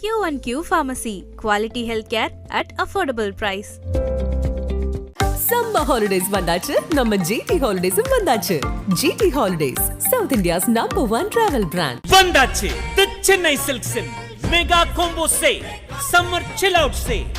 Q1Q Pharmacy. Quality healthcare at affordable price. Summer holidays vandachu, நம்ம GT Holidays vandachu. GT Holidays, South India's #1 travel brand. Vandachu, the Chennai Silks in Mega Combo Sale, Summer Chill Out Sale.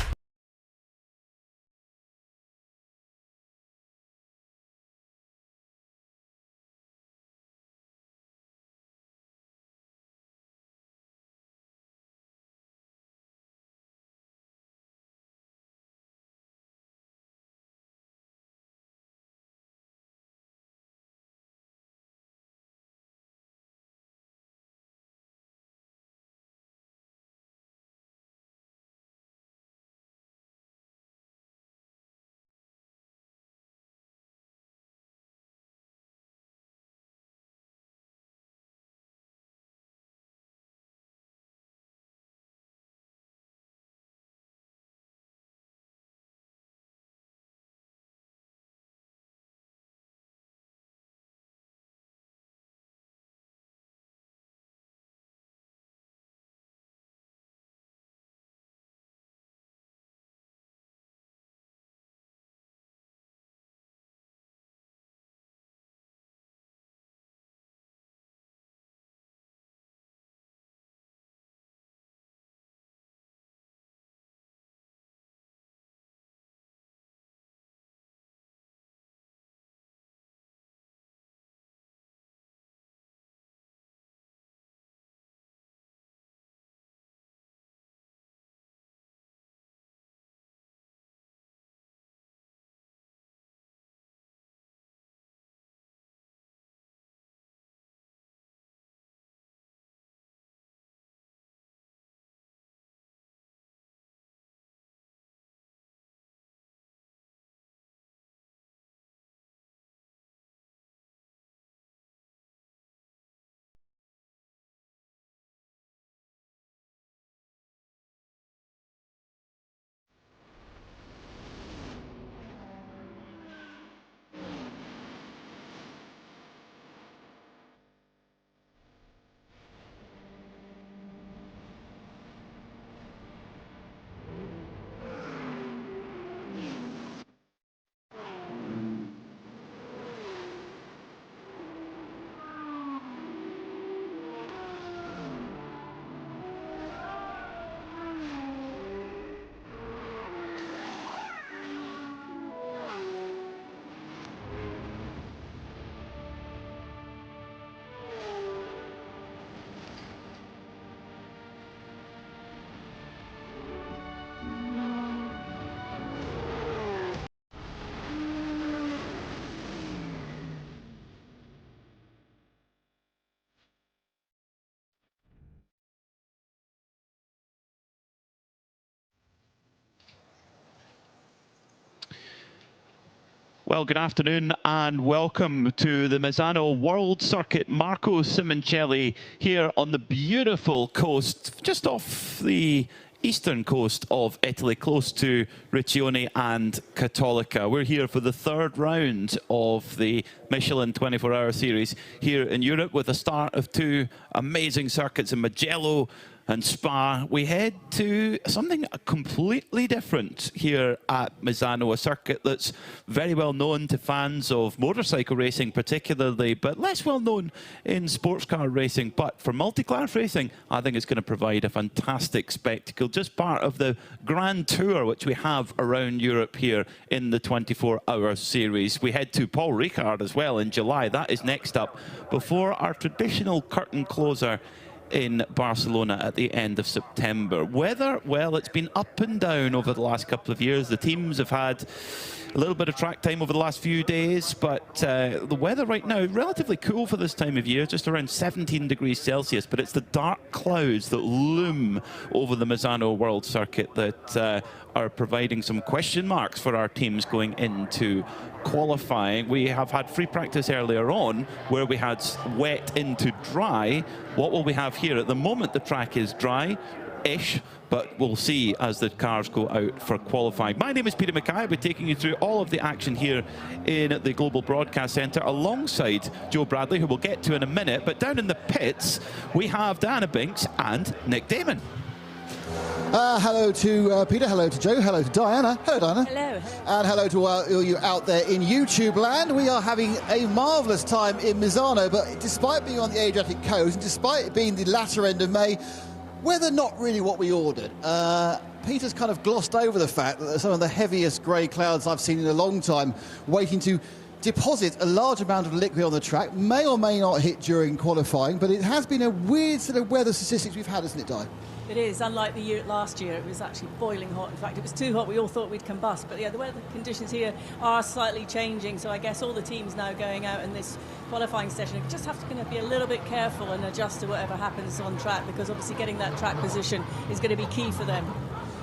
Well, good afternoon and welcome to the Misano World Circuit. Marco Simoncelli here on the beautiful coast, just off the eastern coast of Italy, close to Riccione and Cattolica. We're here for the third round of the Michelin 24-hour series here in Europe, with a start of two amazing circuits in Mugello and Spa. We head to something completely different here at Misano, a circuit that's very well known to fans of motorcycle racing particularly, but less well known in sports car racing. But for multi-class racing, I think it's going to provide a fantastic spectacle, just part of the grand tour which we have around Europe here in the 24-hour series. We head to Paul Ricard as well in July. That is next up before our traditional curtain closer in Barcelona at the end of September. Weather, well, it's been up and down over the last couple of years. The teams have had a little bit of track time over the last few days, but the weather right now, relatively cool for this time of year, just around 17 degrees Celsius, but it's the dark clouds that loom over the Misano World Circuit that are providing some question marks for our teams going into qualifying. We have had free practice earlier on where we had wet into dry. What will we have here? At the moment the track is dry-ish, but we'll see as the cars go out for qualifying. My name is Peter Mackay. I'll be taking you through all of the action here in the Global Broadcast Centre alongside Joe Bradley, who we'll get to in a minute. But down in the pits, we have Diana Binks and Nick Damon. Hello to Peter, hello to Joe, hello to Diana. Hello, Diana. Hello. And hello to all you out there in YouTube land. We are having a marvellous time in Misano, but despite being on the Adriatic coast, and despite it being the latter end of May, weather not really what we ordered. Peter's kind of glossed over the fact that some of the heaviest grey clouds I've seen in a long time waiting to deposit a large amount of liquid on the track, may or may not hit during qualifying, but it has been a weird set of weather statistics we've had, hasn't it, Di? It is, unlike the last year, it was actually boiling hot. In fact, it was too hot, we all thought we'd combust. But yeah, the weather conditions here are slightly changing, so I guess all the teams now going out in this qualifying session just have to be a little bit careful and adjust to whatever happens on track, because obviously getting that track position is going to be key for them.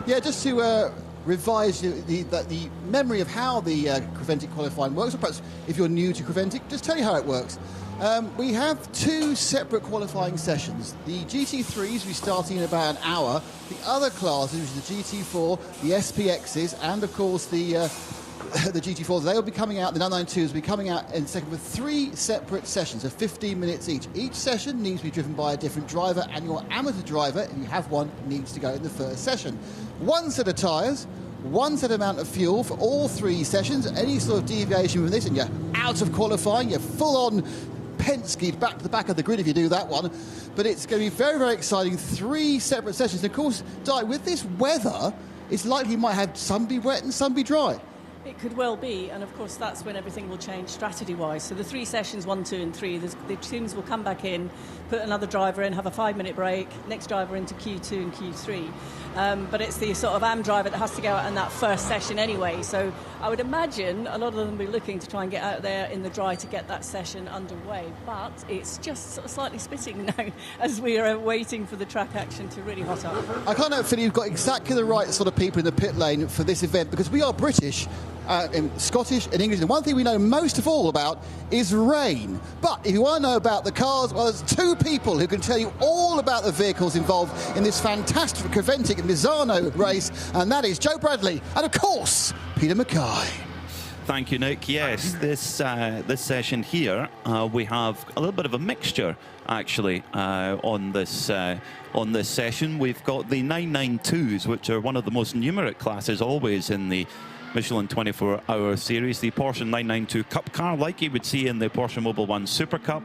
Yeah, just to revise the memory of how the Creventic qualifying works, or perhaps if you're new to Creventic, just tell you how it works. We have two separate qualifying sessions. The GT3s, we start in about an hour. The other classes, which is the GT4, the SPXs, and of course the GT4s, they will be coming out, the 992s will be coming out in a second with three separate sessions of 15 minutes each. Each session needs to be driven by a different driver, and your amateur driver, if you have one, needs to go in the first session. One set of tyres, one set amount of fuel for all three sessions. Any sort of deviation from this and you're out of qualifying, you're full on Penske back to the back of the grid if you do that one. But it's going to be very, very exciting. Three separate sessions. And of course, Di, with this weather, it's likely you might have some be wet and some be dry. It could well be, and of course that's when everything will change strategy-wise. So the three sessions, 1, 2 and 3, the teams will come back in, put another driver in, have a 5-minute break, next driver into Q2 and Q3. But it's the sort of AM driver that has to go out in that first session anyway. So I would imagine a lot of them will be looking to try and get out there in the dry to get that session underway. But it's just sort of slightly spitting now as we are waiting for the track action to really hot up. I can't know, Philly, you've got exactly the right sort of people in the pit lane for this event, because we are British, Scottish and English, and one thing we know most of all about is rain. But if you want to know about the cars, well, there's two people who can tell you all about the vehicles involved in this fantastic Creventic Misano race, and that is Joe Bradley and, of course, Peter Mackay. Thank you, Nick. Yes, this session here, we have a little bit of a mixture, actually, on this session. We've got the 992s, which are one of the most numeric classes always in the Michelin 24-hour series, the Porsche 992 Cup car, like you would see in the Porsche Mobil 1 Super Cup,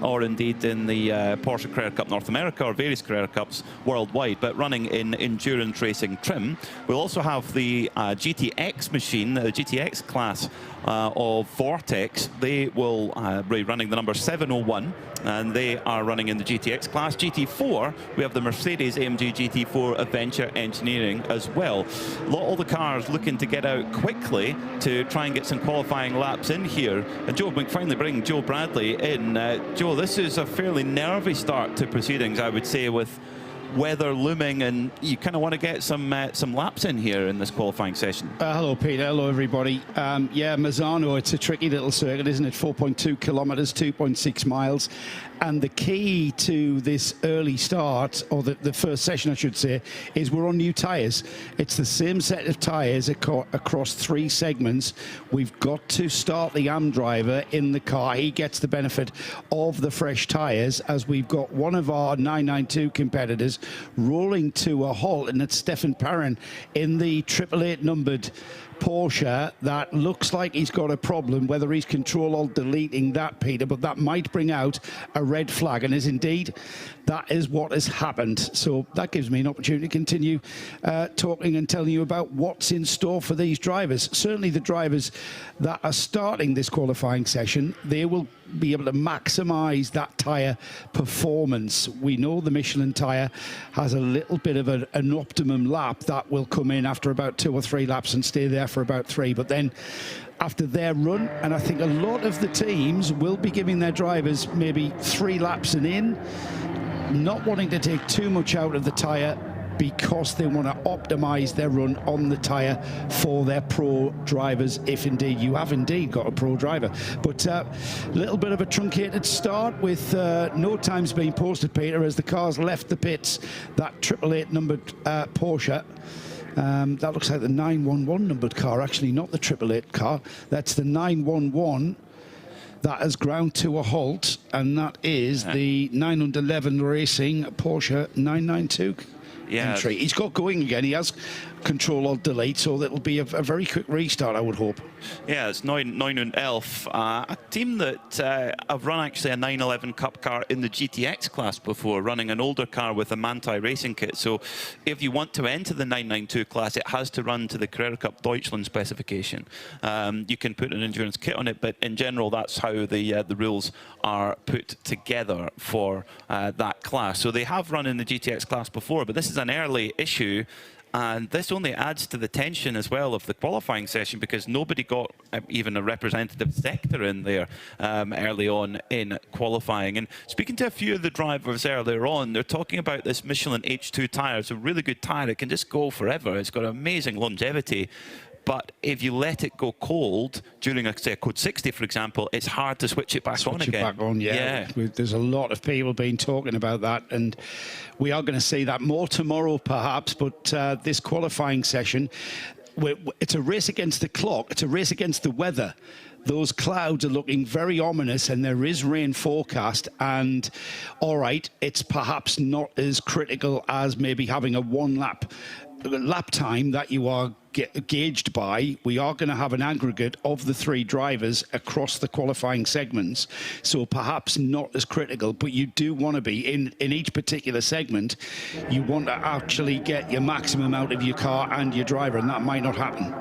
or indeed in the Porsche Carrera Cup North America, or various Carrera Cups worldwide, but running in endurance racing trim. We'll also have the GTX machine, the GTX class of Vortex. They will be running the number 701, and they are running in the GTX class. GT4, we have the Mercedes AMG GT4 Adventure Engineering as well. All the cars looking to get out quickly to try and get some qualifying laps in here. And Joe, we finally bring Joe Bradley in. Joe, this is a fairly nervy start to proceedings, I would say, with weather looming, and you kind of want to get some laps in here in this qualifying session. Hello, Peter. Hello, everybody. Yeah, Misano, it's a tricky little circuit, isn't it? 4.2 kilometers, 2.6 miles. And the key to this early start, or the first session, I should say, is we're on new tyres. It's the same set of tyres across three segments. We've got to start the AM driver in the car. He gets the benefit of the fresh tyres, as we've got one of our 992 competitors rolling to a halt, and it's Stefan Perrin in the 888 numbered Porsche. That looks like he's got a problem, whether he's Control-Alt-Deleting that, Peter, but that might bring out a red flag, and as indeed that is what has happened. So that gives me an opportunity to continue talking and telling you about what's in store for these drivers. Certainly the drivers that are starting this qualifying session, they will be able to maximize that tire performance. We know the Michelin tire has a little bit of an optimum lap that will come in after about 2 or 3 laps and stay there for about 3, but then after their run, and I think a lot of the teams will be giving their drivers maybe 3 laps and in, not wanting to take too much out of the tire, because they want to optimize their run on the tire for their pro drivers, if indeed you have indeed got a pro driver. But a little bit of a truncated start with no times being posted, Peter, as the cars left the pits. That 888 numbered Porsche, that looks like the 911 numbered car, actually, not the 888 car. That's the 911 that has ground to a halt, and that is the 911 Racing Porsche 992 entry. He's got going again. He has control or delete, so it'll be a very quick restart, I would hope. Yeah, it's 911, a team that have run actually a 911 Cup car in the GTX class before, running an older car with a Manthey racing kit. So if you want to enter the 992 class, it has to run to the Carrera Cup Deutschland specification. You can put an endurance kit on it, but in general, that's how the rules are put together for that class. So they have run in the GTX class before, but this is an early issue. And this only adds to the tension as well of the qualifying session, because nobody got even a representative sector in there early on in qualifying. And speaking to a few of the drivers earlier on, they're talking about this Michelin H2 tyre. It's a really good tyre. It can just go forever. It's got amazing longevity. But if you let it go cold during, say, a code 60, for example, it's hard to switch it back on again. Yeah. There's a lot of people been talking about that, and we are going to see that more tomorrow, perhaps. But this qualifying session, it's a race against the clock. It's a race against the weather. Those clouds are looking very ominous, and there is rain forecast. And all right, it's perhaps not as critical as maybe having a lap time that you are gauged by. We are going to have an aggregate of the three drivers across the qualifying segments, so perhaps not as critical, but you do want to be in each particular segment. You want to actually get your maximum out of your car and your driver, and that might not happen.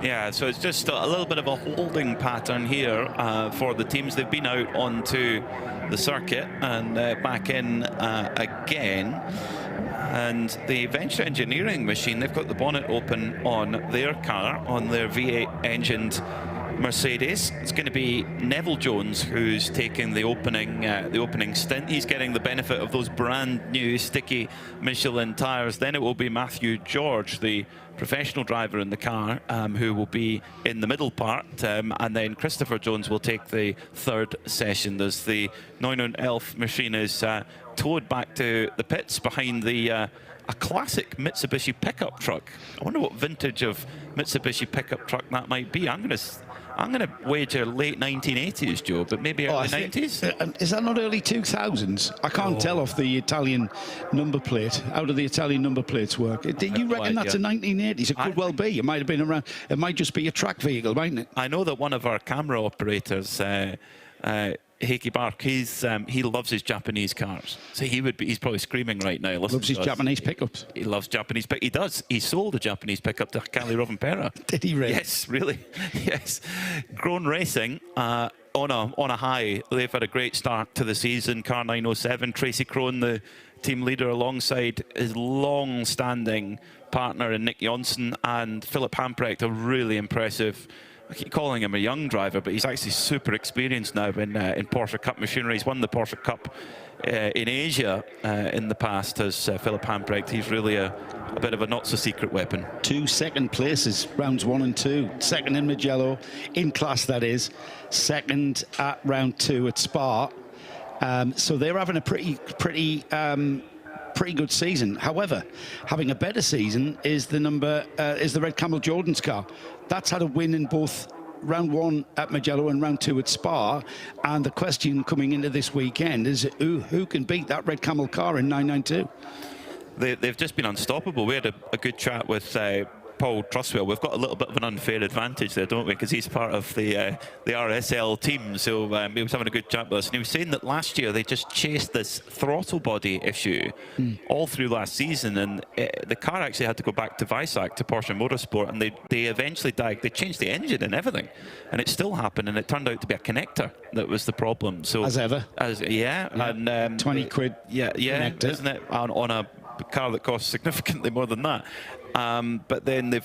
Yeah, so it's just a little bit of a holding pattern here for the teams. They've been out onto the circuit and back in again. And the Venture Engineering machine, they've got the bonnet open on their car, on their V8 engined Mercedes. It's going to be Neville Jones who's taking the opening stint. He's getting the benefit of those brand new sticky Michelin tyres. Then it will be Matthew George, the professional driver in the car, who will be in the middle part, and then Christopher Jones will take the third session as the 911 machine is towed back to the pits behind a classic Mitsubishi pickup truck. I wonder what vintage of Mitsubishi pickup truck that might be. I'm going to wager late 1980s, Joe, but maybe early 90s. Is that not early 2000s? I can't tell off the Italian number plate. How do the Italian number plates work? Do you reckon that's a 1980s? It could well be. It might have been around. It might just be a track vehicle, mightn't it? I know that one of our camera operators, Heikki Bark, he loves his Japanese cars. So he's probably screaming right now. Loves his Japanese pickups. He loves Japanese pickups. He does. He sold a Japanese pickup to Cali Rovanpera. Did he really? Yes, really. Yes. Grown Racing on a high. They've had a great start to the season. Car 907, Tracy Crone, the team leader, alongside his long-standing partner in Nick Jonsson and Philip Hamprecht, a really impressive. I keep calling him a young driver, but he's actually super experienced now in Porsche Cup machinery. He's won the Porsche Cup in Asia in the past as Philip Hamprecht. He's really a bit of a not-so-secret weapon. 2 second places, rounds 1 and 2. Second in Mugello, in class that is. Second at round 2 at Spa. So they're having a pretty good season. However, having a better season is the Red Camel Jordan's car. That's had a win in both round 1 at Mugello and round 2 at Spa. And the question coming into this weekend is who can beat that Red Camel car in 992? They've just been unstoppable. We had a good chat with Paul Truswell. We've got a little bit of an unfair advantage there, don't we? Because he's part of the RSL team. So he was having a good chat with us. And he was saying that last year they just chased this throttle body issue all through last season. And the car actually had to go back to Weissach, to Porsche Motorsport. And they eventually they changed the engine and everything. And it still happened. And it turned out to be a connector that was the problem. So as ever. Yeah. And 20 quid. Yeah, connector. Isn't it? On a car that costs significantly more than that. But then they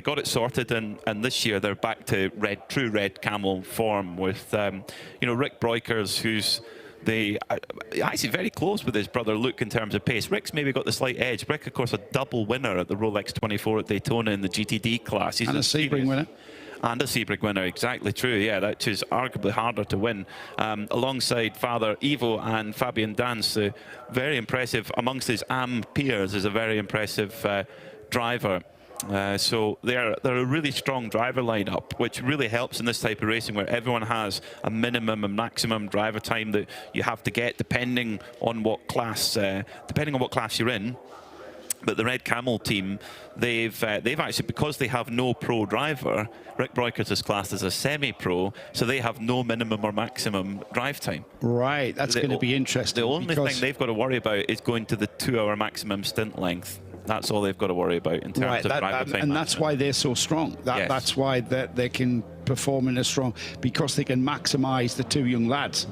got it sorted, and this year they're back to true red camel form with Rick Breukers, who's actually very close with his brother Luke in terms of pace. Rick's maybe got the slight edge. Rick, of course, a double winner at the Rolex 24 at Daytona in the GTD class. He's and a Sebring winner. And a Sebring winner, exactly true. Yeah, that is arguably harder to win. Alongside Father Ivo and Fabian Dance, very impressive amongst his AM peers, is a very impressive driver. So they're a really strong driver lineup, which really helps in this type of racing where everyone has a minimum and maximum driver time that you have to get depending on what class you're in. But the Red Camel team, they've actually, because they have no pro driver, Rick Breukert is classed as a semi-pro, so they have no minimum or maximum drive time. Right, that's going to be interesting. The only thing they've got to worry about is going to the 2-hour maximum stint length. That's all they've got to worry about in terms of driver time. And that's why they're so strong. That's why they can perform in a strong, because they can maximise the two young lads.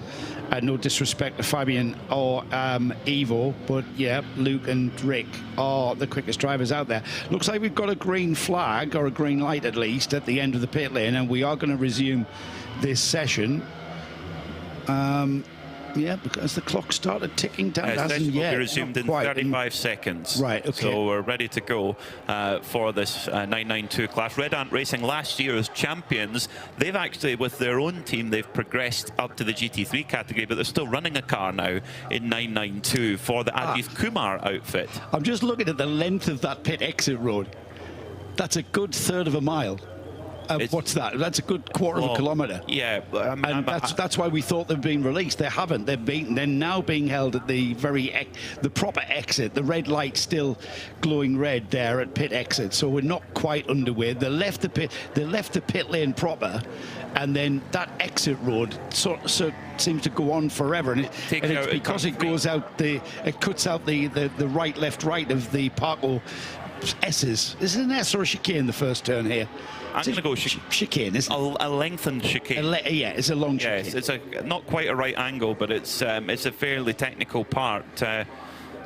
No disrespect to Fabian or Ivo, but yeah, Luke and Rick are the quickest drivers out there. Looks like we've got a green flag, or a green light at least, at the end of the pit lane, and we are going to resume this session. Yeah, because the clock started ticking down. Session will be resumed in 35 seconds. Right, okay. So we're ready to go for this 992 class. Red Ant Racing last year as champions. They've actually, with their own team, they've progressed up to the GT3 category, but they're still running a car now in 992 for the Ajith Kumar outfit. I'm just looking at the length of that pit exit road. That's a good third of a mile. What's that? That's a good quarter of a kilometre. Yeah, and that's why we thought they've been released. They haven't. They're now being held at the the proper exit. The red light still glowing red there at pit exit. So we're not quite underway. They left the pit lane proper, and then that exit road sort of seems to go on forever. And it's because it goes out it cuts out the right, left, right of the Parco S's. Is it an S or a chicane, the first turn here? I'm going to go chicane, isn't it? A lengthened chicane. Yeah, it's a long chicane. Yes, it's not quite a right angle, but it's a fairly technical part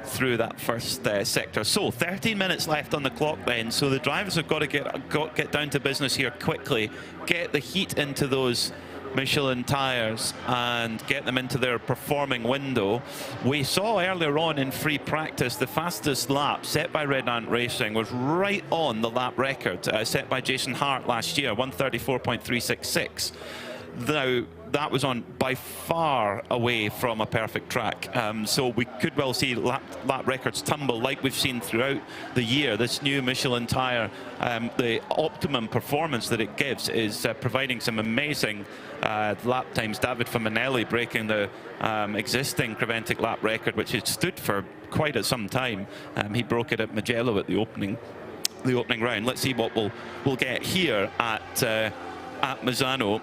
through that first sector. So 13 minutes left on the clock then. So the drivers have got to get down to business here quickly, get the heat into those Michelin tyres and get them into their performing window. We saw earlier on in free practice the fastest lap set by Red Ant Racing was right on the lap record set by Jason Hart last year, 134.366. Now that was on by far away from a perfect track, so we could well see lap records tumble like we've seen throughout the year. This new Michelin tyre, the optimum performance that it gives is providing some amazing lap times. David Faminelli breaking the existing Creventic lap record, which had stood for quite some time. He broke it at Mugello at the opening round. Let's see what we'll get here at Misano.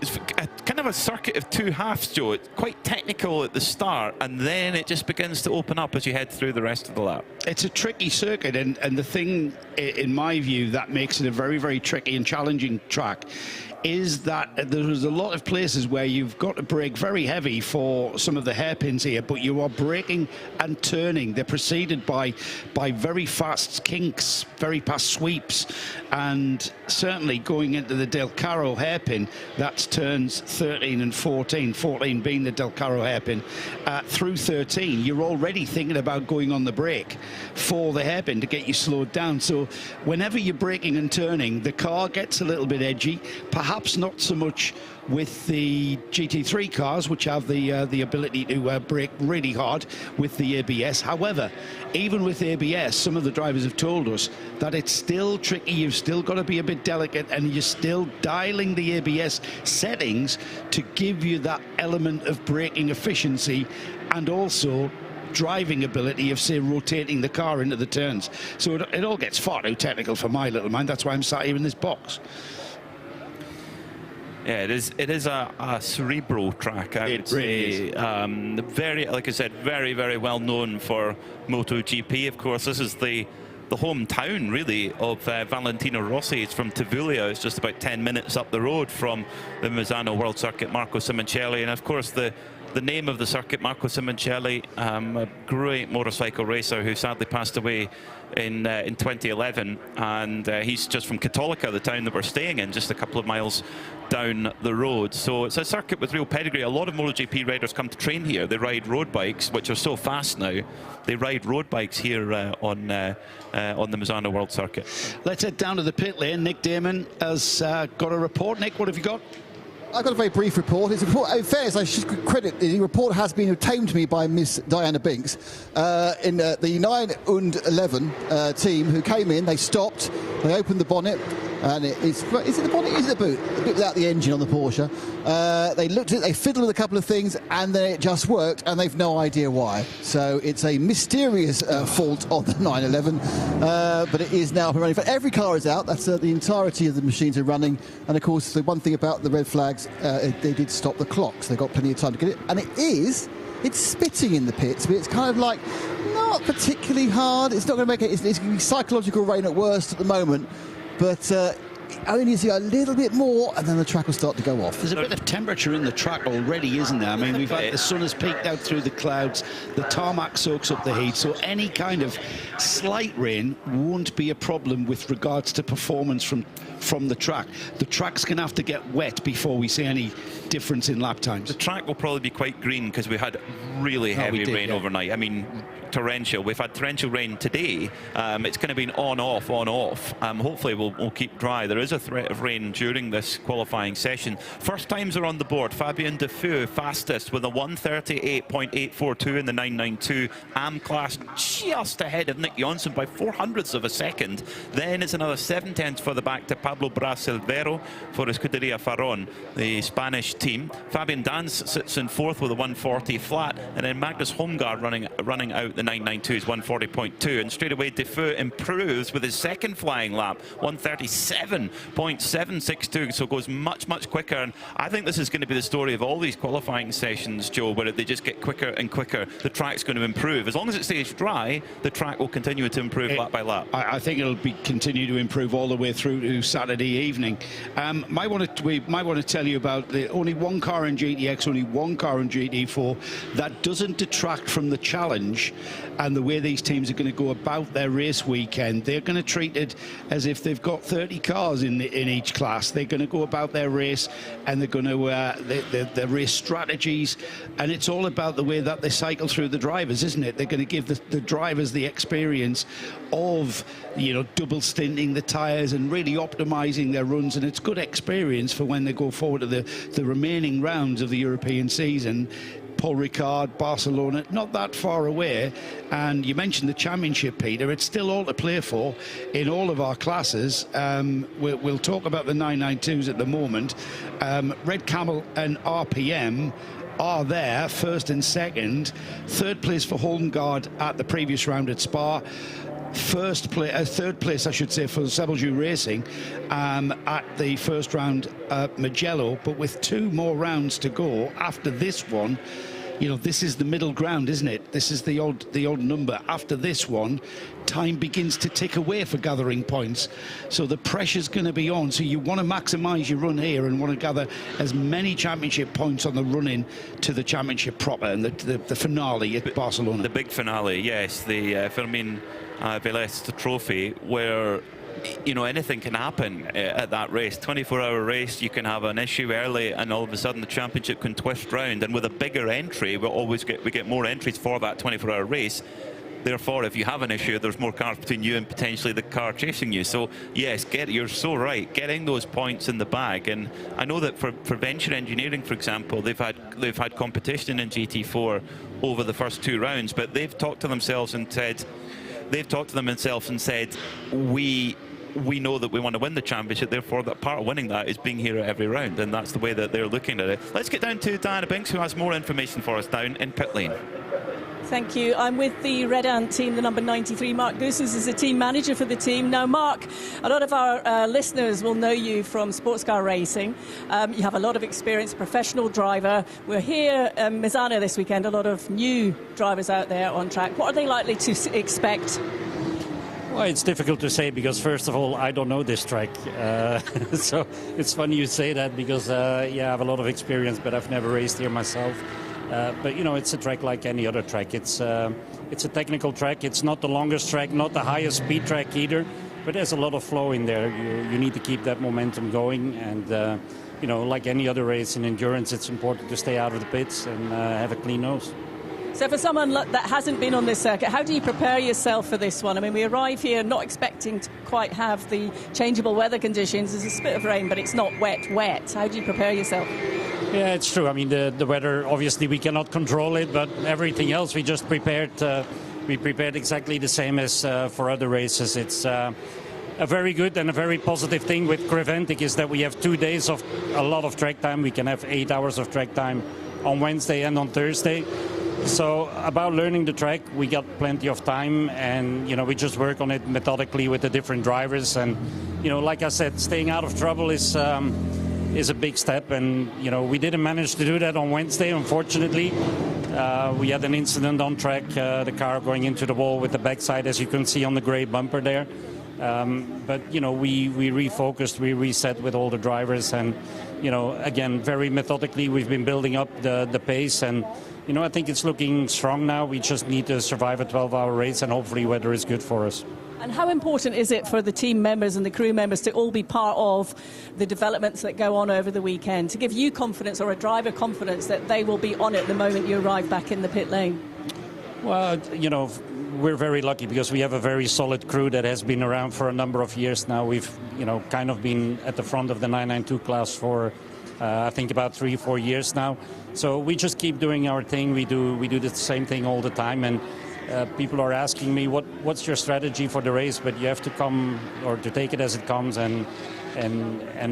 It's kind of a circuit of two halves, Joe. It's quite technical at the start, and then it just begins to open up as you head through the rest of the lap. It's a tricky circuit, and the thing, in my view, that makes it a very, very tricky and challenging track is that there's a lot of places where you've got to brake very heavy for some of the hairpins here, but you are braking and turning. They're preceded by very fast kinks, very fast sweeps, and certainly going into the Del Caro hairpin, that's turns 13 and 14, 14 being the Del Caro hairpin. Through 13, you're already thinking about going on the brake for the hairpin to get you slowed down. So whenever you're braking and turning, the car gets a little bit edgy. Perhaps not so much with the GT3 cars, which have the ability to brake really hard with the ABS. However, even with ABS, some of the drivers have told us that it's still tricky. You've still got to be a bit delicate, and you're still dialing the ABS settings to give you that element of braking efficiency and also driving ability of, say, rotating the car into the turns. So it all gets far too technical for my little mind. That's why I'm sat here in this box. Yeah, it is a cerebral track, I would say. Very, like I said, very, very well known for MotoGP. Of course, this is the hometown, really, of Valentino Rossi. It's from Tavullia. It's just about 10 minutes up the road from the Misano World Circuit, Marco Simoncelli. And, of course, the name of the circuit, Marco Simoncelli, a great motorcycle racer who sadly passed away in 2011, and he's just from Cattolica, the town that we're staying in, just a couple of miles down the road. So it's a circuit with real pedigree. A lot of MotoGP riders come to train here. They ride road bikes, which are so fast now. They ride road bikes here on the Misano World Circuit. Let's head down to the pit lane. Nick Damon has got a report. Nick, what have you got? I've got a very brief report. It's a report. In fairness, I should credit the report has been obtained to me by Miss Diana Binks in the 9 and 11 team who came in. They stopped. They opened the bonnet. And is it the bonnet? Is it the boot? The bit without the engine on the Porsche. They looked at it, they fiddled with a couple of things, and then it just worked, and they've no idea why. So it's a mysterious fault of the 911, but it is now up and running. But every car is out. That's the entirety of the machines are running. And of course, the one thing about the red flags, they did stop the clocks. They've got plenty of time to get it. And it's spitting in the pits, but it's kind of like not particularly hard. It's not going to make it. It's going to be psychological rain at worst at the moment. But only see a little bit more, and then the track will start to go off. There's a bit of temperature in the track already, isn't there? I mean, we've had the sun has peeked out through the clouds, the tarmac soaks up the heat, so any kind of slight rain won't be a problem with regards to performance from the track. The track's going to have to get wet before we see any difference in lap times. The track will probably be quite green because we had really heavy rain overnight. I mean, torrential. We've had torrential rain today. It's kind of been on off. Hopefully we'll keep dry. There is a threat of rain during this qualifying session. First times are on the board. Fabien Defoe fastest with a 1:38.842 in the 992 AM class, just ahead of Nick Johnson by 0.04 of a second. Then it's another 0.7 further back to Pablo Brasilvero for Escuderia Farón, the Spanish team. Fabian Danz sits in fourth with a 1:40 flat, and then Magnus Holmgaard running out the 992's 1:40.2, and straight away Defoe improves with his second flying lap, 1:37.762, so goes much quicker. And I think this is going to be the story of all these qualifying sessions, Joe, where they just get quicker and quicker. The track's going to improve. As long as it stays dry, the track will continue to improve lap by lap. I think it'll continue to improve all the way through to Saturday evening. We might want to tell you about only one car in GTX, only one car in GT4. That doesn't detract from the challenge and the way these teams are going to go about their race weekend. They're going to treat it as if they've got 30 cars in each class. They're going to go about their race, and they're going to their race strategies, and it's all about the way that they cycle through the drivers, isn't it? They're going to give the drivers the experience of, you know, double stinting the tyres and really optimizing their runs, and it's good experience for when they go forward to the remaining rounds of the European season. Paul Ricard, Barcelona, not that far away. And you mentioned the championship, Peter. It's still all to play for in all of our classes. We'll talk about the 992s at the moment. Red Camel and RPM are there, first and second. Third place for Holmgaard at the previous round at Spa. Third place, I should say, for Sebelju Racing at the first round at Mugello, but with 2 more rounds to go after this one. You know, this is the middle ground, isn't it? This is the odd number. After this one, time begins to tick away for gathering points. So the pressure's going to be on. So you want to maximise your run here and want to gather as many championship points on the run-in to the championship proper and the finale at Barcelona. The big finale, yes. The Fermin Velez Trophy, where, you know, anything can happen at that race. 24-hour race, you can have an issue early, and all of a sudden the championship can twist round. And with a bigger entry, we get more entries for that 24-hour race. Therefore, if you have an issue, there's more cars between you and potentially the car chasing you. So yes, you're so right, getting those points in the bag. And I know that for Venture Engineering, for example, they've had competition in GT4 over the first 2 rounds, but they've talked to themselves and said, we know that we want to win the championship, therefore that part of winning that is being here at every round, and that's the way that they're looking at it. Let's get down to Diana Binks, who has more information for us down in pit lane. Thank you. I'm with the Red Ant team, the number 93. Mark Goossens is the team manager for the team. Now, Mark, a lot of our listeners will know you from sports car racing. You have a lot of experience, professional driver. We're here in Misano this weekend, a lot of new drivers out there on track. What are they likely to expect? Well, it's difficult to say because, first of all, I don't know this track. So it's funny you say that because, I have a lot of experience, but I've never raced here myself. But, you know, it's a track like any other track. It's a technical track. It's not the longest track, not the highest speed track either. But there's a lot of flow in there. You need to keep that momentum going. And, you know, like any other race in endurance, it's important to stay out of the pits and have a clean nose. So for someone that hasn't been on this circuit, how do you prepare yourself for this one? I mean, we arrive here not expecting to quite have the changeable weather conditions. There's a spit of rain, but it's not wet. How do you prepare yourself? Yeah, it's true. I mean, the weather, obviously we cannot control it, but everything else we just prepared. We prepared exactly the same as for other races. It's a very good and a very positive thing with Creventic is that we have 2 days of a lot of track time. We can have 8 hours of track time on Wednesday and on Thursday. So about learning the track, we got plenty of time, and we just work on it methodically with the different drivers. And like I said, staying out of trouble is a big step, and we didn't manage to do that on Wednesday, unfortunately. We had an incident on track, the car going into the wall with the backside, as you can see on the grey bumper there. But we refocused, we reset with all the drivers, and again, very methodically we've been building up the pace, and I think it's looking strong now. We just need to survive a 12-hour race, and hopefully weather is good for us. And how important is it for the team members and the crew members to all be part of the developments that go on over the weekend, to give you confidence, or a driver confidence, that they will be on it the moment you arrive back in the pit lane? Well, we're very lucky because we have a very solid crew that has been around for a number of years now. We've, kind of been at the front of the 992 class for, I think, about 3-4 years now. So we just keep doing our thing. We do the same thing all the time, and people are asking me what's your strategy for the race, but you have to come, or to take it as it comes, and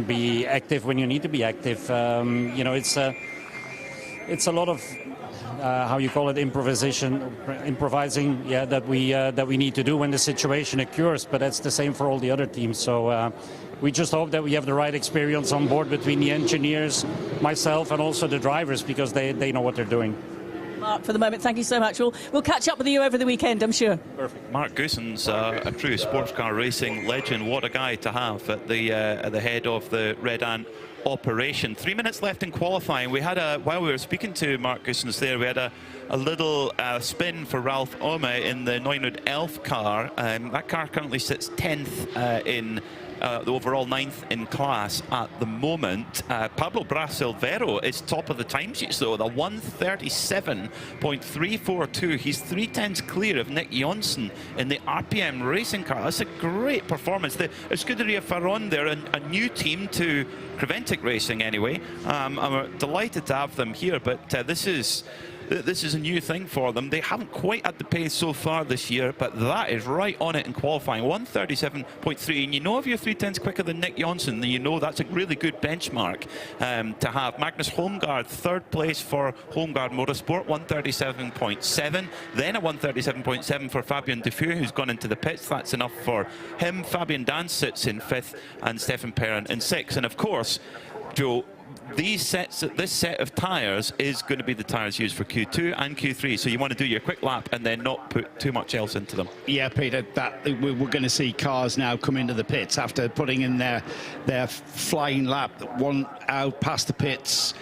be active when you need to be active. It's a lot of how you call it, improvising, yeah, that we need to do when the situation occurs. But that's the same for all the other teams. So we just hope that we have the right experience on board between the engineers, myself, and also the drivers, because they know what they're doing. Mark, for the moment, thank you so much. We'll catch up with you over the weekend, I'm sure. Perfect. Mark Goossen's a true sports car racing legend. What a guy to have at the head of the Red Ant operation. 3 minutes left in qualifying. We had while we were speaking to Mark Goossen's there, we had a little spin for Ralph Ome in the Neunwood Elf car. That car currently sits 10th in the overall 9th in class at the moment. Pablo Brasilvero is top of the timesheets though, the 137.342. He's 3/10 clear of Nick Jonsson in the RPM racing car. That's a great performance. The Scuderia Farron, they're a new team to Creventic Racing anyway. I'm delighted to have them here, but this is a new thing for them. They haven't quite had the pace so far this year, but that is right on it in qualifying. 137.3, and you know if you're 3/10 quicker than Nick Jonsson, then you know that's a really good benchmark to have. Magnus Holmgaard, third place for Holmgaard Motorsport, 137.7. Then a 137.7 for Fabian Dufour, who's gone into the pits. That's enough for him. Fabian Dance sits in 5th, and Stefan Perrin in 6th. And of course, Joe, this set of tyres is going to be the tyres used for Q2 and Q3, so you want to do your quick lap and then not put too much else into them. Yeah, Peter, we're going to see cars now come into the pits after putting in their flying lap, one out past the pits,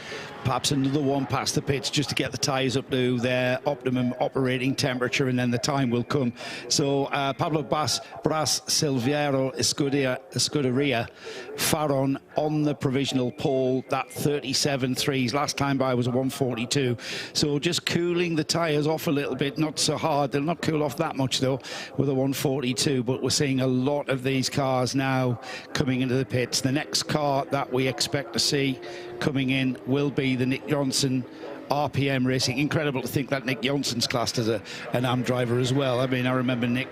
perhaps another one past the pits, just to get the tyres up to their optimum operating temperature, and then the time will come. So Pablo Brasilvero Scuderia Farron on the provisional pole, that 37.3s. Last time by was a 142. So just cooling the tyres off a little bit, not so hard. They'll not cool off that much though with a 142, but we're seeing a lot of these cars now coming into the pits. The next car that we expect to see coming in will be the Nick Jonsson RPM Racing. Incredible to think that Nick Jonsson's classed as an AM driver as well. I mean, I remember Nick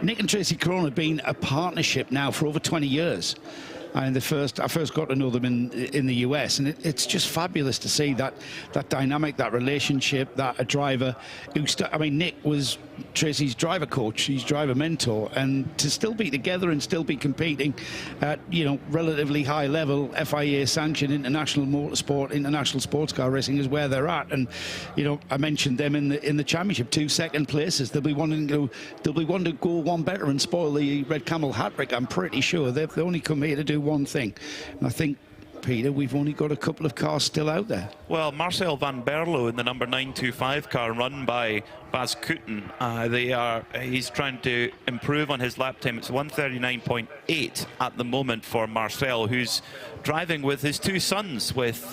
and Tracy Corona being a partnership now for over 20 years. And I first got to know them in the US, and it's just fabulous to see that dynamic, that relationship, that a driver who Nick was Tracy's driver coach, his driver mentor, and to still be together and still be competing at relatively high level, FIA sanctioned international motorsport, international sports car racing is where they're at. And I mentioned them in the championship, 2 second places. They'll be wanting to go one better and spoil the Red Camel hat-trick. I'm pretty sure they've only come here to do one thing, and I think, Peter, we've only got a couple of cars still out there. Well, Marcel van Berlo in the number 925 car, run by Bas Kooten. He's trying to improve on his lap time. It's 139.8 at the moment for Marcel, who's driving with his 2 sons, with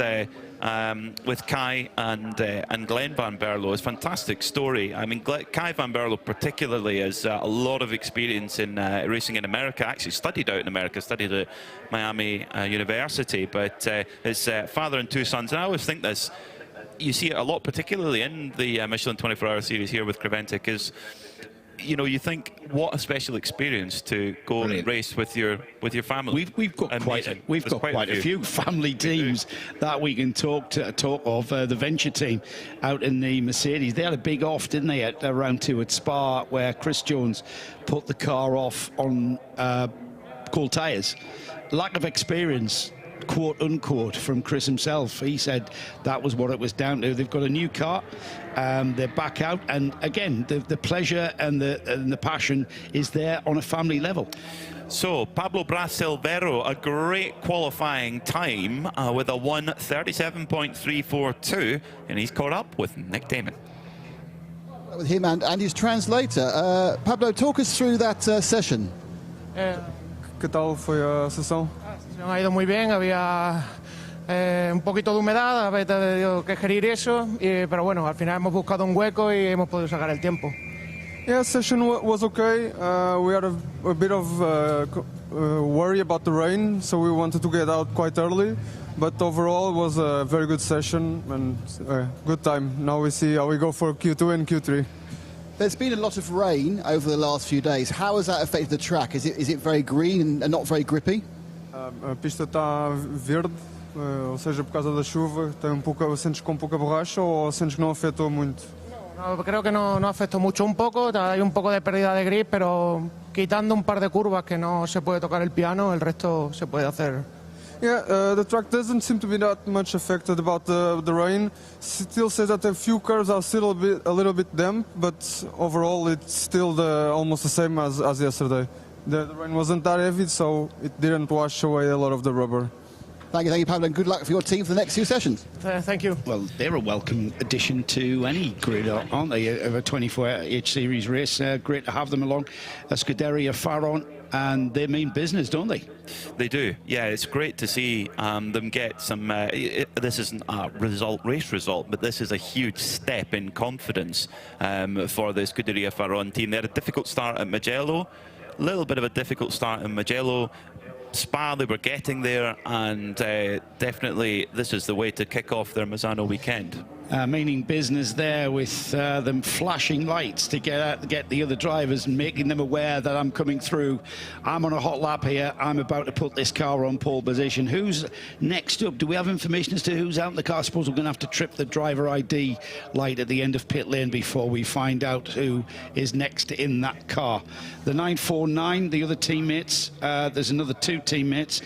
with Kai and Glenn Van Berlo. It's a fantastic story. I mean, Kai Van Berlo particularly has a lot of experience in racing in America. Actually studied out in America, studied at Miami University, but his father and two sons. And I always think this, you see it a lot, particularly in the Michelin 24-hour series here with Creventic, is, you know, you think what a special experience to go and race with your family. We've got quite a few family teams that we can talk of. The Venture team out in the Mercedes, they had a big off, didn't they, at round 2 at Spa, where Chris Jones put the car off on cold tyres. Lack of experience, quote unquote, from Chris himself. He said that was what it was down to. They've got a new car, they're back out, and again the pleasure and the passion is there on a family level. So Pablo Bras Silvero, a great qualifying time with a 1:37.342, and he's caught up with Nick Damon. With him and his translator. Pablo, talk us through that session. ¿Qué tal fue la sesión? Ha ido muy bien, había un poquito de humedad, había tenido que gerir eso, pero bueno, al final hemos buscado un hueco y hemos podido sacar el tiempo. Yeah, session was okay. We had a bit of worry about the rain, so we wanted to get out quite early. But overall, it was a very good session and good time. Now we see how we go for Q2 and Q3. There's been a lot of rain over the last few days. How has that affected the track? Is it very green and not very grippy? A pista está verde, ou seja, por causa da chuva, sentes com pouca borracha ou sentes que não afetou muito? No, creo que no afectó mucho, un poco, hay un poco de pérdida de grip, pero quitando un par de curvas que no se puede tocar el piano, el resto se puede hacer. Yeah, the track doesn't seem to be that much affected about the rain. Still says that a few curves are still a little bit damp, but overall it's still almost the same as yesterday. The rain wasn't that heavy, so it didn't wash away a lot of the rubber. Thank you, Pablo, and good luck for your team for the next few sessions. Thank you. Well, they're a welcome addition to any grid, aren't they, of a 24H series race. Great to have them along. Scuderia Faron, and they mean business, don't they? They do. Yeah, it's great to see them get some. This isn't a race result, but this is a huge step in confidence for the Scuderia Faron team. They had a difficult start at Mugello, a little bit of a difficult start in Mugello. Spa, they were getting there, and definitely this is the way to kick off their Misano weekend. Meaning business there with them flashing lights to get the other drivers and making them aware that I'm coming through. I'm on a hot lap here. I'm about to put this car on pole position. Who's next up? Do we have information as to who's out in the car? I suppose we're going to have to trip the driver ID light at the end of pit lane before we find out who is next in that car. The 949, the other teammates, there's another two teammates.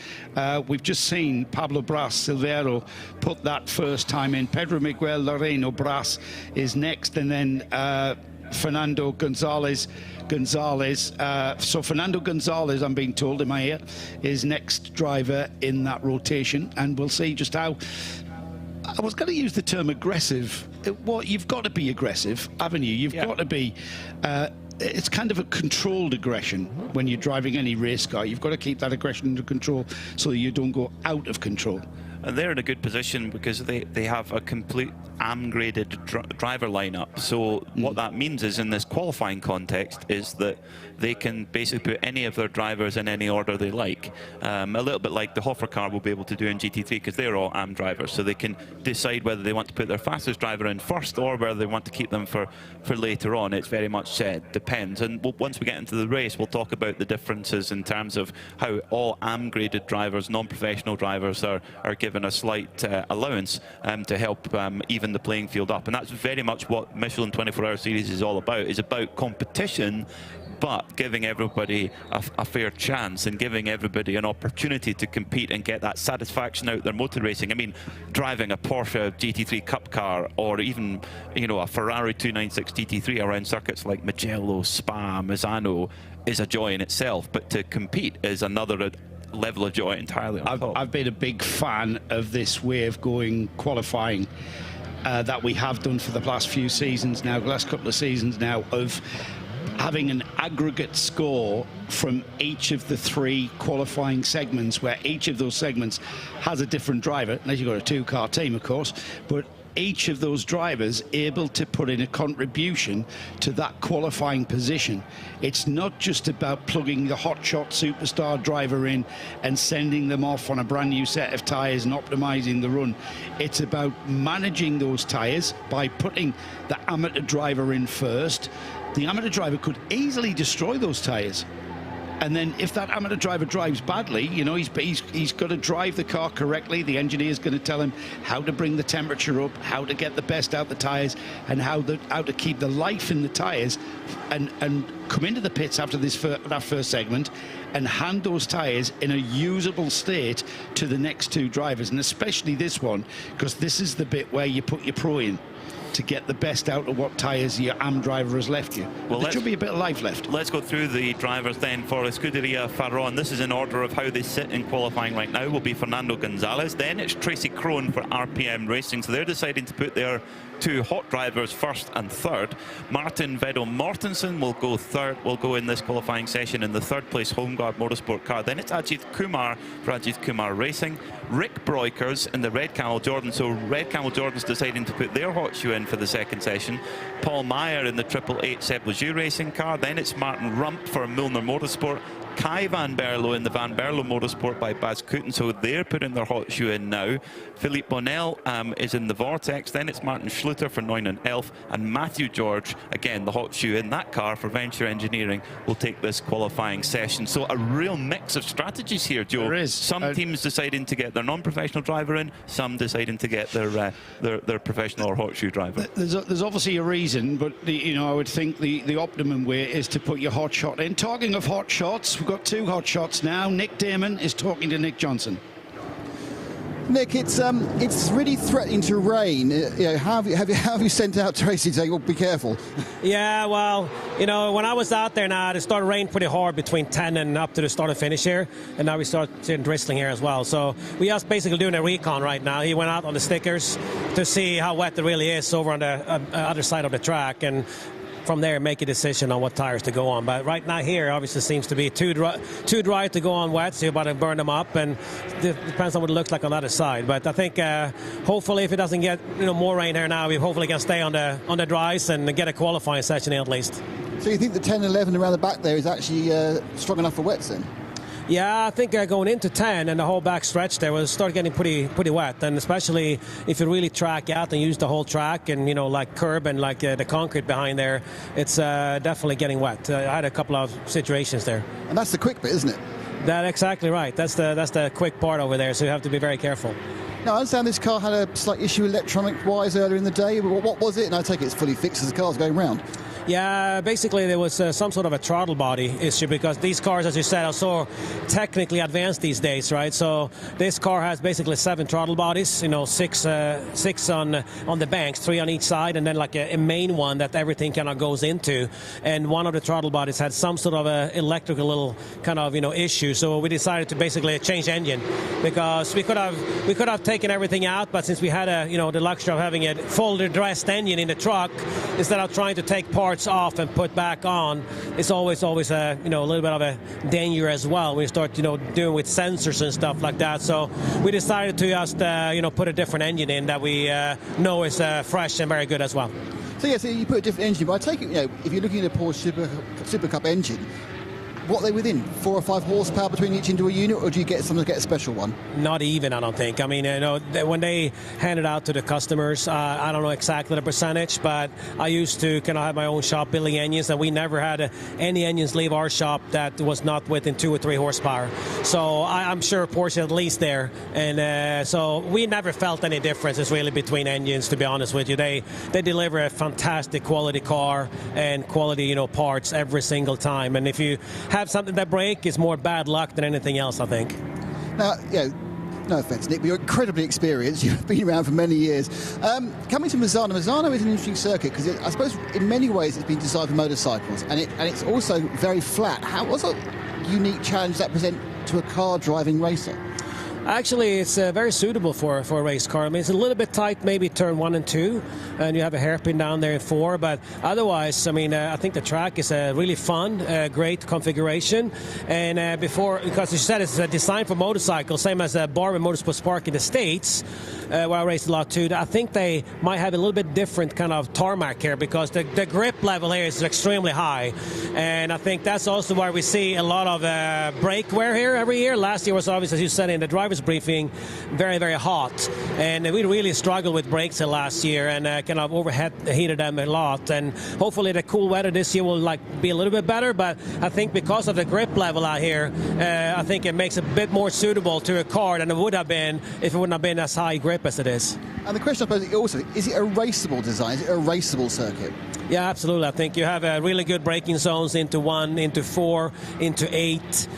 We've just seen Pablo Bras Silvero put that first time in. Pedro Miguel Loreno Bras is next, and then Fernando Gonzalez. So Fernando Gonzalez, I'm being told in my ear, is next driver in that rotation, and we'll see just how. I was going to use the term aggressive. Well, you've got to be aggressive, haven't you? You've got to be. It's kind of a controlled aggression when you're driving any race car. You've got to keep that aggression under control so that you don't go out of control. And they're in a good position because they have a complete AM-graded driver lineup. So what that means is, in this qualifying context, is that they can basically put any of their drivers in any order they like. A little bit like the Hoffer car will be able to do in GT3, because they're all AM drivers. So they can decide whether they want to put their fastest driver in first or whether they want to keep them for later on. It's very much depends. And once we get into the race, we'll talk about the differences in terms of how all AM-graded drivers, non-professional drivers, are given a slight allowance to help even the playing field up. And that's very much what Michelin 24-hour series is all about. It's about competition, but giving everybody a fair chance and giving everybody an opportunity to compete and get that satisfaction out their motor racing. I mean, driving a Porsche GT3 Cup car, or even, you know, a Ferrari 296 GT3 around circuits like Mugello, Spa, Misano is a joy in itself, but to compete is another level of joy entirely on top. I've been a big fan of this way of going qualifying that we have done for the last few seasons now, the last couple of seasons now, of having an aggregate score from each of the 3 qualifying segments, where each of those segments has a different driver, unless you've got a 2-car team, of course, but each of those drivers able to put in a contribution to that qualifying position. It's not just about plugging the hotshot superstar driver in and sending them off on a brand new set of tyres and optimizing the run. It's about managing those tyres by putting the amateur driver in first. The amateur driver could easily destroy those tyres. And then if that amateur driver drives badly, you know, he's got to drive the car correctly. The engineer's going to tell him how to bring the temperature up, how to get the best out the tyres, and how to keep the life in the tyres, and come into the pits after that first segment and hand those tyres in a usable state to the next 2 drivers, and especially this one, because this is the bit where you put your pro in to get the best out of what tyres your AM driver has left you. Well, there should be a bit of life left. Let's go through the drivers then for Scuderia Farron. This is in order of how they sit in qualifying right now. Will be Fernando Gonzalez. Then it's Tracy Crone for RPM Racing. So they're deciding to put their 2 hot drivers first and third. Martin Vedel Mortensen will go third. Will go in this qualifying session in the 3rd place Home Guard Motorsport car. Then it's Ajith Kumar for Ajith Kumar Racing. Rick Breukers in the Red Camel Jordan. So Red Camel Jordan's deciding to put their hot shoe in for the 2nd session. Paul Meyer in the 888 Seb Lejeune Racing car. Then it's Martin Rump for Milner Motorsport. Kai Van Berlo in the Van Berlo Motorsport by Bas Kooten, so they're putting their hot shoe in now. Philippe Bonnell is in the Vortex. Then it's Martin Schluter for Neumann Elf, and Matthew George, again the hot shoe in that car for Venture Engineering, will take this qualifying session. So a real mix of strategies here, Joe. There is. Some teams deciding to get their non-professional driver in, some deciding to get their professional or hot shoe driver. There's obviously a reason, but you know, I would think the optimum way is to put your hot shot in. Talking of hot shots, we've got 2 hot shots now. Nick Damon is talking to Nick Johnson. Nick, it's really threatening to rain. You know, how have you sent out Tracy saying, "Well, be careful"? Yeah, well, you know, when I was out there now, it started raining pretty hard between 10 and up to the start and finish here, and now we start seeing drizzling here as well. So we just basically doing a recon right now. He went out on the stickers to see how wet it really is over on the other side of the track, and from there make a decision on what tires to go on. But right now here obviously seems to be too dry to go on wet, so you're about to burn them up, and it depends on what it looks like on the other side. But I think hopefully if it doesn't get more rain here now, we hopefully can stay on the dries and get a qualifying session in at least. So you think the 10 and 11 around the back there is actually strong enough for wets then? Yeah, I think going into 10 and the whole back stretch there will start getting pretty wet, and especially if you really track out and use the whole track and, you know, like curb and like the concrete behind there, it's definitely getting wet. I had a couple of situations there. And that's the quick bit, isn't it? That's exactly right. That's the quick part over there, so you have to be very careful. Now, I understand this car had a slight issue electronic-wise earlier in the day. What was it? And I take it it's fully fixed as the car's going round. Yeah, basically there was some sort of a throttle body issue, because these cars, as you said, are so technically advanced these days, right? So this car has basically 7 throttle bodies, you know, 6 on the banks, 3 on each side, and then like a main one that everything kind of goes into. And one of the throttle bodies had some sort of a electrical little kind of, you know, issue. So we decided to basically change engine, because we could have taken everything out, but since we had the luxury of having a fully dressed engine in the truck, instead of trying to take parts off and put back on, it's always a little bit of a danger as well when you start doing with sensors and stuff like that. So we decided to just put a different engine in that we know is fresh and very good as well. So yeah, so you put a different engine, but I take it, if you're looking at a Porsche Super Cup engine, what are they within? 4 or 5 horsepower between each individual unit, or do you get a special one? Not even, I don't think. I mean, when they hand it out to the customers, I don't know exactly the percentage, but I used to kind of have my own shop building engines, and we never had any engines leave our shop that was not within 2 or 3 horsepower. So I'm sure Porsche at least there, and so we never felt any differences really between engines, to be honest with you. They deliver a fantastic quality car and quality parts every single time, and if you have something that break, is more bad luck than anything else, I think. Now, no offense, Nick, but you're incredibly experienced. You've been around for many years. Coming to Misano is an interesting circuit, because I suppose in many ways it's been designed for motorcycles, and it's also very flat. What's a unique challenge that present to a car driving racer? Actually, it's very suitable for a race car. I mean, it's a little bit tight, maybe turn 1 and 2, and you have a hairpin down there in 4. But otherwise, I mean, I think the track is really fun, great configuration. And because you said it's designed for motorcycles, same as Barber Motorsports Park in the States, where I raced a lot too. I think they might have a little bit different kind of tarmac here because the grip level here is extremely high. And I think that's also why we see a lot of brake wear here every year. Last year was obviously, as you said in the driver's briefing, very, very hot. And we really struggled with brakes last year and kind of overheated them a lot. And hopefully the cool weather this year will be a little bit better. But I think because of the grip level out here, I think it makes it a bit more suitable to a car than it would have been if it wouldn't have been as high grip as it is. And the question, I suppose, also, is it a raceable design? Is it a raceable circuit? Yeah, absolutely. I think you have really good braking zones into 1, into 4, into 8,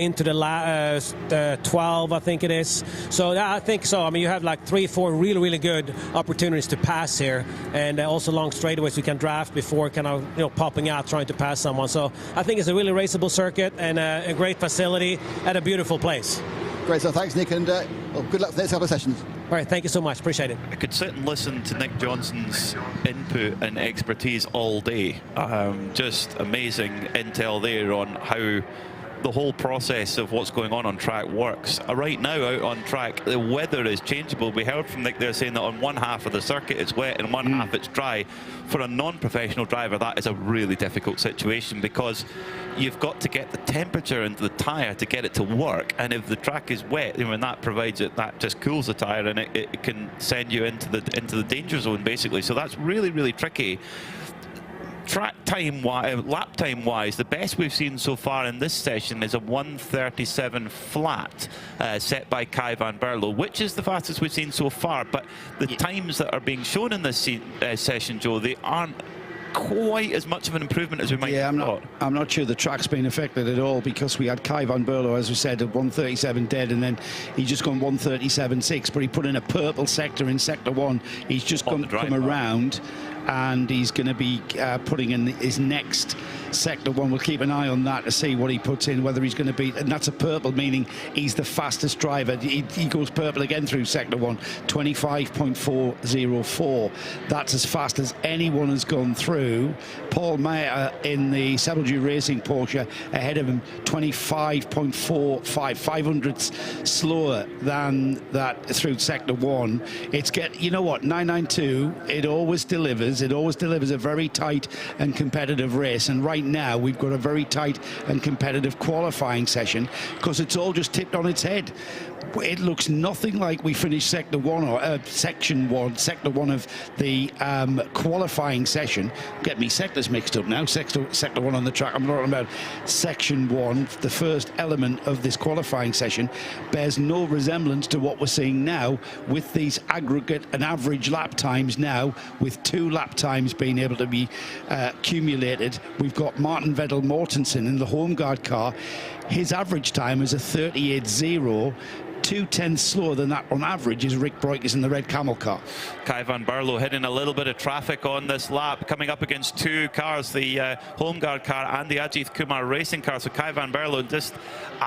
into the 12, I think it is. So yeah, I think so. I mean, you have 3, 4 really, really good opportunities to pass here, and also long straightaways you can draft before kind of popping out trying to pass someone. So I think it's a really raceable circuit and a great facility at a beautiful place. Great, so thanks, Nick, and good luck for the next couple of sessions. All right, thank you so much. Appreciate it. I could sit and listen to Nick Johnson's input and expertise all day. Just amazing intel there on how the whole process of what's going on track works. Right now out on track, the weather is changeable. We heard from Nick there saying that on one half of the circuit it's wet and one half it's dry. For a non-professional driver, that is a really difficult situation because you've got to get the temperature into the tyre to get it to work, and if the track is wet, when that provides it, that just cools the tyre and it can send you into the danger zone basically. So that's really, really tricky. Track time wise, lap time wise, the best we've seen so far in this session is a 1:37 flat set by Kai van Berlo, which is the fastest we've seen so far. But the times that are being shown in this session, Joe, they aren't quite as much of an improvement as we might have thought. I'm not sure the track's been affected at all because we had Kai van Berlo, as we said, at 1:37 dead, and then he's just gone 1:37.6, but he put in a purple sector in sector 1. He's just going to come around and he's going to be putting in his next sector 1. We'll keep an eye on that to see what he puts in, whether he's going to be, and that's a purple, meaning he's the fastest driver. He goes purple again through sector 1, 25.404. That's as fast as anyone has gone through. Paul Meyer in the Sebelju Racing Porsche ahead of him, 25.45, 500ths slower than that through sector 1. It's you know what, 992, it always delivers. It always delivers a very tight and competitive race, and right now we've got a very tight and competitive qualifying session because it's all just tipped on its head. It looks nothing like we finished sector 1 or sector 1 of the qualifying session. Get me sectors mixed up now. Sector 1 on the track. I'm talking about section 1. The first element of this qualifying session bears no resemblance to what we're seeing now with these aggregate and average lap times now, with 2 lap times being able to be accumulated. We've got Martin Vettel Mortensen in the home guard car. His average time is a 38.0. 2/10 slower than that on average is Rick Breukers in the red camel car. Kai van Berlo hitting a little bit of traffic on this lap, coming up against 2 cars, the home guard car and the Ajith Kumar racing car. So Kai van Berlo just,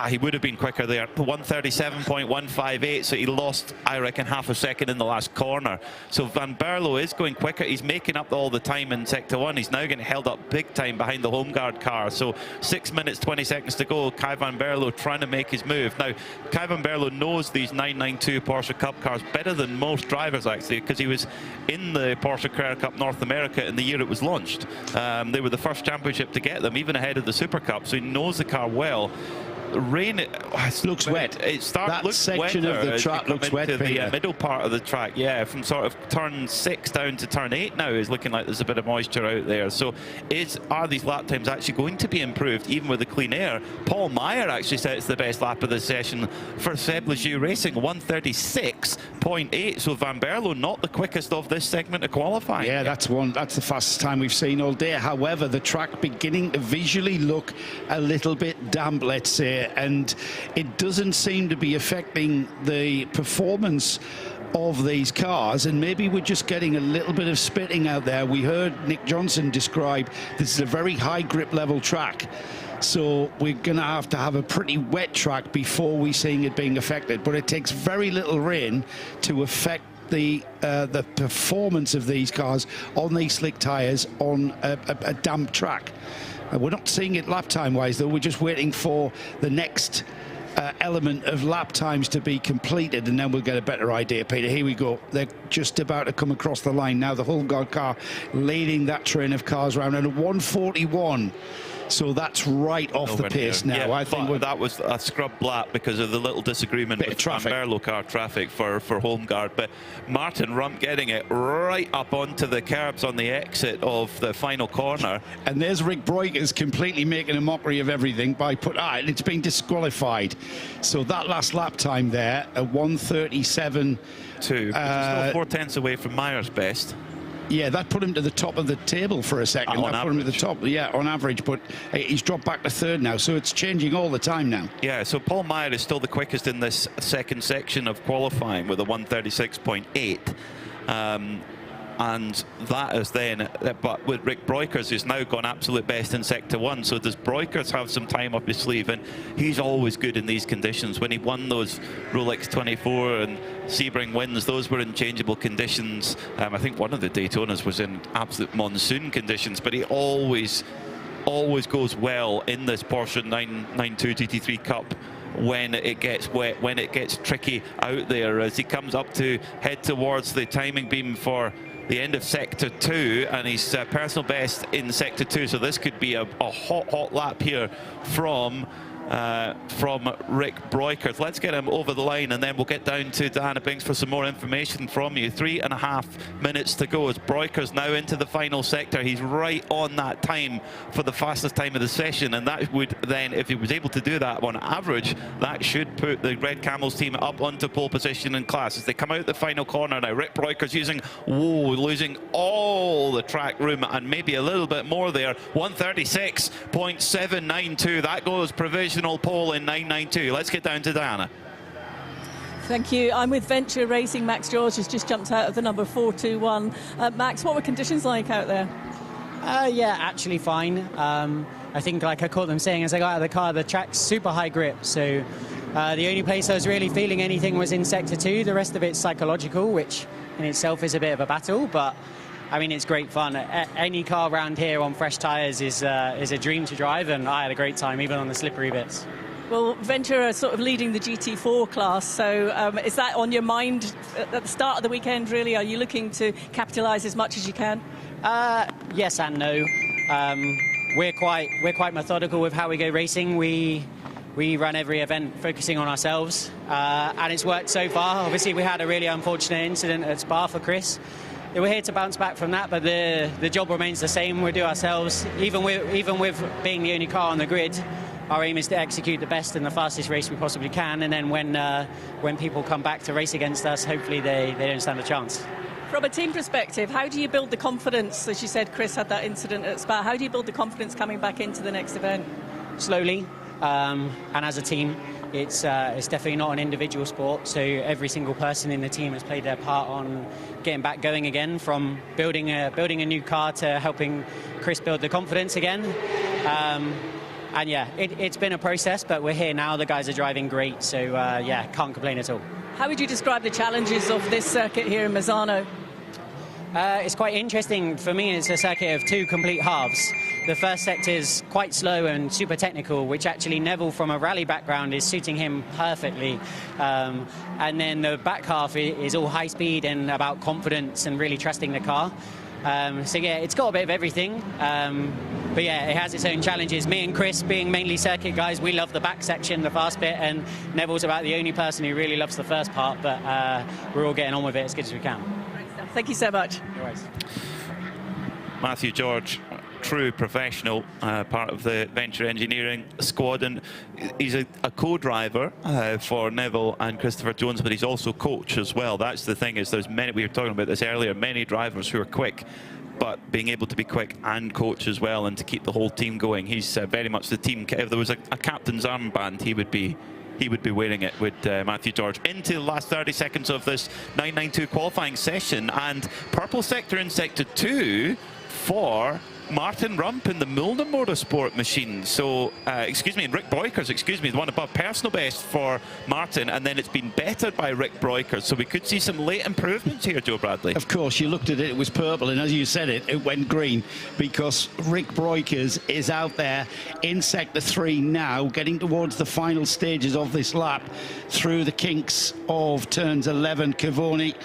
he would have been quicker there, 1:37.158, so he lost, I reckon, half a second in the last corner. So van Berlo is going quicker. He's making up all the time in sector 1. He's now getting held up big time behind the home guard car. So 6 minutes, 20 seconds to go. Kai van Berlo trying to make his move. Now, Kai van Berlo knows these 992 Porsche Cup cars better than most drivers, actually, because he was in the Porsche Carrera Cup North America in the year it was launched. They were the first championship to get them, even ahead of the Super Cup, so he knows the car well. Rain, it looks wet. That section of the track looks wet. The middle part of the track, yeah, from sort of turn 6 down to turn 8 now is looking like there's a bit of moisture out there. So are these lap times actually going to be improved even with the clean air? Paul Meyer actually said it's the best lap of the session for Sebelju Racing, 1:36.8. So van Berlo not the quickest of this segment of qualifying. Yeah, that's the fastest time we've seen all day. However, the track beginning to visually look a little bit damp, let's say, and it doesn't seem to be affecting the performance of these cars, and maybe we're just getting a little bit of spitting out there. We heard Nick Johnson describe this is a very high grip level track. So we're going to have a pretty wet track before we seeing it being affected. But it takes very little rain to affect the performance of these cars on these slick tyres on a damp track. We're not seeing it lap time wise though. We're just waiting for the next element of lap times to be completed, and then we'll get a better idea. Peter, here we go. They're just about to come across the line now. The Holmgaard car leading that train of cars around at 1:41. So that's right off the pace now. Yeah, I think that was a scrub lap because of the little disagreement with Merlo car traffic for Holmgaard. But Martin Rump getting it right up onto the curbs on the exit of the final corner. And there's Rick Breukers completely making a mockery of everything by it's been disqualified. So that last lap time there, a 1:37.2. Still 4/10 away from Meyer's best. Yeah, that put him to the top of the table for a second. That put him at the top, yeah, on average. But he's dropped back to third now, so it's changing all the time now. Yeah, so Paul Meyer is still the quickest in this second section of qualifying with a 1:36.8. And that is then, but with Rick Breukers, who's now gone absolute best in Sector 1. So does Breukers have some time up his sleeve? And he's always good in these conditions. When he won those Rolex 24 and Sebring wins, those were in changeable conditions. I think one of the Daytonas was in absolute monsoon conditions, but he always goes well in this Porsche 992 GT3 Cup when it gets wet, when it gets tricky out there, as he comes up to head towards the timing beam for the end of Sector 2, and he's personal best in Sector 2. So this could be a hot lap here from Rick Breukers. Let's get him over the line, and then we'll get down to Diana Binks for some more information from you. 3.5 minutes to go as Breukers now into the final sector. He's right on that time for the fastest time of the session, and that would then, if he was able to do that on average, that should put the Red Camels team up onto pole position in class. As they come out the final corner now, Rick Breukers losing all the track room and maybe a little bit more there. 1:36.792. That goes provisional pole in 992. Let's get down to Diana. Thank you. I'm with Venture Racing. Max George has just jumped out of the number 421. Max, what were conditions like out there? Yeah, actually fine. I think, like I caught them saying as I got out of the car, the track's super high grip. So the only place I was really feeling anything was in Sector 2. The rest of it's psychological, which in itself is a bit of a battle. But I mean, it's great fun. Any car around here on fresh tyres is a dream to drive, and I had a great time, even on the slippery bits. Well, Ventura are sort of leading the GT4 class, so is that on your mind at the start of the weekend, really? Are you looking to capitalise as much as you can? Yes and no. We're quite methodical with how we go racing. We run every event focusing on ourselves, and it's worked so far. Obviously, we had a really unfortunate incident at Spa for Chris. We're here to bounce back from that, but the job remains the same. We do ourselves, even with being the only car on the grid. Our aim is to execute the best and the fastest race we possibly can, and then when people come back to race against us, hopefully they don't stand a chance. From a team perspective, how do you build the confidence? As you said, Chris had that incident at Spa. How do you build the confidence coming back into the next event? Slowly, and as a team. It's definitely not an individual sport, so every single person in the team has played their part on getting back going again, from building a new car to helping Chris build the confidence again. And yeah, it's been a process, but we're here now. The guys are driving great, so yeah, can't complain at all. How would you describe the challenges of this circuit here in Misano? It's quite interesting. For me, it's a circuit of two complete halves. The first sector is quite slow and super technical, which actually Neville, from a rally background, is suiting him perfectly. And then the back half is all high speed and about confidence and really trusting the car. So yeah, it's got a bit of everything. But yeah, it has its own challenges. Me and Chris, being mainly circuit guys, we love the back section, the fast bit, and Neville's about the only person who really loves the first part, but we're all getting on with it as good as we can. Thank you so much. No worries. Matthew George, true professional, part of the Venture Engineering squad, and he's a co-driver for Neville and Christopher Jones, but he's also coach as well. That's the thing, is there's many, we were talking about this earlier, many drivers who are quick, but being able to be quick and coach as well, and to keep the whole team going. He's very much the team. If there was a captain's armband, he would be wearing it with Matthew George. Into the last 30 seconds of this 992 qualifying session, and purple sector in Sector 2 for Martin Rump in the Milner Motorsport machine. So, Rick Breukers, the one above personal best for Martin, and then it's been bettered by Rick Breukers. So we could see some late improvements here, Joe Bradley. Of course, you looked at it, it was purple, and as you said it went green, because Rick Breukers is out there in Sector 3 now, getting towards the final stages of this lap, through the kinks of turns 11, Cavoni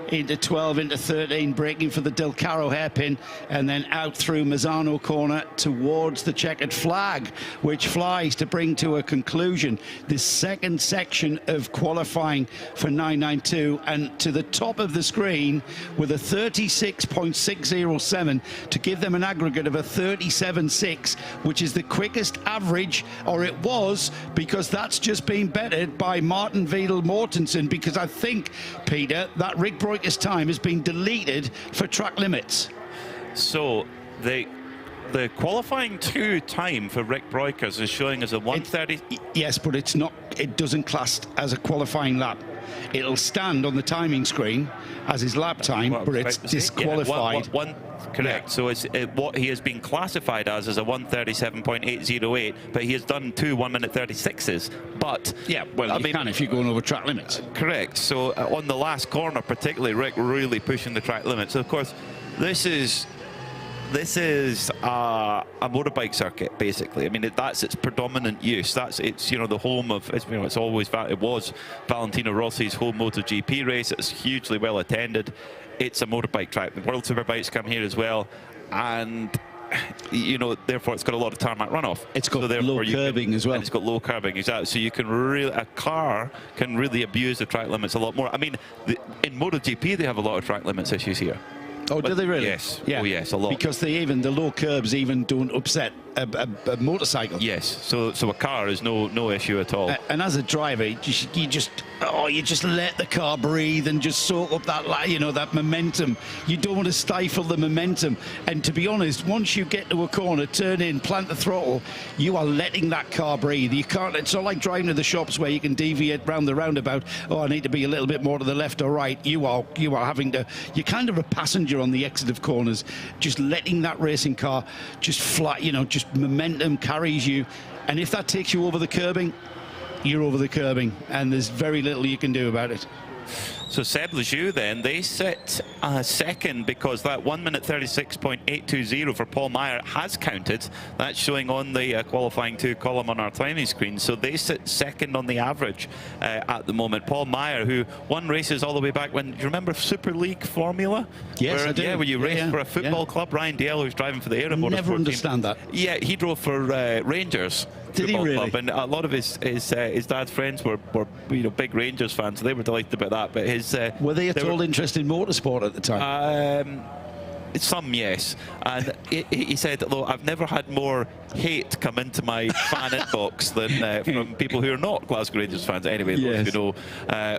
into 12, into 13, braking for the Del Caro hairpin, and then out through Misano corner towards the checkered flag, which flies to bring to a conclusion this second section of qualifying for 992, and to the top of the screen with a 36.607 to give them an aggregate of a 37.6, which is the quickest average, or it was, because that's just been bettered by Martin Vedel Mortensen, because I think, Peter, that Rick Breukers time has been deleted for track limits. So the qualifying 2 time for Rick Breukers is showing as a 1:30. Yes, but it's not. It doesn't class as a qualifying lap. It'll stand on the timing screen as his lap time, but it's disqualified. Correct. So it's what he has been classified as is a 1:37.808, but he has done 2 1-minute 36s. But yeah, well, I mean, can if you're going over track limits. Correct. So on the last corner, particularly, Rick really pushing the track limits. So of course, this is a motorbike circuit, basically. I mean, that's its predominant use. It's the home of, it was Valentino Rossi's home MotoGP race. It's hugely well attended. It's a motorbike track. The World Superbikes come here as well, and therefore it's got a lot of tarmac runoff. It's got low curbing as well. And it's got low curbing, exactly. So you can a car can really abuse the track limits a lot more. I mean, in MotoGP they have a lot of track limits issues here. Oh, do they really? Yes. Yeah. Oh, yes, a lot. Because the low curbs even don't upset a motorcycle. Yes. So a car is no issue at all. And as a driver, you just let the car breathe and just soak up that that momentum. You don't want to stifle the momentum. And to be honest, once you get to a corner, turn in, plant the throttle, you are letting that car breathe. You can't. It's not like driving to the shops where you can deviate round the roundabout. Oh, I need to be a little bit more to the left or right. You are having to. You're kind of a passenger on the exit of corners, just letting that racing car just fly. Just momentum carries you, and if that takes you over the curbing, you're over the curbing, and there's very little you can do about it. So Seb Lejeune then, they sit second because that 1:36.820 for Paul Meyer has counted. That's showing on the qualifying 2 column on our timing screen. So they sit second on the average at the moment. Paul Meyer, who won races all the way back when, do you remember Super League Formula? Yes, I do. Yeah, where you raced for a football club. Ryan Dale, who's driving for the Aero Motorsport Never understand team. that. Yeah, he drove for Rangers. Did he really? Club, and a lot of his dad's friends were big Rangers fans, so they were delighted about that. But were they at all interested in motorsport at the time? Some, yes. And he said, look, I've never had more hate come into my fan inbox than from people who are not Glasgow Rangers fans. Anyway, those who know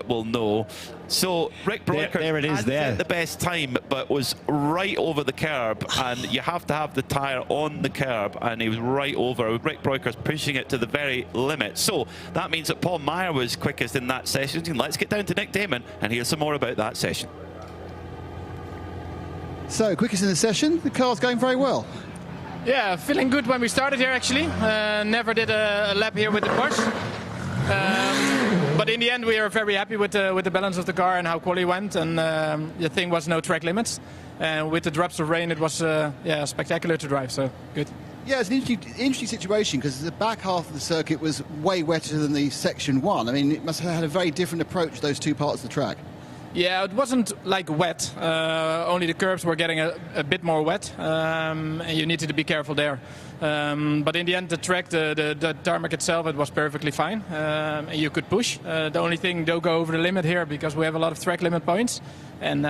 will know. So Rick Breukers had the best time, but was right over the curb, and you have to have the tyre on the curb, and he was right over. Rick Breukers pushing it to the very limit. So that means that Paul Meyer was quickest in that session. Let's get down to Nick Damon and hear some more about that session. So, quickest in the session, the car's going very well. Yeah, feeling good when we started here, actually. Never did a lap here with the Porsche. But in the end, we are very happy with the balance of the car and how quality went. And the thing was no track limits. And with the drops of rain, it was spectacular to drive, so good. Yeah, it's an interesting situation because the back half of the circuit was way wetter than the section 1. I mean, it must have had a very different approach, those 2 parts of the track. Yeah, it wasn't like wet. Only the curbs were getting a bit more wet, and you needed to be careful there. But in the end, the track, the tarmac itself, it was perfectly fine. And you could push. The only thing, don't go over the limit here because we have a lot of track limit points. And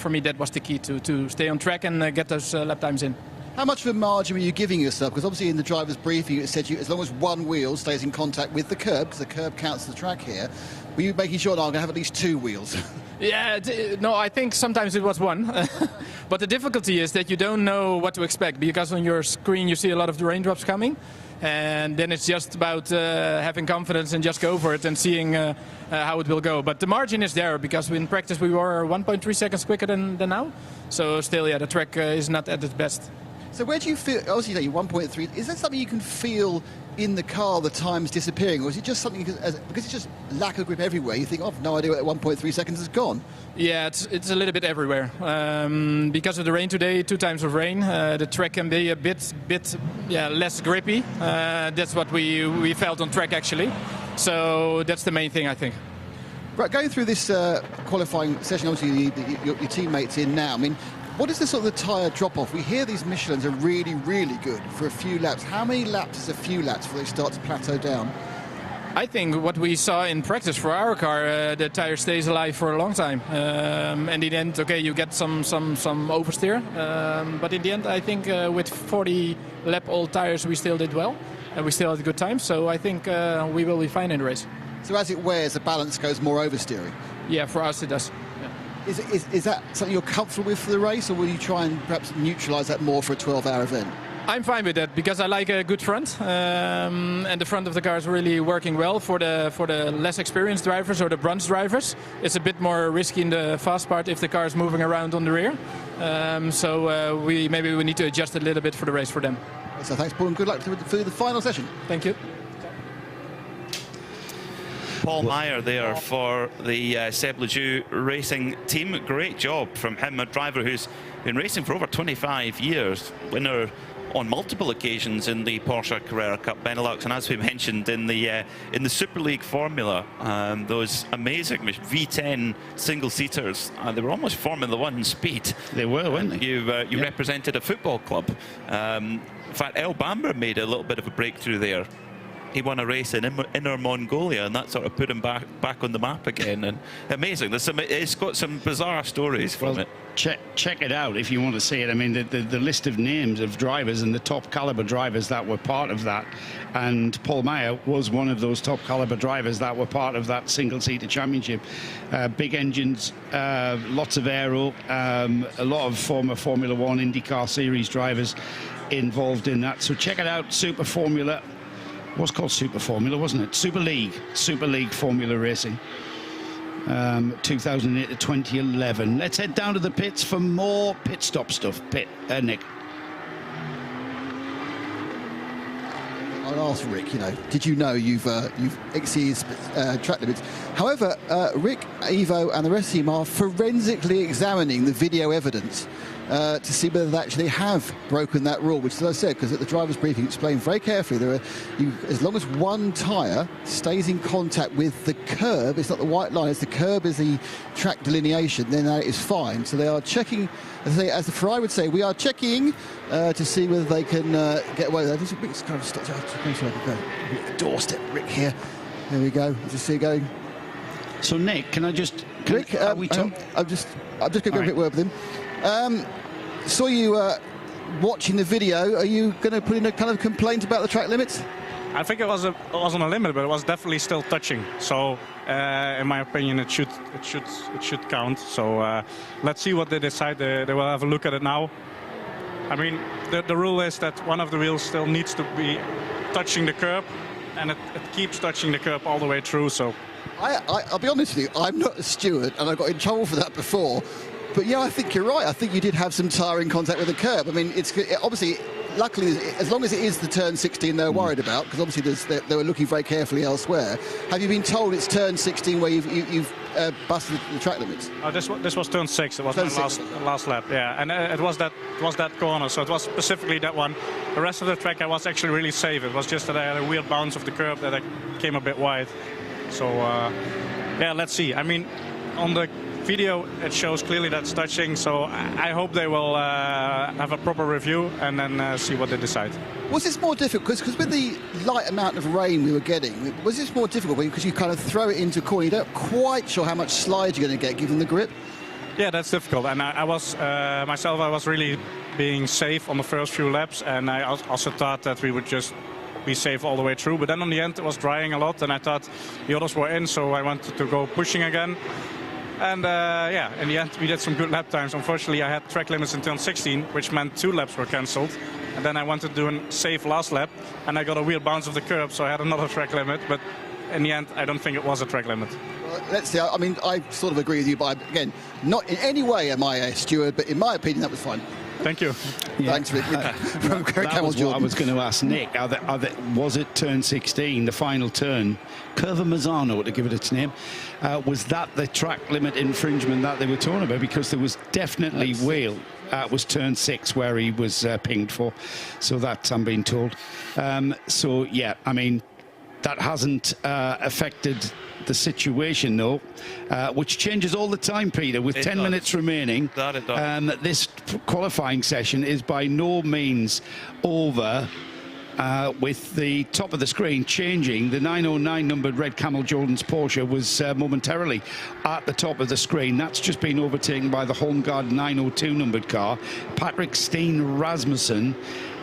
for me, that was the key to stay on track and get those lap times in. How much of a margin were you giving yourself? Because obviously in the driver's briefing it said as long as one wheel stays in contact with the curb, because the curb counts the track here, were you making sure, no, I'm going to have at least 2 wheels? Yeah, no, I think sometimes it was 1. But the difficulty is that you don't know what to expect, because on your screen you see a lot of the raindrops coming. And then it's just about having confidence and just go for it and seeing how it will go. But the margin is there, because in practice we were 1.3 seconds quicker than now. So still, yeah, the track is not at its best. So where do you feel, obviously you're 1.3, is that something you can feel in the car, the time's disappearing, or is it just something, because it's just lack of grip everywhere, you think, oh, I've no idea where that 1.3 seconds has gone? Yeah, it's a little bit everywhere. Because of the rain today, 2 times of rain, the track can be a bit less grippy. That's what we felt on track, actually. So that's the main thing, I think. Right, going through this qualifying session, obviously your teammates in now, I mean, what is the sort of the tyre drop-off? We hear these Michelins are really, really good for a few laps. How many laps is a few laps before they start to plateau down? I think what we saw in practice for our car, the tire stays alive for a long time. And in the end, okay, you get some oversteer. But in the end, I think with 40 lap old tires, we still did well. And we still had a good time. So I think we will be fine in the race. So as it wears, the balance goes more oversteering? Yeah, for us it does. Is that something you're comfortable with for the race, or will you try and perhaps neutralise that more for a 12-hour event? I'm fine with that because I like a good front, and the front of the car is really working well for the less experienced drivers or the bronze drivers. It's a bit more risky in the fast part if the car is moving around on the rear. So maybe we need to adjust a little bit for the race for them. So thanks, Paul, and good luck for the final session. Thank you. Paul Meyer there for the Seb Ledoux racing team. Great job from him, a driver who's been racing for over 25 years, winner on multiple occasions in the Porsche Carrera Cup Benelux, and as we mentioned in the Super League Formula, those amazing V10 single-seaters, they were almost Formula 1 speed. They were, weren't they? You represented a football club. In fact, El Bamber made a little bit of a breakthrough there. He won a race in Inner Mongolia, and that sort of put him back on the map again. And amazing. It's got some bizarre stories from it. Check it out if you want to see it. I mean, the list of names of drivers and the top caliber drivers that were part of that. And Paul Meyer was one of those top caliber drivers that were part of that single-seater championship. Big engines, lots of aero, a lot of former Formula 1 IndyCar Series drivers involved in that. So check it out, Super Formula. Was called Super Formula, wasn't it? Super League Formula Racing, 2008 to 2011. Let's head down to the pits for more pit stop stuff. Nick. I'll ask Rick, did you know you've exceeded track limits? However, Rick, Ivo and the rest of the team are forensically examining the video evidence to see whether they actually have broken that rule, which, as I said, because at the driver's briefing explained very carefully, as long as one tyre stays in contact with the curb, it's not the white line, it's the curb is the track delineation, then that is fine. So they are checking, as the Ferrari would say, we are checking to see whether they can get away with that. Rick's kind of stopped out to make sure I can go. Doorstep, Rick here. There we go. Just see it going. So Nick, can I just... Rick, I'm just going to go a bit word with him. Saw you watching the video. Are you going to put in a kind of complaint about the track limits? I think it wasn't a limit, but it was definitely still touching. So, in my opinion, it should count. So, let's see what they decide. They will have a look at it now. I mean, the rule is that one of the wheels still needs to be touching the curb, and it keeps touching the curb all the way through. So, I'll be honest with you. I'm not a steward, and I got in trouble for that before. But yeah, I think you're right. I think you did have some tyre in contact with the curb. I mean, obviously, luckily, as long as it is the turn 16 they're worried about, because obviously they were looking very carefully elsewhere. Have you been told it's turn 16 where you've busted the track limits? Oh, this was turn 6. It was my last lap. Yeah, and it was that corner. So it was specifically that one. The rest of the track I was actually really safe. It was just that I had a weird bounce of the curb that I came a bit wide. So yeah, let's see. I mean, on the video it shows clearly that's touching, so I hope they will have a proper review and then see what they decide. Was this more difficult because with the light amount of rain we were getting, was this more difficult because you kind of throw it into a corner, you don't quite sure how much slide you're going to get given the grip? Yeah, that's difficult, and I was myself, I was really being safe on the first few laps, and I also thought that we would just be safe all the way through, but then on the end it was drying a lot and I thought the others were in, so I wanted to go pushing again. And yeah, in the end we did some good lap times. Unfortunately, I had track limits in turn 16, which meant 2 laps were cancelled. And then I wanted to do a safe last lap, and I got a weird bounce of the curb, so I had another track limit. But in the end, I don't think it was a track limit. Well, let's see. I mean, I sort of agree with you, but again, not in any way am I a steward, but in my opinion, that was fine. Thank you. Thanks, Rick. From Greg That was what I Jordan. was going to ask Nick. Was it turn 16, the final turn, Curva Misano, to give it its name? Was that the track limit infringement that they were talking about? Because there was definitely wheel. It was turn 6 where he was pinged for. So that I'm being told. So, yeah, I mean, that hasn't affected the situation, though, which changes all the time, Peter, with 10 minutes remaining. That it does. This qualifying session is by no means over. With the top of the screen changing, the 909 numbered red Camel Jordan's Porsche was momentarily at the top of the screen. That's just been overtaken by the Holmgard 902 numbered car. Patrick Steen Rasmussen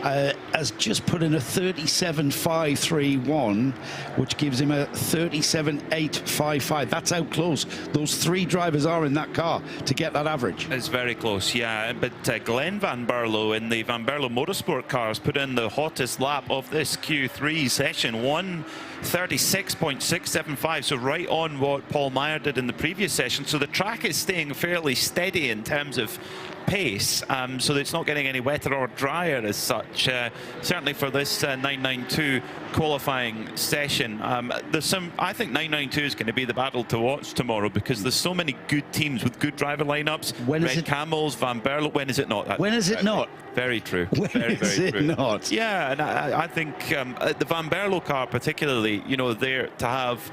has just put in a 37.531, which gives him a 37.855. That's how close those 3 drivers are in that car to get that average. It's very close, yeah. But Glenn Van Berlo in the Van Berlo Motorsport cars put in the hottest lap of this Q3 session, 1:36.675, so right on what Paul Meyer did in the previous session. So the track is staying fairly steady in terms of pace, so that it's not getting any wetter or drier as such. Certainly for this 992 qualifying session, there's some. I think 992 is going to be the battle to watch tomorrow because there's so many good teams with good driver lineups. Red Camels, Van Berlo. When is it not? When is it not? Very true. Very, very true. Not? Yeah, and I think the Van Berlo car particularly, you know, there to have,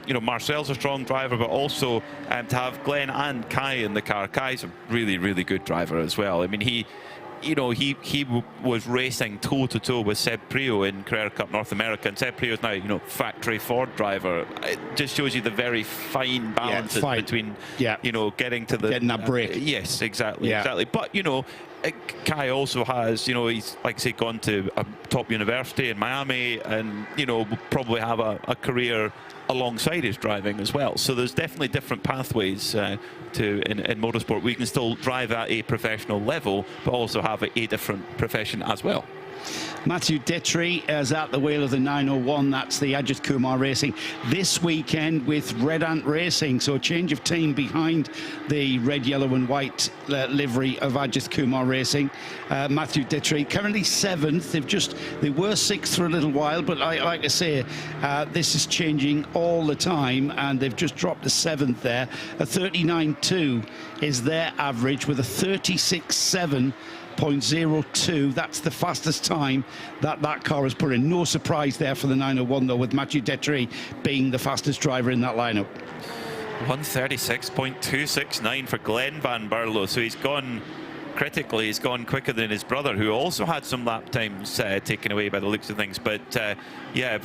you know, Marcel's a strong driver, but also to have Glenn and Kai in the car. Kai's a really, really good driver as well. I mean, he was racing toe-to-toe with Seb Prio in Carrera Cup North America, and Seb Prio is now, you know, factory Ford driver. It just shows you the very fine balance between, you know, getting that break. Yes, exactly, exactly. But, you know, Kai also has, you know, he's, like I say, gone to a top university in Miami, and, you know, will probably have a career alongside his driving as well. So there's definitely different pathways in motorsport. We can still drive at a professional level, but also have a different profession as well. Matthew Detry is at the wheel of the 901. That's the Ajith Kumar Racing this weekend with Red Ant Racing. So a change of team behind the red, yellow and white livery of Ajith Kumar Racing. Matthew Detry currently 7th. They were 6th for a little while, but like I say, this is changing all the time, and they've just dropped to 7th there. A 39.2 is their average with a 36.7.02. That's the fastest time that car has put in. No surprise there for the 901, though, with Matthew Detry being the fastest driver in that lineup. 1:36.269 for Glenn Van Berlo. So he's gone, critically, he's gone quicker than his brother, who also had some lap times taken away by the looks of things. But yeah,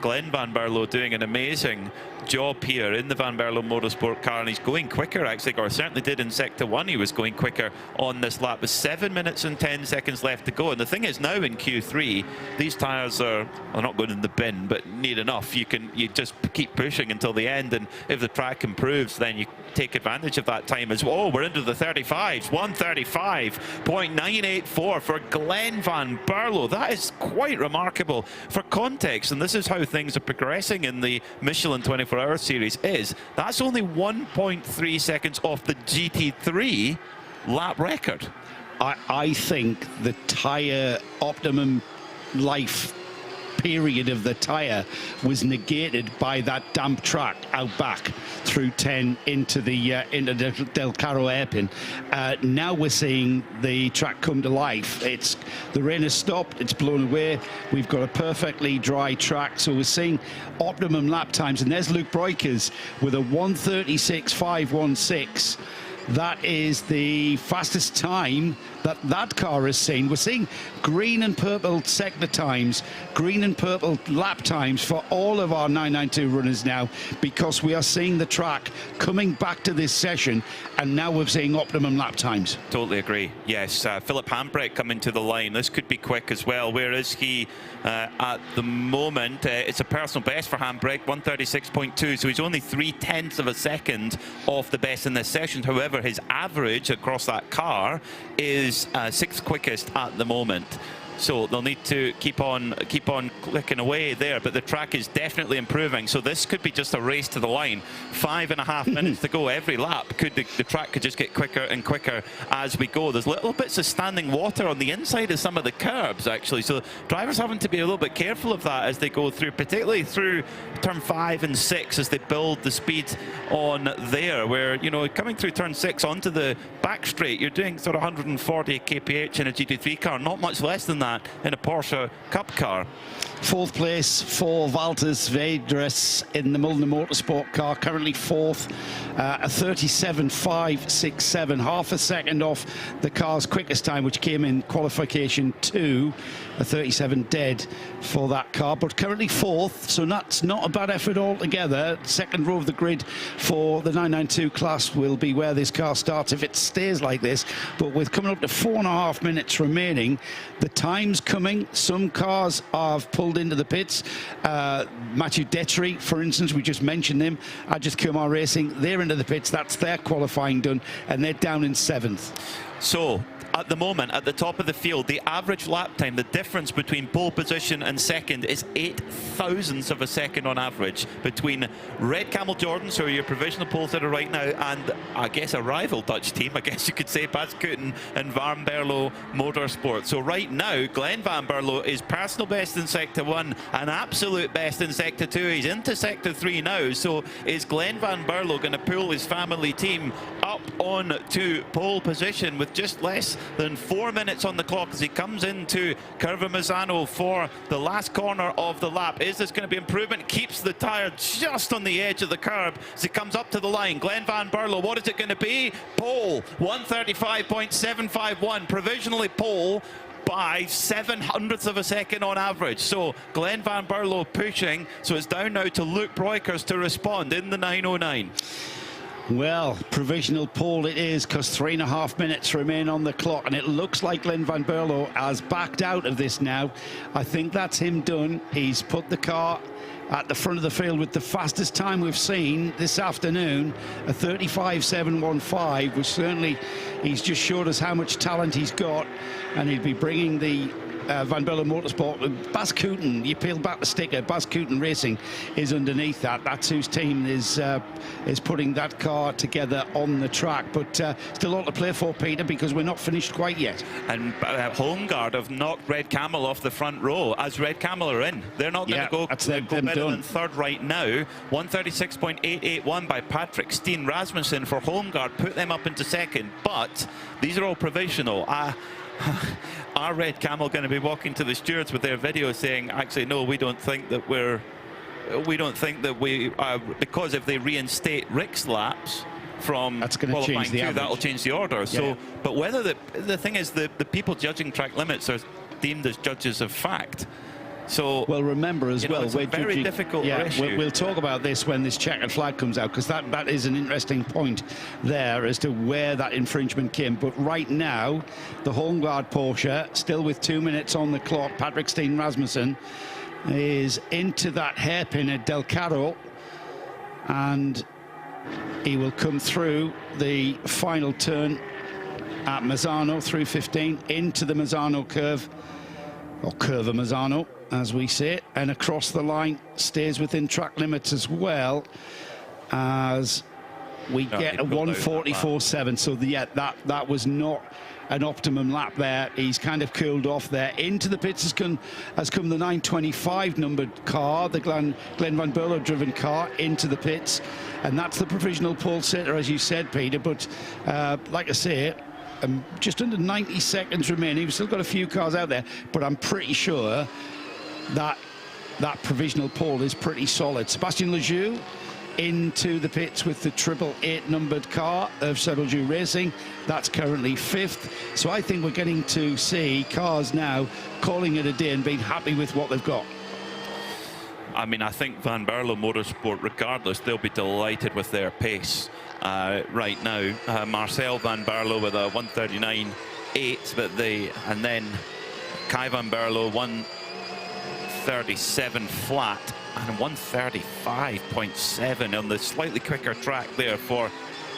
Glenn Van Berlo doing an amazing job here in the Van Berlo Motorsport car, and he's going quicker actually, or certainly did in Sector 1. He was going quicker on this lap with 7 minutes and 10 seconds left to go. And the thing is, now in Q3, these tyres are not going in the bin, but near enough. You just keep pushing until the end, and if the track improves, then you take advantage of that time as well. Oh, we're into the 35s. 1:35.984 for Glenn Van Berlo. That is quite remarkable. For context, and this is how things are progressing in the Michelin 12H Series, that's only 1.3 seconds off the GT3 lap record. I think the tyre optimum life period of the tyre was negated by that damp track out back through 10 into the Del Caro hairpin. Now we're seeing the track come to life. The rain has stopped, it's blown away, we've got a perfectly dry track, so we're seeing optimum lap times. And there's Luke Breukers with a 1:36.516. That is the fastest time that car has seen. We're seeing green and purple sector times, green and purple lap times for all of our 992 runners now, because we are seeing the track coming back to this session, and now we're seeing optimum lap times. Totally agree. Yes, Philip Hambrecht coming to the line. This could be quick as well. Where is he at the moment? It's a personal best for Hambrecht, 1:36.2, so he's only 0.3 of a second off the best in this session. However, his average across that car is 6th quickest at the moment. So they'll need to keep on clicking away there, but the track is definitely improving. So this could be just a race to the line. 5.5 minutes to go every lap. The track could just get quicker and quicker as we go. There's little bits of standing water on the inside of some of the curbs, actually. So drivers having to be a little bit careful of that as they go through, particularly through turn 5 and 6 as they build the speed on there, where, you know, coming through turn 6 onto the back straight, you're doing sort of 140 kph in a GT3 car, not much less than that in a Porsche Cup car. 4th place for Valtters Vedras in the Mulder Motorsport car, currently 4th, a 37.567, half a second off the car's quickest time, which came in qualification 2, a 37 dead for that car, but currently 4th, so that's not a bad effort altogether. Second row of the grid for the 992 class will be where this car starts if it stays like this, but with coming up to 4.5 minutes remaining, the time's coming. Some cars have pulled into the pits. Matthew Detry, for instance, we just mentioned him. Ajith Kumar Racing, they're into the pits. That's their qualifying done, and they're down in 7th. So at the moment, at the top of the field, the average lap time, the difference between pole position and second is 8 thousandths of a second on average between Red Camel Jordans, who are your provisional pole sitter right now, and I guess a rival Dutch team, I guess you could say, Bas Koeten and Van Berlo Motorsport. So right now, Glenn Van Berlo is personal best in Sector 1 and absolute best in Sector 2. He's into Sector 3 now. So is Glenn Van Berlo going to pull his family team up on to pole position with just less than 4 minutes on the clock as he comes into Curva Misano for the last corner of the lap? Is this going to be improvement? Keeps the tyre just on the edge of the curb as he comes up to the line. Glenn Van Berlo, what is it going to be? Pole, 135.751, provisionally pole by 700ths of a second on average. So Glenn Van Berlo pushing, so it's down now to Luke Breukers to respond in the 909. Well, provisional pole it is, because 3.5 minutes remain on the clock, and it looks like Glenn Van Berlo has backed out of this now. I think that's him done. He's put the car at the front of the field with the fastest time we've seen this afternoon, a 35.715, which certainly he's just showed us how much talent he's got, and he'll be bringing the Van Berlo Motorsport. Bas Koeten, you peel back the sticker, Bas Koeten Racing is underneath that. That's whose team is putting that car together on the track. But still a lot to play for, Peter, because we're not finished quite yet. And Homeguard have knocked Red Camel off the front row, as Red Camel are in. They're not going to go better than third right now. 136.881 by Patrick Steen Rasmussen for Homeguard put them up into second. But these are all provisional. Are Red Camel going to be walking to the stewards with their video saying, actually, no, we don't think that we because if they reinstate Rick's laps from qualifying 2, that'll change the order. Yeah. So, but whether the thing is, the people judging track limits are deemed as judges of fact. So, well, remember as well, it's a very difficult issue. We'll talk about this when this checkered flag comes out, because that is an interesting point there as to where that infringement came. But right now, the Homeguard Porsche, still with 2 minutes on the clock, Patrick Steen Rasmussen is into that hairpin at Del Caro, and he will come through the final turn at Misano, through 15, into the Misano curve, or Curva Misano, as we say it, and across the line, stays within track limits as well, as we get a 144.7. So that was not an optimum lap there. He's kind of cooled off there. Into the pits has come the 925 numbered car, the Glenn Van Berlo driven car, into the pits, and that's the provisional pole sitter, as you said, Peter. But like I say, just under 90 seconds remaining. We've still got a few cars out there, but I'm pretty sure that provisional pole is pretty solid. Sebastian Lejeune into the pits with the 888 numbered car of Lejeune Racing. That's currently 5th. So I think we're getting to see cars now calling it a day and being happy with what they've got. I mean, I think Van Berlo Motorsport, regardless, they'll be delighted with their pace right now. Marcel Van Berlo with a 139.8, and then Kai Van Berlo 137 flat and 135.7 on the slightly quicker track there for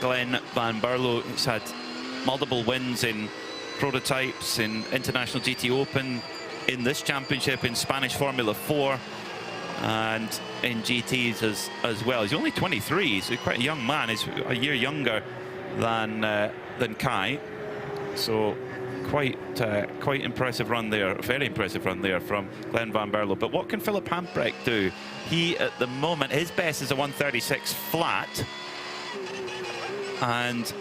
Glenn Van Berlo. He's had multiple wins in prototypes, in International GT Open, in this championship, in Spanish Formula 4, and in GTs as well. He's only 23, so he's quite a young man. He's a year younger than Kai, so quite impressive run there, very impressive run there from Glenn Van Berlo. But what can Philip Hamprecht do? He, at the moment, his best is a 1:36 flat, and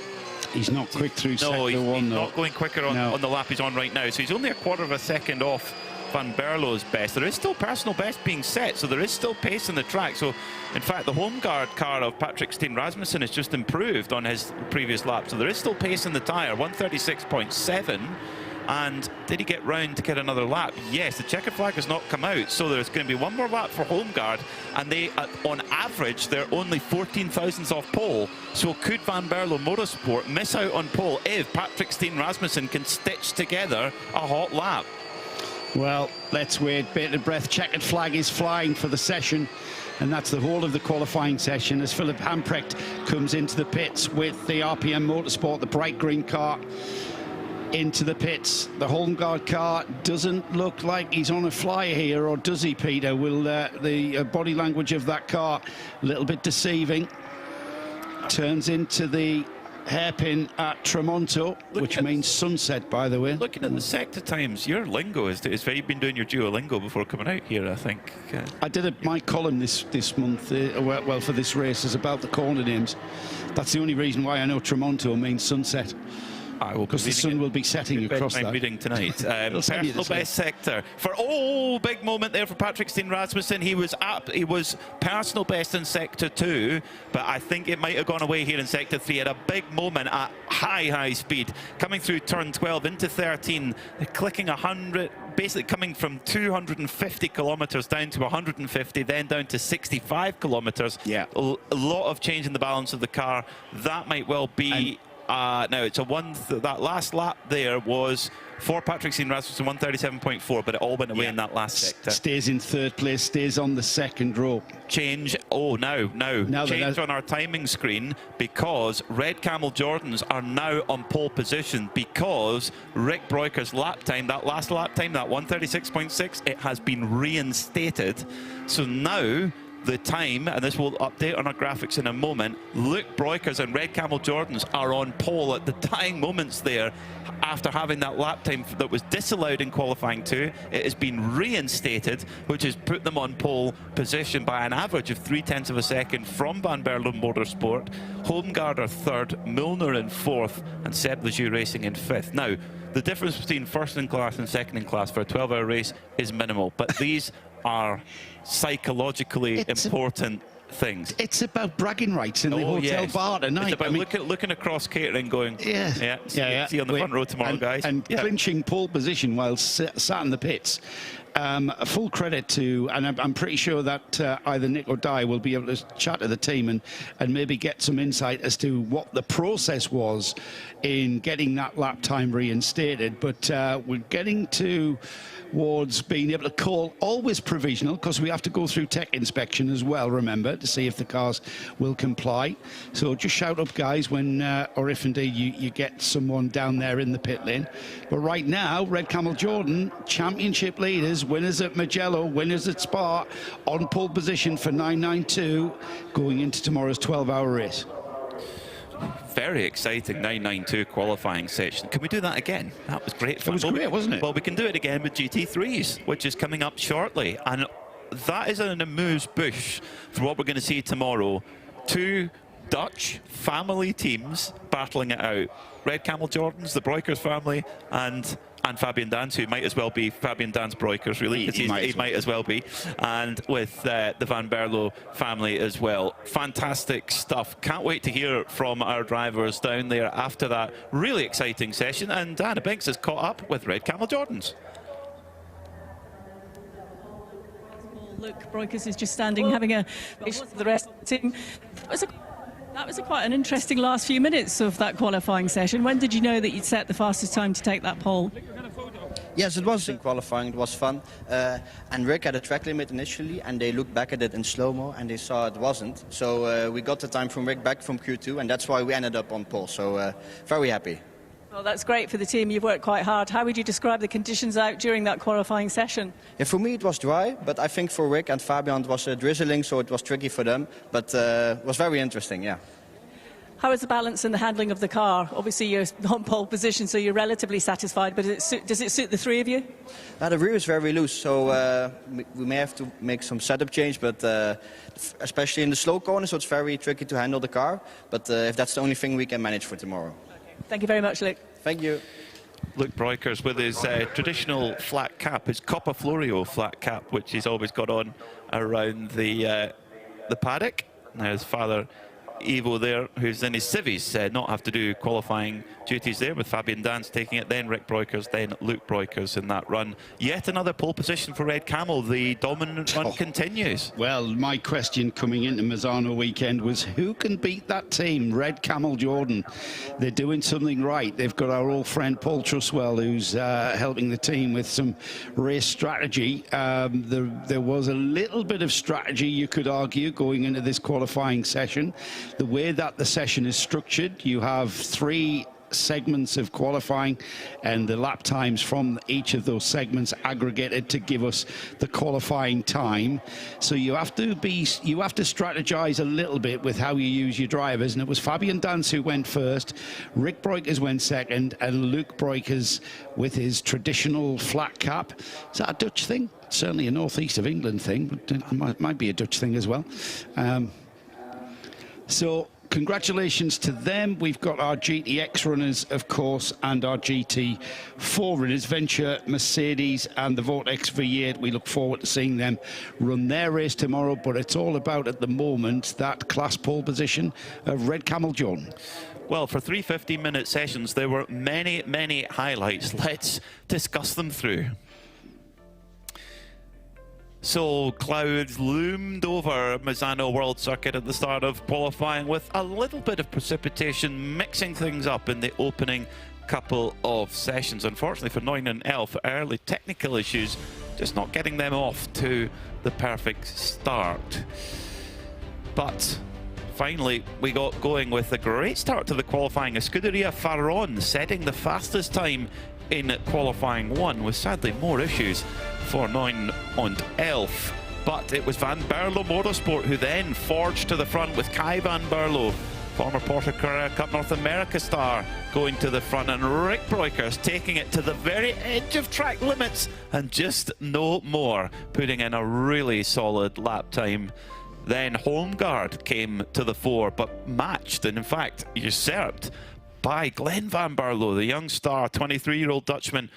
he's not quick through sector one. He's not going quicker on the lap he's on right now. So he's only a quarter of a second off Van Berlo's best. There is still personal best being set, so there is still pace in the track. So, in fact, the home guard car of Patrick Steen Rasmussen has just improved on his previous lap. So there is still pace in the tyre, 1:36.7. And did he get round to get another lap? Yes, the checkered flag has not come out, so there's going to be one more lap for home guard, and they, on average, they're only 14 thousandths off pole. So could Van Berlo Motorsport miss out on pole if Patrick Steen Rasmussen can stitch together a hot lap? Well, let's wait. Bated breath. Checkered flag is flying for the session, and that's the whole of the qualifying session as Philip Hamprecht comes into the pits with the RPM Motorsport, the bright green car, into the pits. The home guard car doesn't look like he's on a flyer here, or does he, Peter? Will the body language of that car a little bit deceiving? Turns into the hairpin at Tremonto, which means sunset, by the way. Looking at the sector times, your lingo is very. You've been doing your Duolingo before coming out here, I think. I did my column this month, well, for this race, is about the corner names. That's the only reason why I know Tremonto means sunset. Because the sun will be setting across that. I'm reading tonight. Personal best sector for big moment there for Patrick Steen Rasmussen. He was personal best in sector 2, but I think it might have gone away here in sector 3. Had a big moment at high speed coming through turn 12 into 13, clicking 100. Basically coming from 250 kilometers down to 150, then down to 65 kilometers. Yeah, a lot of change in the balance of the car. That might well be. Now it's that last lap there was for Patrick Steen Rasmussen 1:37.4, but it all went away in that last sector. Stays in third place, stays on the second row. Change. Now change on our timing screen, because Red Camel Jordans are now on pole position, because Rick Broiker's lap time, that last lap time, that 1:36.6, it has been reinstated. So now the time, and this will update on our graphics in a moment, Luke Broikers and Red Camel Jordans are on pole at the dying moments there after having that lap time that was disallowed in qualifying 2. It has been reinstated, which has put them on pole position by an average of 0.3 of a second from Van Berlo Motorsport. Homegaard are 3rd, Milner in 4th, and Seb Lejeune Racing in 5th. Now, the difference between first in class and second in class for a 12-hour race is minimal, but these are psychologically important things. It's about bragging rights in the hotel bar tonight. It's about looking across catering, going, see you on the front row tomorrow, guys. And clinching pole position while sat in the pits. A full credit to, and I'm pretty sure that either Nick or Di will be able to chat to the team and maybe get some insight as to what the process was in getting that lap time reinstated. But we're getting towards being able to call, always provisional, because we have to go through tech inspection as well, remember, to see if the cars will comply. So just shout up, guys, when or if indeed you get someone down there in the pit lane. But right now, Red Camel Jordan, championship leaders, winners at Mugello, winners at Spa, on pole position for 992, going into tomorrow's 12-hour race. Very exciting 992 qualifying session. Can we do that again? That was great fun. It was great, wasn't it? Well, we can do it again with GT3s, which is coming up shortly. And that is an amuse-bouche for what we're going to see tomorrow. 2 Dutch family teams battling it out. Red Camel Jordans, the Broikers family, and Fabian Dans, who might as well be Fabian Dans Broikers, really. He might as well be. And with the Van Berlo family as well. Fantastic stuff. Can't wait to hear from our drivers down there after that really exciting session. And Anna Binks has caught up with Red Camel Jordans. Luke Broikers is just standing having a the rest of the team. That was quite an interesting last few minutes of that qualifying session. When did you know that you'd set the fastest time to take that pole? Yes, it was in qualifying. It was fun. And Rick had a track limit initially, and they looked back at it in slow-mo, and they saw it wasn't. So we got the time from Rick back from Q2, and that's why we ended up on pole. So very happy. Well, that's great for the team. You've worked quite hard. How would you describe the conditions out during that qualifying session? Yeah, for me it was dry, but I think for Rick and Fabian it was drizzling, so it was tricky for them. But it was very interesting, yeah. How is the balance and the handling of the car? Obviously, you're on pole position, so you're relatively satisfied, but does it suit the three of you? The rear is very loose, so we may have to make some setup change, but especially in the slow corners, so it's very tricky to handle the car. But if that's the only thing, we can manage for tomorrow. Thank you very much, Luke. Thank you. Luke Breukers with his traditional flat cap, his Coppa Florio flat cap, which he's always got on around the paddock. Now his father Ivo there, who's in his civvies, not have to do qualifying duties there, with Fabian Danz taking it, then Rick Breukers, then Luke Breukers in that run. Yet another pole position for Red Camel. The dominant run continues. Well, my question coming into Misano weekend was, who can beat that team, Red Camel Jordan? They're doing something right. They've got our old friend Paul Truswell, who's helping the team with some race strategy. There was a little bit of strategy, you could argue, going into this qualifying session. The way that the session is structured, you have 3 segments of qualifying and the lap times from each of those segments aggregated to give us the qualifying time. So you have to strategize a little bit with how you use your drivers, and it was Fabian Danz who went first, Rick Breukers went second, and Luke Breukers with his traditional flat cap. Is that a Dutch thing? Certainly a northeast of England thing, but it might be a Dutch thing as well. So congratulations to them. We've got our GTX runners, of course, and our GT4 runners, Venture, Mercedes and the Vortex V8. We look forward to seeing them run their race tomorrow, but it's all about, at the moment, that class pole position of Red Camel Jordan. Well, for 3 15-minute sessions, there were many, many highlights. Let's discuss them through. So clouds loomed over Misano World Circuit at the start of qualifying, with a little bit of precipitation mixing things up in the opening couple of sessions. Unfortunately for Neun and Elf, early technical issues just not getting them off to the perfect start. But finally we got going with a great start to the qualifying. Scuderia Farron setting the fastest time in qualifying 1, with sadly more issues for Neun and Elf. But it was Van Berlo Motorsport who then forged to the front, with Kai Van Berlo, former Porsche Carrera Cup North America star, going to the front, and Rick Breukers taking it to the very edge of track limits and just no more, putting in a really solid lap time. Then Holmgaard came to the fore, but matched and in fact usurped by Glenn Van Berlo, the young star, 23-year-old Dutchman,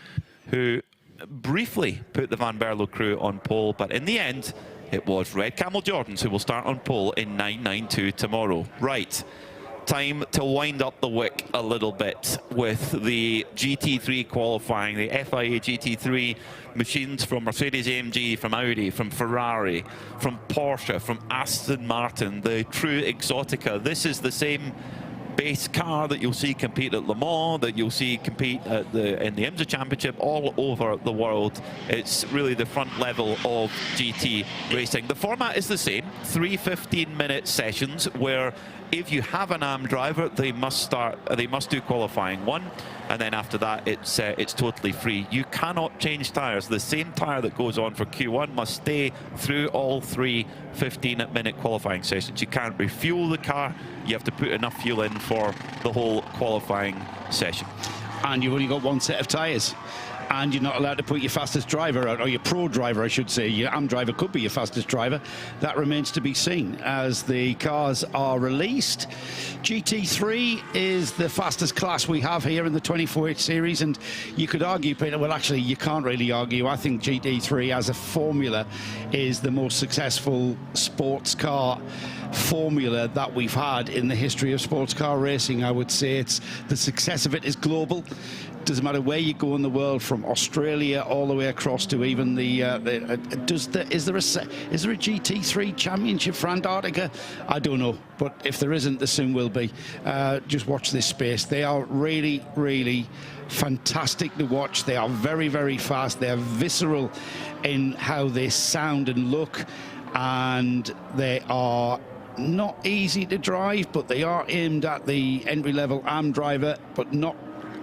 who briefly put the Van Berlo crew on pole, but in the end it was Red Camel Jordans who will start on pole in 9:92 tomorrow. Right, time to wind up the wick a little bit with the GT3 qualifying, the FIA GT3 machines from Mercedes-AMG, from Audi, from Ferrari, from Porsche, from Aston Martin, the true Exotica. This is the same base car that you'll see compete at Le Mans, that you'll see compete at in the IMSA Championship all over the world. It's really the front level of GT racing. The format is the same, 3 15-minute sessions, where if you have an AM driver, they must do qualifying 1, and then after that it's totally free. You cannot change tyres. The same tyre that goes on for Q1 must stay through all 3 15-minute qualifying sessions. You can't refuel the car. You have to put enough fuel in for the whole qualifying session. And you've only got 1 set of tyres. And you're not allowed to put your fastest driver out, or your pro driver, I should say. Your AM driver could be your fastest driver. That remains to be seen as the cars are released. GT3 is the fastest class we have here in the 24H series, and you could argue, Peter, well, actually, you can't really argue. I think GT3 as a formula is the most successful sports car formula that we've had in the history of sports car racing. I would say the success of it is global. Doesn't matter where you go in the world, from Australia all the way across to even is there a GT3 championship for Antarctica? I don't know, but if there isn't, there soon will be. Just watch this space. They are really, really fantastic to watch. They are very, very fast. They are visceral in how they sound and look, and they are not easy to drive, but they are aimed at the entry-level AM driver, but not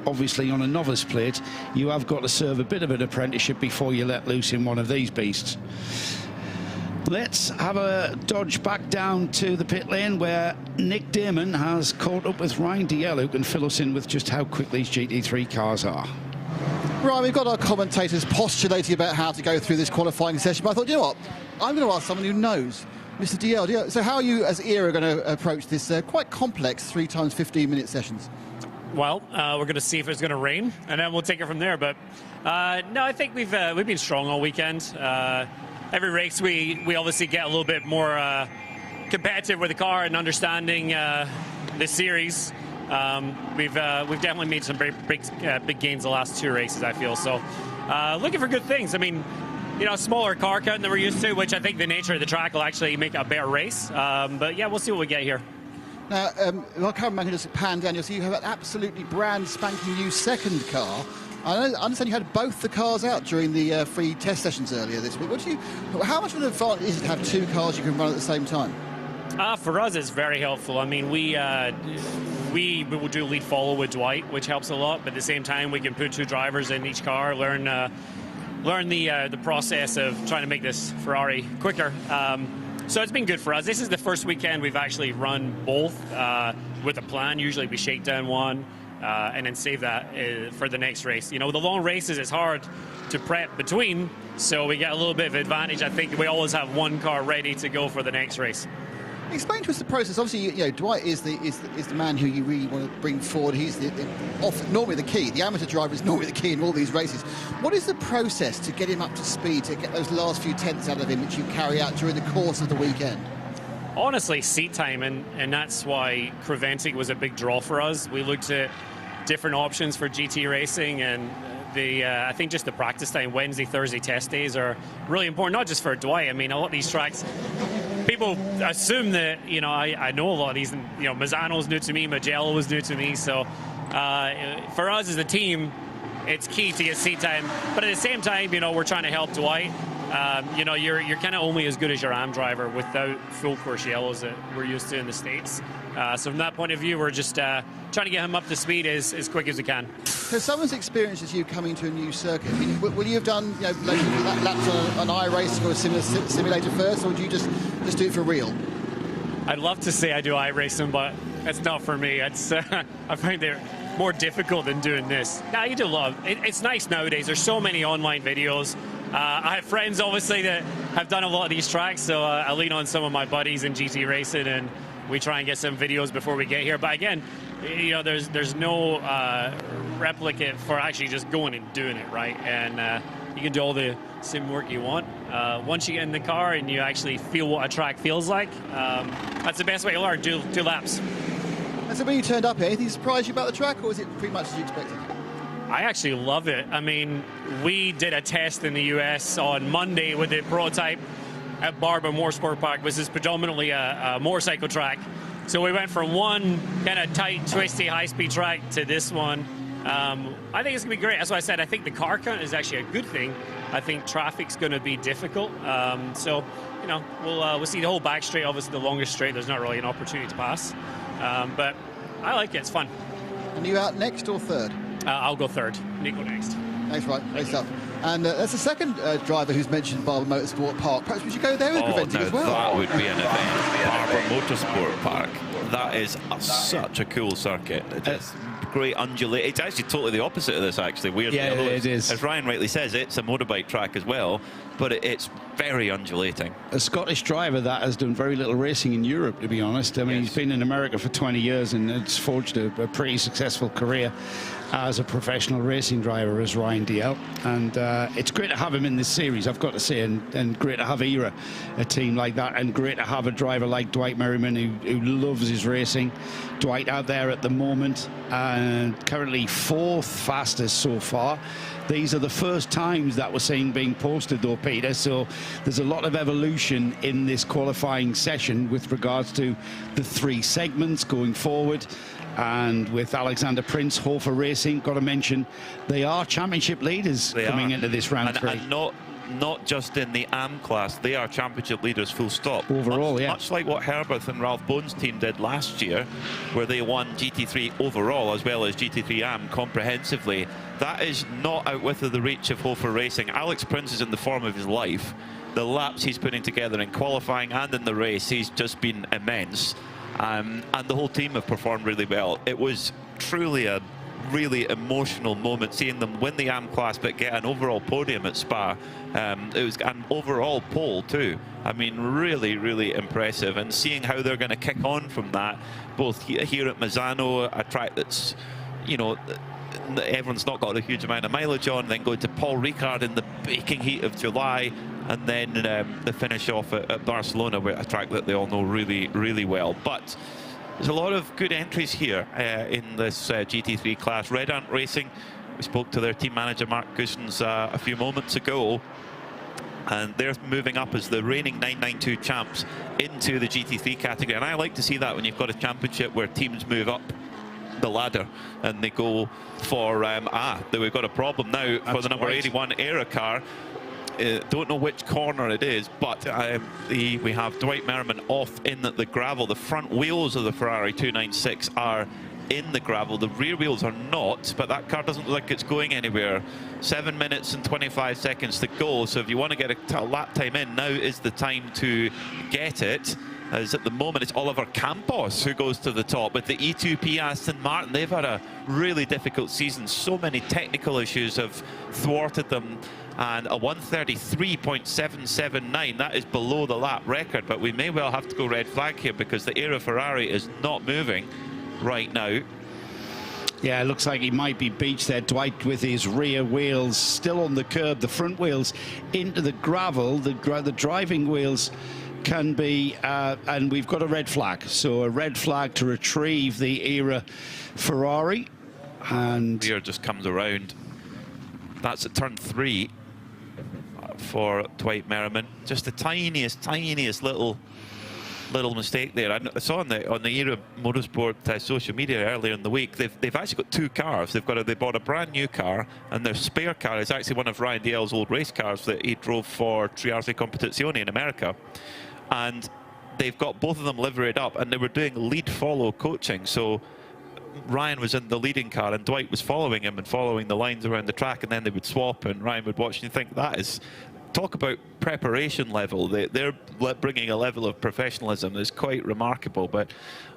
obviously on a novice plate, you have got to serve a bit of an apprenticeship before you let loose in one of these beasts. Let's have a dodge back down to the pit lane where Nick Damon has caught up with Ryan Dalziel, who can fill us in with just how quick these GT3 cars are. Right, we've got our commentators postulating about how to go through this qualifying session, but I thought, you know what, I'm going to ask someone who knows. Mr. DL, so how are you as ERA going to approach this quite complex 3 times 15-minute sessions? Well, we're going to see if it's going to rain, and then we'll take it from there. But no, I think we've been strong all weekend. Every race we obviously get a little bit more competitive with the car and understanding the series. We've definitely made some very big gains the last 2 races, I feel. So looking for good things. I mean, you know, smaller car count than we're used to, which I think the nature of the track will actually make a better race. But yeah, we'll see what we get here. Now, our cameraman can just pan down. You'll see you have an absolutely brand spanking new second car. I understand you had both the cars out during the free test sessions earlier this week. How much of an advantage is it to have 2 cars you can run at the same time? For us, it's very helpful. I mean, we will do lead follow with Dwight, which helps a lot. But at the same time, we can put 2 drivers in each car, learn the process of trying to make this Ferrari quicker. So it's been good for us. This is the first weekend we've actually run both with a plan. Usually we shake down one and then save that for the next race. You know, the long races, it's hard to prep between, so we get a little bit of advantage. I think we always have 1 car ready to go for the next race. Explain to us the process. Obviously, you know, Dwight is the man who you really want to bring forward. He's normally the key. The amateur driver is normally the key in all these races. What is the process to get him up to speed, to get those last few tenths out of him, which you carry out during the course of the weekend? Honestly, seat time, and that's why Creventic was a big draw for us. We looked at different options for GT racing, and I think just the practice time, Wednesday, Thursday test days are really important, not just for Dwight. I mean, a lot of these tracks, people assume that, you know, I know a lot of these, you know, Misano's new to me, Mugello was new to me, so for us as a team, it's key to get seat time. But at the same time, you know, we're trying to help Dwight. You know, you're kind of only as good as your AM driver without full course yellows that we're used to in the States. So from that point of view, we're just trying to get him up to speed as quick as we can. So someone's experience as you coming to a new circuit, I mean, will you have done, you know, laps on iRacing or a similar simulator first, or would you just do it for real? I'd love to say I do iRacing, but that's not for me. It's I find they're more difficult than doing this. Now, you do love it. It's nice nowadays. There's so many online videos. I have friends, obviously, that have done a lot of these tracks, so I lean on some of my buddies in GT racing, and we try and get some videos before we get here. But again, you know, there's no replicate for actually just going and doing it, right? And you can do all the sim work you want. Once you get in the car and you actually feel what a track feels like, that's the best way to learn, do 2 laps. And so when you turned up here, anything surprised you about the track, or was it pretty much as you expected? I actually love it. I mean, we did a test in the US on Monday with the prototype at Barber Motorsport Park, which is predominantly a motorcycle track. So we went from one kind of tight, twisty, high-speed track to this one. I think it's going to be great. That's why I said I think the car count is actually a good thing. I think traffic's going to be difficult. So, you know, we'll see the whole back straight. Obviously, the longest straight, there's not really an opportunity to pass. But I like it. It's fun. And you out next or third? I'll go third. Nico next. Thanks, right. Great stuff. And that's the second driver who's mentioned Barber Motorsport Park. Perhaps we should go there with Creventic as well. That would be an event. Barber Motorsport Park. That is such a cool circuit. It's great undulate. It's actually totally the opposite of this, actually. Weirdly. Yeah, it is. As Ryan rightly says, it's a motorbike track as well, but it's very undulating. A Scottish driver that has done very little racing in Europe, to be honest. I mean, he's been in America for 20 years and it's forged a pretty successful career as a professional racing driver as Ryan Dalziel, and it's great to have him in this series, I've got to say, and great to have ERA, a team like that, and great to have a driver like Dwight Merriman who loves his racing. Dwight out there at the moment, and currently 4th fastest so far. These are the first times that we're seeing being posted, though, Peter, so there's a lot of evolution in this qualifying session with regards to the 3 segments going forward. And with Alexander Prince, RAFA Racing, got to mention, they are championship leaders coming into this round 3. And not not just in the AM class, they are championship leaders full stop. Overall, much like what Herbert and Ralph Bone's team did last year, where they won GT3 overall as well as GT3 AM comprehensively. That is not out with the reach of RAFA Racing. Alex Prince is in the form of his life. The laps he's putting together in qualifying and in the race, he's just been immense. And the whole team have performed really well. It was truly a really emotional moment seeing them win the AM class but get an overall podium at Spa. It was an overall pole too. I mean, really, really impressive. And seeing how they're going to kick on from that, both here at Misano, a track that's, you know, everyone's not got a huge amount of mileage on, then going to Paul Ricard in the baking heat of July, and then the finish off at Barcelona, where a track that they all know really, really well. But there's a lot of good entries here in this GT3 class. Red Ant Racing, we spoke to their team manager Mark Goossens a few moments ago, and they're moving up as the reigning 992 champs into the GT3 category. And I like to see that when you've got a championship where teams move up the ladder and they go for we've got a problem now for the number 81 Era car. Don't know which corner it is, but we have Dwight Merriman off in the gravel. The front wheels of the Ferrari 296 are in the gravel. The rear wheels are not, but that car doesn't look like it's going anywhere. 7 minutes and 25 seconds to go, so if you want to get a lap time in, now is the time to get it. As at the moment it's Oliver Campos who goes to the top with the E2P Aston Martin. They've had a really difficult season. So many technical issues have thwarted them, and a 133.779, that is below the lap record, but we may well have to go red flag here because the Era Ferrari is not moving right now. Yeah, it looks like he might be beached there, Dwight, with his rear wheels still on the curb, the front wheels into the gravel, the driving wheels can be, and we've got a red flag. So a red flag to retrieve the Era Ferrari. And here just comes around. That's at turn 3 for Dwight Merriman. Just the tiniest little mistake there. I saw on the Era Motorsport social media earlier in the week, they've actually got 2 cars. They bought a brand new car, and their spare car is actually one of Ryan Daley's old race cars that he drove for Triarte Competizione in America. And they've got both of them liveried up, and they were doing lead-follow coaching. So Ryan was in the leading car and Dwight was following him and following the lines around the track, and then they would swap and Ryan would watch, and you think, that is, talk about preparation level. They're bringing a level of professionalism that's quite remarkable. But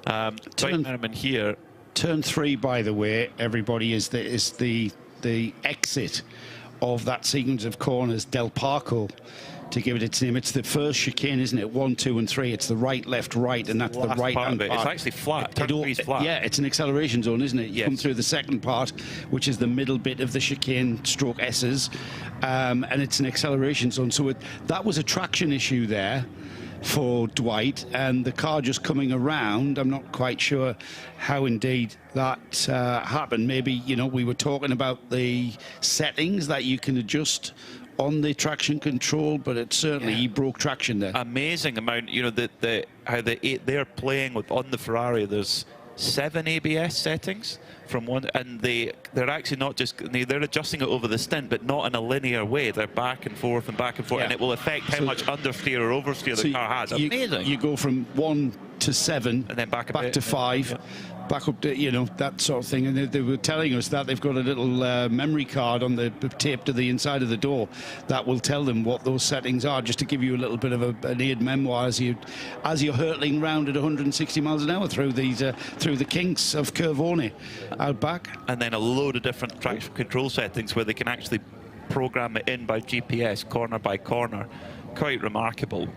Dwight Merriman here. Turn 3, by the way, everybody, is the exit of that sequence of corners, Del Parco, to give it its name. It's the first chicane, isn't it? 1, 2, and 3. It's the right, left, right, and that's the right hand part. It's actually flat. Turn 3 is flat. Yeah, it's an acceleration zone, isn't it? You come through the second part, which is the middle bit of the chicane stroke S's, and it's an acceleration zone. So that was a traction issue there for Dwight, and the car just coming around. I'm not quite sure how indeed that happened. Maybe, you know, we were talking about the settings that you can adjust on the traction control, but it certainly, he broke traction there. Amazing amount, you know, how they're playing with, on the Ferrari, there's 7 ABS settings from one, and they're actually not just, they're adjusting it over the stint, but not in a linear way. They're back and forth and back and forth, and it will affect how much understeer or oversteer the car has. Amazing. You go from 1 to 7, and then back to 5. Back up to, you know, that sort of thing. And they were telling us that they've got a little memory card on the tape to the inside of the door that will tell them what those settings are, just to give you a little bit of an aid memoir as you're hurtling round at 160 miles an hour through the kinks of Curvone out back. And then a load of different traction control settings where they can actually program it in by GPS, corner by corner. Quite remarkable.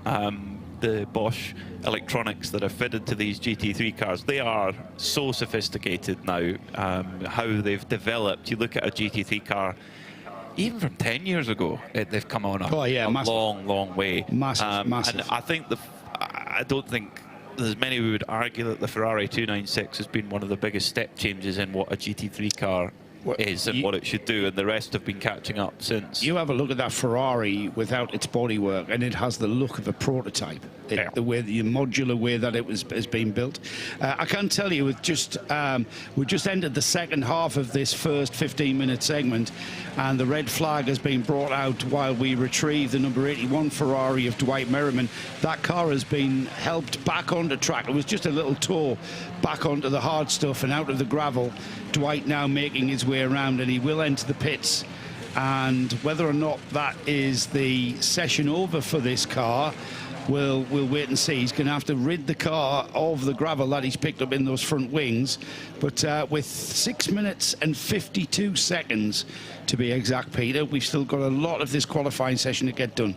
The Bosch electronics that are fitted to these GT3 cars, they are so sophisticated now. How they've developed. You look at a GT3 car, even from 10 years ago, they've come on a long way. Massive. And I don't think there's many who would argue that the Ferrari 296 has been one of the biggest step changes in what a GT3 car is and what it should do, and the rest have been catching up since. You have a look at that Ferrari without its bodywork, and it has the look of a prototype. The way, the modular way that it has been built. I can tell you, we just entered the second half of this first 15-minute segment, and the red flag has been brought out while we retrieve the number 81 Ferrari of Dwight Merriman. That car has been helped back onto track. It was just a little tour back onto the hard stuff and out of the gravel. Dwight now making his way around, and he will enter the pits. And whether or not that is the session over for this car, we'll wait and see. He's going to have to rid the car of the gravel that he's picked up in those front wings. But with 6 minutes and 52 seconds to be exact, Peter, we've still got a lot of this qualifying session to get done.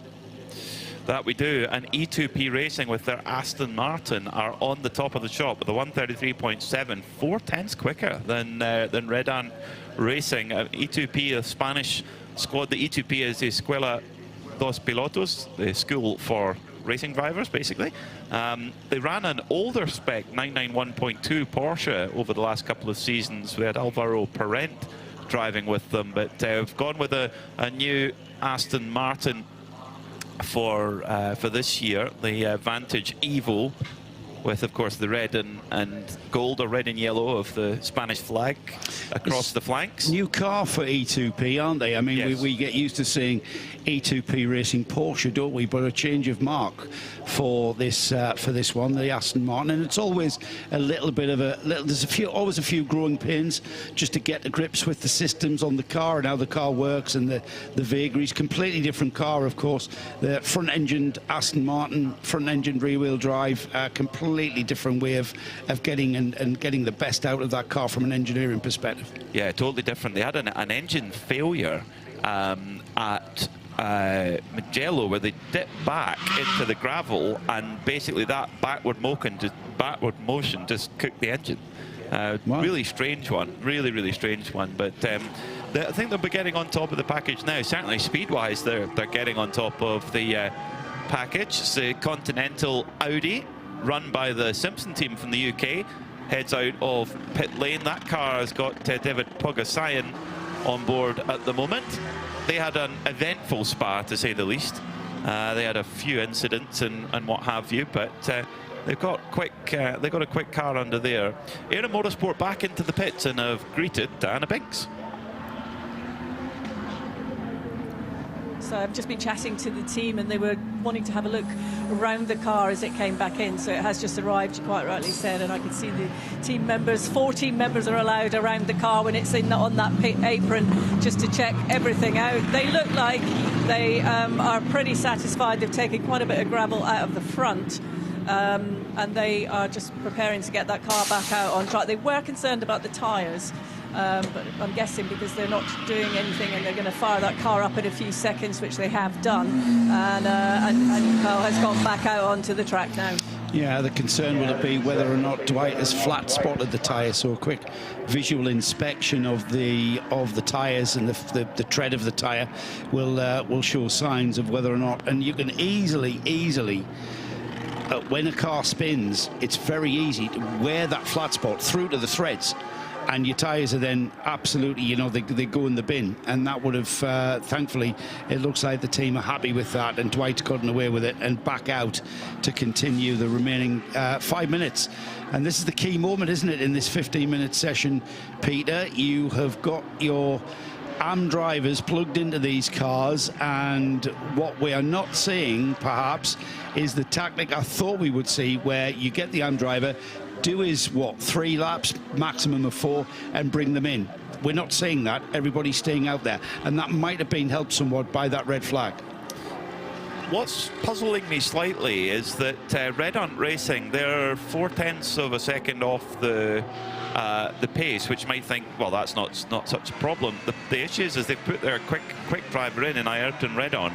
That we do. And E2P Racing with their Aston Martin are on the top of the shop with a 133.7, 4/10 quicker than Redan Racing. E2P, a Spanish squad. The E2P is the Escuela dos Pilotos, the school for racing drivers, basically. They ran an older spec 991.2 Porsche over the last couple of seasons. We had Alvaro Parent driving with them, but we've gone with a new Aston Martin for this year, the Vantage Evo, with, of course, the red and gold, or red and yellow of the Spanish flag across the flanks. New car for E2P, aren't they? I mean, yes. we get used to seeing E2P racing Porsche, don't we? But a change of mark for this one, the Aston Martin, and it's always a little bit of there's always a few growing pains just to get to grips with the systems on the car and how the car works, and the vagaries. Completely different car, of course. The front-engined Aston Martin, front-engined rear-wheel drive, completely different way of getting and getting the best out of that car from an engineering perspective. Yeah, totally different. They had an engine failure at Mugello, where they dipped back into the gravel, and basically that backward motion just cooked the engine. Wow. Really strange one, really strange one. But I think they'll be getting on top of the package now. Certainly speed-wise, they're getting on top of the package. It's the Continental Audi, run by the Simpson team from the UK, heads out of pit lane. That car has got David Pogasayan on board at the moment. They had an eventful Spa, to say the least. They had a few incidents and what have you, but they've got a quick car under there. Aero Motorsport back into the pits and have greeted Diana Binks. So I've just been chatting to the team, and they were wanting to have a look around the car as it came back in. So it has just arrived, you quite rightly said, and I can see the team members, 4 team members are allowed around the car when it's on that pit apron, just to check everything out. They look like they are pretty satisfied. They've taken quite a bit of gravel out of the front, and they are just preparing to get that car back out on track. They were concerned about the tyres. But I'm guessing because they're not doing anything, and they're going to fire that car up in a few seconds, which they have done, and Carl has gone back out onto the track now. Yeah, the concern will be whether or not Dwight has flat spotted the tyre. So a quick visual inspection of the tyres and the tread of the tyre will show signs of whether or not. And you can easily when a car spins, it's very easy to wear that flat spot through to the threads. And your tyres are then absolutely, they go in the bin. And that would have, thankfully, it looks like the team are happy with that. And Dwight's gotten away with it and back out to continue the remaining 5 minutes. And this is the key moment, isn't it, in this 15-minute session, Peter? You have got your AM drivers plugged into these cars, and what we are not seeing, perhaps, is the tactic I thought we would see, where you get the AM driver, do is 3 laps, maximum of 4, and bring them in. We're not seeing that. Everybody's staying out there, and that might have been helped somewhat by that red flag. What's puzzling me slightly is that Red Hunt Racing, they're 4/10 of a second off the pace, which might think, well, that's not such a problem. The issue is they've put their quick driver in Ayrton Redon,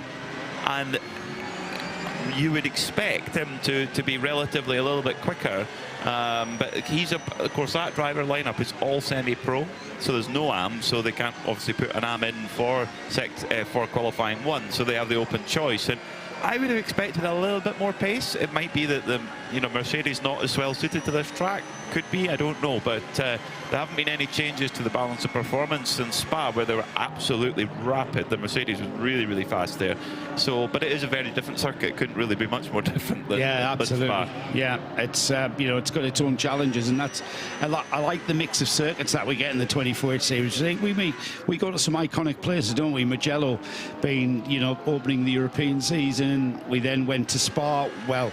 and you would expect him to be relatively a little bit quicker, but of course that driver lineup is all semi-pro, so there's no AM, so they can't obviously put an AM in for qualifying 1, so they have the open choice. And I would have expected a little bit more pace. It might be that the Mercedes not as well suited to this track. Could be, I don't know, but there haven't been any changes to the balance of performance in Spa, where they were absolutely rapid. The Mercedes was really, really fast there. So, but it is a very different circuit. It couldn't really be much more different than, absolutely. than Spa. Yeah, it's it's got its own challenges, and that's I like the mix of circuits that we get in the 24H series. I think we go to some iconic places, don't we? Mugello being opening the European season. We then went to Spa. Well,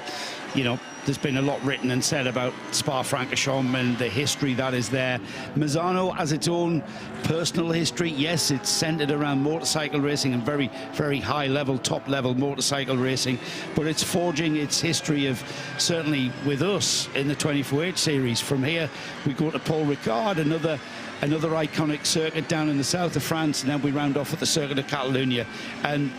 there's been a lot written and said about Spa-Francorchamps and the history that is there. Misano has its own personal history. Yes, it's centered around motorcycle racing and very, very high level, top level motorcycle racing, but it's forging its history of, certainly with us in the 24H series. From here, we go to Paul Ricard, another iconic circuit down in the south of France, and then we round off at the Circuit of Catalonia. And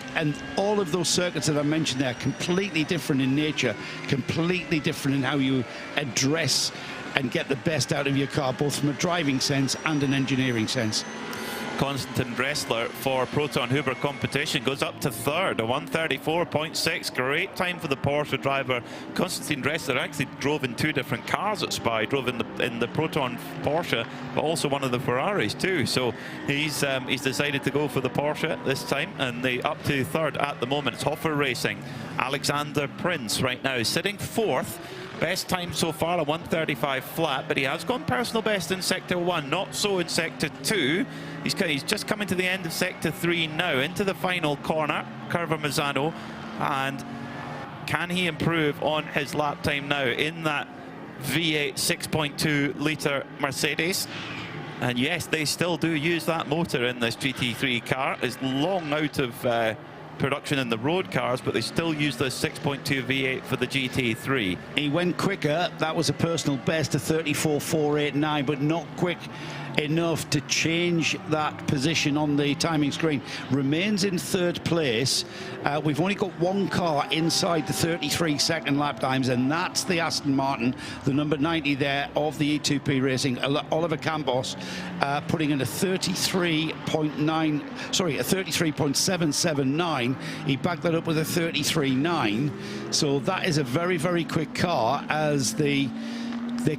all of those circuits that I mentioned there, completely different in nature, completely different in how you address and get the best out of your car, both from a driving sense and an engineering sense. Konstantin Dressler for Proton Huber competition goes up to third, a 1:34.6. Great time for the Porsche driver. Konstantin Dressler actually drove in two different cars at Spa. He drove in the Proton Porsche, but also one of the Ferraris too. So he's decided to go for the Porsche this time, and they up to third at the moment. It's Hoffer Racing. Alexander Prince right now sitting fourth. Best time so far, a 1:35 flat, but he has gone personal best in Sector 1, not so in Sector 2. He's just coming to the end of Sector 3 now, into the final corner, Curva Misano, and can he improve on his lap time now in that V8 6.2 litre Mercedes? And yes, they still do use that motor in this GT3 car. It's long out of production in the road cars, but they still use the 6.2 V8 for the GT3. He went quicker. That was a personal best of 34.489, but not quick enough to change that position on the timing screen. Remains in third place. We've only got one car inside the 33-second lap times, and that's the Aston Martin, the number 90 there of the E2P Racing, Oliver Campos, putting in a 33.779. He backed that up with a 33.9. So that is a very, very quick car, as they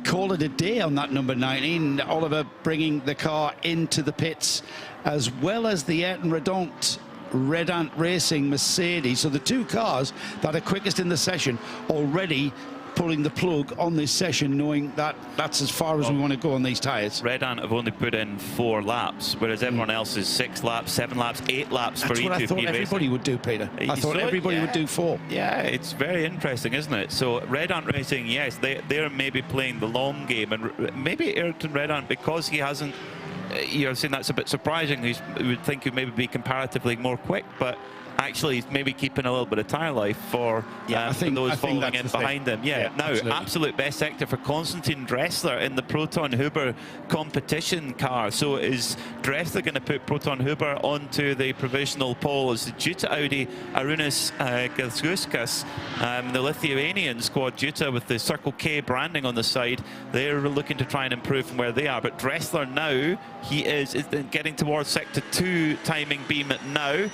call it a day on that number 19. Oliver bringing the car into the pits, as well as the Ayrton Redant Racing Mercedes. So the two cars that are quickest in the session already pulling the plug on this session, knowing that that's as far as we want to go on these tyres. Redant have only put in 4 laps, whereas everyone else is 6 laps, 7 laps, 8 laps for E2P That's what I thought everybody would do, Peter. I thought everybody would do 4. Yeah, it's very interesting, isn't it? So Redant Racing, yes, they're maybe playing the long game, and maybe Ayrton Redant, because he hasn't, you're saying that's a bit surprising. You would think he'd maybe be comparatively more quick, but actually he's maybe keeping a little bit of tyre life for those following in behind him. Yeah, now absolutely. Absolute best sector for Konstantin Dressler in the Proton Huber competition car. So is Dressler going to put Proton Huber onto the provisional pole? As Juta Audi Arūnas Gazgauskas, the Lithuanian squad, Juta with the Circle K branding on the side, they're looking to try and improve from where they are. But Dressler now, he is getting towards Sector 2 timing beam now,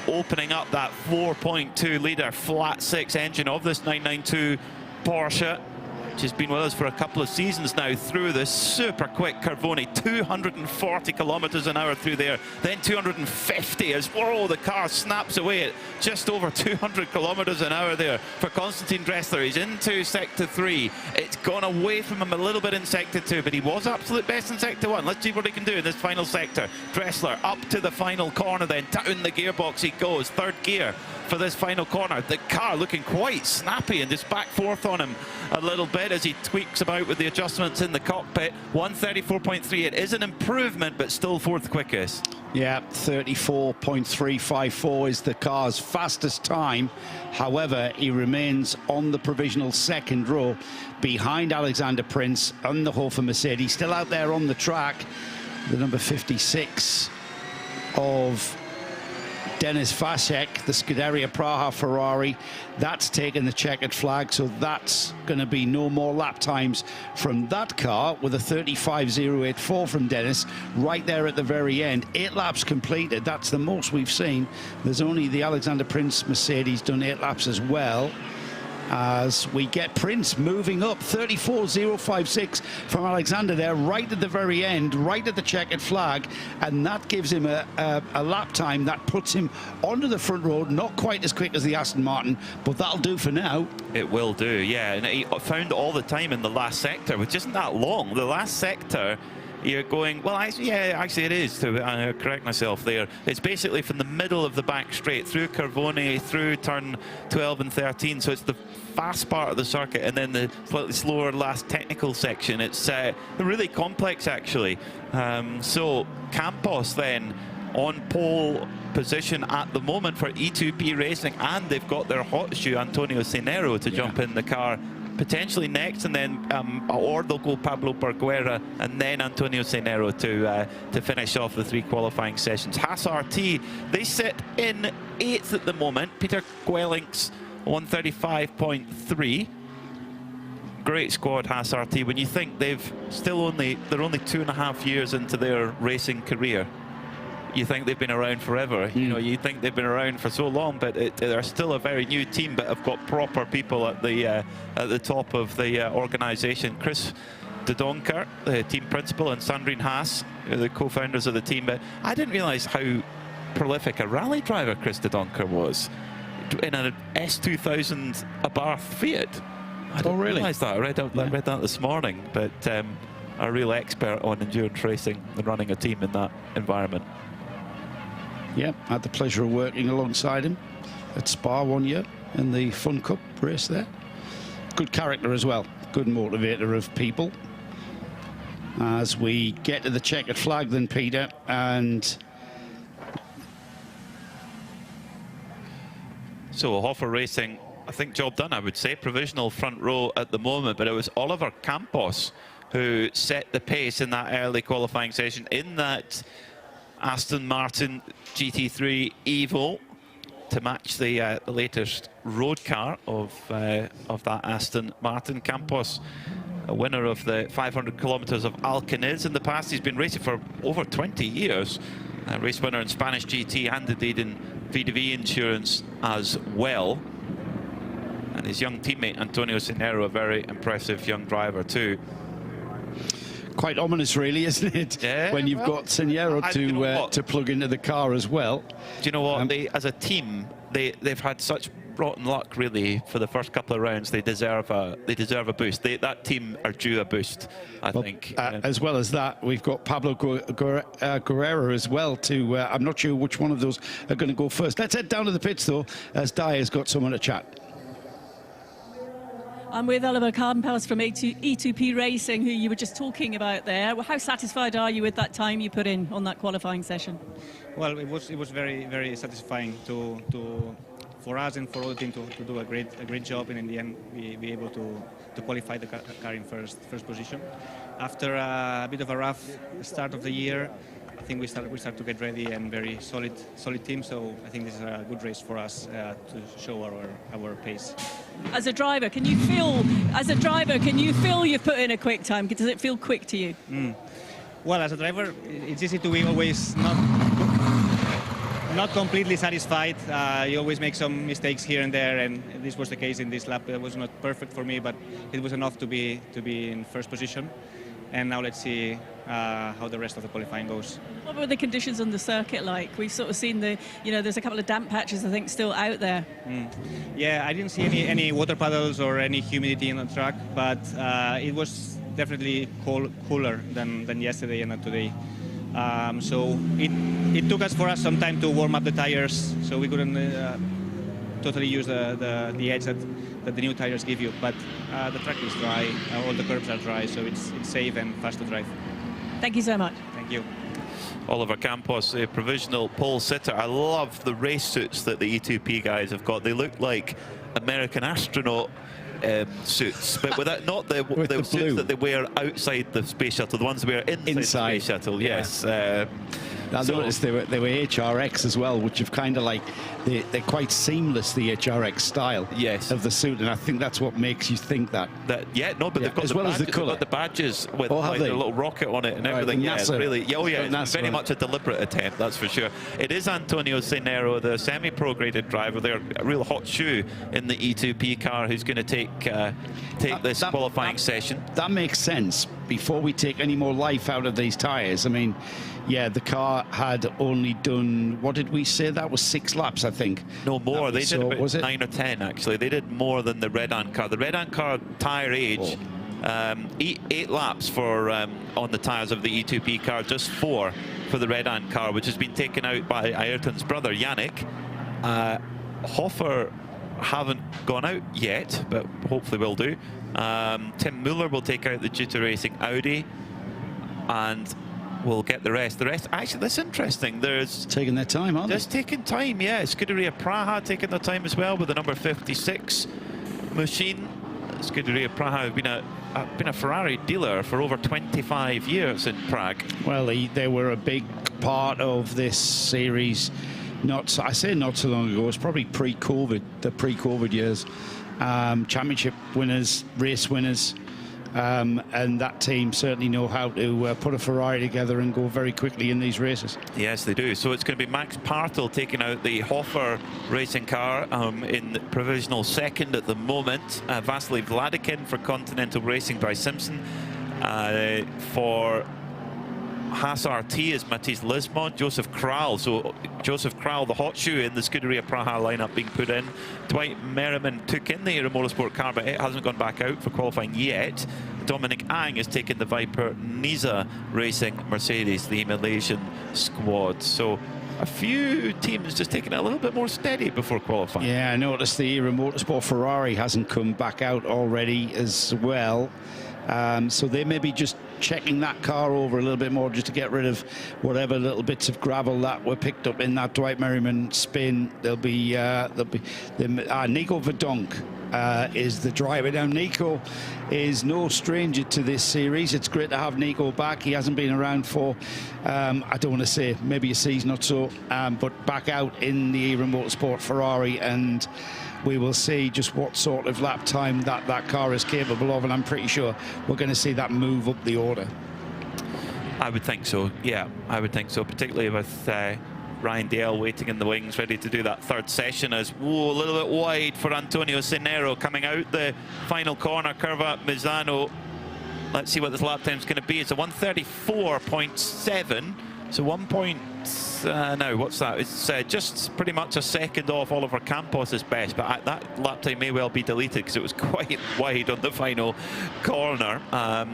opening up that 4.2 litre flat 6 engine of this 992 Porsche, which has been with us for a couple of seasons now, through this super quick Curvone, 240 kilometers an hour through there, then 250 as the car snaps away at just over 200 kilometers an hour there for Konstantin Dressler. He's into Sector 3. It's gone away from him a little bit in Sector 2, but he was absolute best in Sector 1. Let's see what he can do in this final sector. Dressler up to the final corner, then down the gearbox he goes, third gear for this final corner. The car looking quite snappy, and just back forth on him a little bit as he tweaks about with the adjustments in the cockpit. 1:34.3. It is an improvement, but still fourth quickest. Yeah, 34.354 is the car's fastest time. However, he remains on the provisional second row behind Alexander Prince and the Hofer Mercedes. Still out there on the track, the number 56 of Denis Vasek, the Scuderia Praha Ferrari, that's taken the checkered flag, so that's going to be no more lap times from that car, with a 35.084 from Denis right there at the very end. 8 laps completed, that's the most we've seen. There's only the Alexander Prince Mercedes done 8 laps as well, as we get Prince moving up. 34.056 from Alexander there right at the very end, right at the checkered flag, and that gives him a lap time that puts him onto the front row. Not quite as quick as the Aston Martin, but that'll do for now. It will do, yeah. And he found all the time in the last sector, which isn't that long. The last sector, you're going, well, actually it is, to correct myself there. It's basically from the middle of the back straight through Carvone, through turn 12 and 13. So it's the fast part of the circuit, and then the slightly slower last technical section. It's really complex, actually. So Campos then on pole position at the moment for E2P Racing, and they've got their hot shoe Antonio Cenero to jump in the car potentially next, and then or they'll go Pablo Berguera and then Antonio Cenero to finish off the 3 qualifying sessions. Haas RT, they sit in 8th at the moment. Peter Gwellink's 135.3. Great squad, Haas RT. When you think they're only 2.5 years into their racing career, you think they've been around forever. You know, you think they've been around for so long, but they're still a very new team, but have got proper people at the top of the organisation. Chris de Donker, the team principal, and Sandrine Haas, the co-founders of the team. But I didn't realise how prolific a rally driver Chris de Donker was in an S2000 Abarth Fiat. I didn't realise that. I read that this morning. But a real expert on endurance racing and running a team in that environment. Yeah, had the pleasure of working alongside him at Spa one year in the Fun Cup race there. Good character as well, good motivator of people. As we get to the checkered flag then, Peter, and so RAFA Racing, I think job done, I would say. Provisional front row at the moment, but it was Oliver Campos who set the pace in that early qualifying session in that Aston Martin GT3 Evo to match the latest road car of that Aston Martin. Campos, a winner of the 500 kilometers of Alcaniz in the past. He's been racing for over 20 years. A race winner in Spanish GT and indeed in VDV Insurance as well. And his young teammate Antonio Cenero, a very impressive young driver too. Quite ominous, really, isn't it? Yeah, when you've got Cenero to plug into the car as well. Do you know what? They, as a team, they've had such rotten luck, really, for the first couple of rounds. They deserve a boost. That team are due a boost, I think. As well as that, we've got Pablo Guerrero as well. I'm not sure which one of those are going to go first. Let's head down to the pits, though, as Dyer's got someone to chat. I'm with Oliver Campos from E2P Racing, who you were just talking about there. How satisfied are you with that time you put in on that qualifying session? Well, it was very, very satisfying for us and for all the team to do a great job, and in the end we be able to qualify the car in first position. After a bit of a rough start of the year, I think we start to get ready and very solid team. So I think this is a good race for us to show our pace. As a driver, can you feel you've put in a quick time? Does it feel quick to you? Well, as a driver, it's easy to be always not completely satisfied. You always make some mistakes here and there, and this was the case in this lap. It was not perfect for me, but it was enough to be in first position. And now let's see how the rest of the qualifying goes. What were the conditions on the circuit like? We've sort of seen there's a couple of damp patches, I think, still out there. Yeah, I didn't see any water puddles or any humidity in the track, but it was definitely cooler than yesterday and today. So it took us some time to warm up the tires, so we couldn't totally use the edge that the new tires give you. But the track is dry, all the curbs are dry, so it's safe and fast to drive. Thank you so much. Thank you. Oliver Campos, a provisional pole sitter. I love the race suits that the E2P guys have got. They look like American astronaut suits, but without not the suits that they wear outside the space shuttle, the ones they wear inside the space shuttle. Yes. I noticed they were HRX as well, which have kind of like, they're quite seamless, the HRX style of the suit, and I think that's what makes you think that. But they've got as the well badges, as the colour. they've got the badges with like the little rocket on it and everything. Yeah, it's really, it's very much a deliberate attempt, that's for sure. It is Antonio Cenero, the semi-pro graded driver. They're a real hot shoe in the E2P car, who's going to take this qualifying session. That makes sense. Before we take any more life out of these tyres, I mean, yeah, the car had only done, what did we say? That was 6 laps, I think. No more. They did about 9 or 10, actually. They did more than the Red Ant car. The Red Ant car tyre age, 8 laps for on the tyres of the E2P car, just 4 for the Red Ant car, which has been taken out by Ayrton's brother, Yannick. Hofer haven't gone out yet, but hopefully will do. Tim Muller will take out the GT Racing Audi, and we'll get the rest. Actually, that's interesting. There's taking their time, aren't they? Just taking time, yeah. Scuderia Praha taking their time as well with the number 56 machine. Scuderia Praha have been a Ferrari dealer for over 25 years in Prague. Well, they were a big part of this series. I say not so long ago. It's probably pre-COVID, the pre-COVID years. Championship winners, race winners, and that team certainly know how to put a Ferrari together and go very quickly in these races. Yes, they do. So it's going to be Max Partel taking out the Hofer racing car in provisional second at the moment. Vasily Vladikin for Continental Racing by Simpson. For Haas RT is Matthias Lismont, Joseph Kral. So Joseph Kral, the hot shoe in the Scuderia Praha lineup being put in. Dwight Merriman took in the Aero Motorsport car, but it hasn't gone back out for qualifying yet. Dominic Ang is taking the Viper Niza Racing Mercedes, the Malaysian squad. So a few teams just taking it a little bit more steady before qualifying. Yeah, I noticed the Aero Motorsport Ferrari hasn't come back out already as well. So they may be just checking that car over a little bit more just to get rid of whatever little bits of gravel that were picked up in that Dwight Merriman spin. Nico Verdonk is the driver. Now, Nico is no stranger to this series. It's great to have Nico back. He hasn't been around for, I don't want to say maybe a season or so, but back out in the Aero Motorsport Ferrari, and we will see just what sort of lap time that car is capable of, and I'm pretty sure we're going to see that move up the order. I would think so, yeah, I would think so, particularly with Ryan Dale waiting in the wings, ready to do that third session as, whoa, a little bit wide for Antonio Cenero coming out the final corner, curve up Misano. Let's see what this lap time is going to be. It's a 134.7, so 1 point, now what's that? It's just pretty much a second off Oliver Campos' best, but that lap time may well be deleted because it was quite wide on the final corner.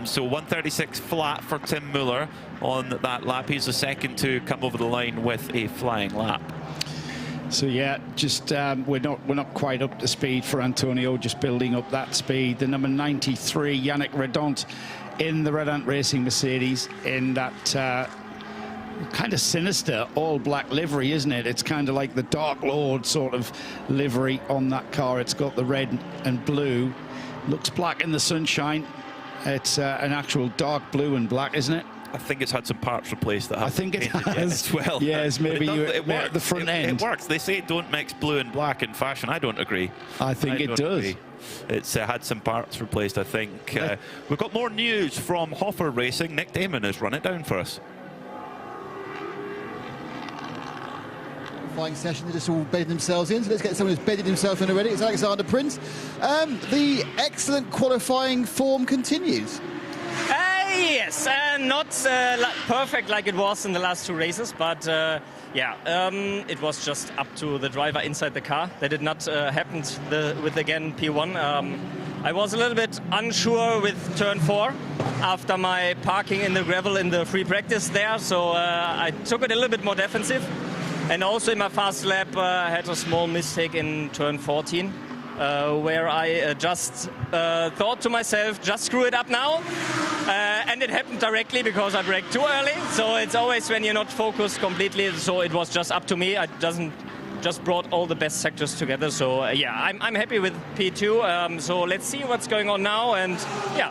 So 136 flat for Tim Muller on that lap. He's the second to come over the line with a flying lap. So yeah, just we're not quite up to speed for Antonio, just building up that speed. The number 93, Yannick Redont, in the Red Ant Racing Mercedes, in that kind of sinister all-black livery, isn't it? It's kind of like the Dark Lord sort of livery on that car. It's got the red and blue. Looks black in the sunshine. It's an actual dark blue and black, isn't it? I think it's had some parts replaced that I think it has as well. Yes, maybe it works at the front end. It works. They say don't mix blue and black in fashion. I don't agree. I think it does. Agree. It's had some parts replaced, I think. We've got more news from Hofer Racing. Nick Damon has run it down for us. Flying session, they're just all bedding themselves in, so let's get someone who's bedded himself in already. It's Alexander Prince. The excellent qualifying form continues. Yes, not perfect like it was in the last 2 races, but it was just up to the driver inside the car. That did not happen with, again, P1. I was a little bit unsure with turn 4 after my parking in the gravel in the free practice there, so I took it a little bit more defensive. And also in my fast lap, I had a small mistake in turn 14, where I just thought to myself, just screw it up now. And it happened directly because I braked too early. So it's always when you're not focused completely. So it was just up to me. I just brought all the best sectors together. So yeah, I'm happy with P2. So let's see what's going on now. And yeah.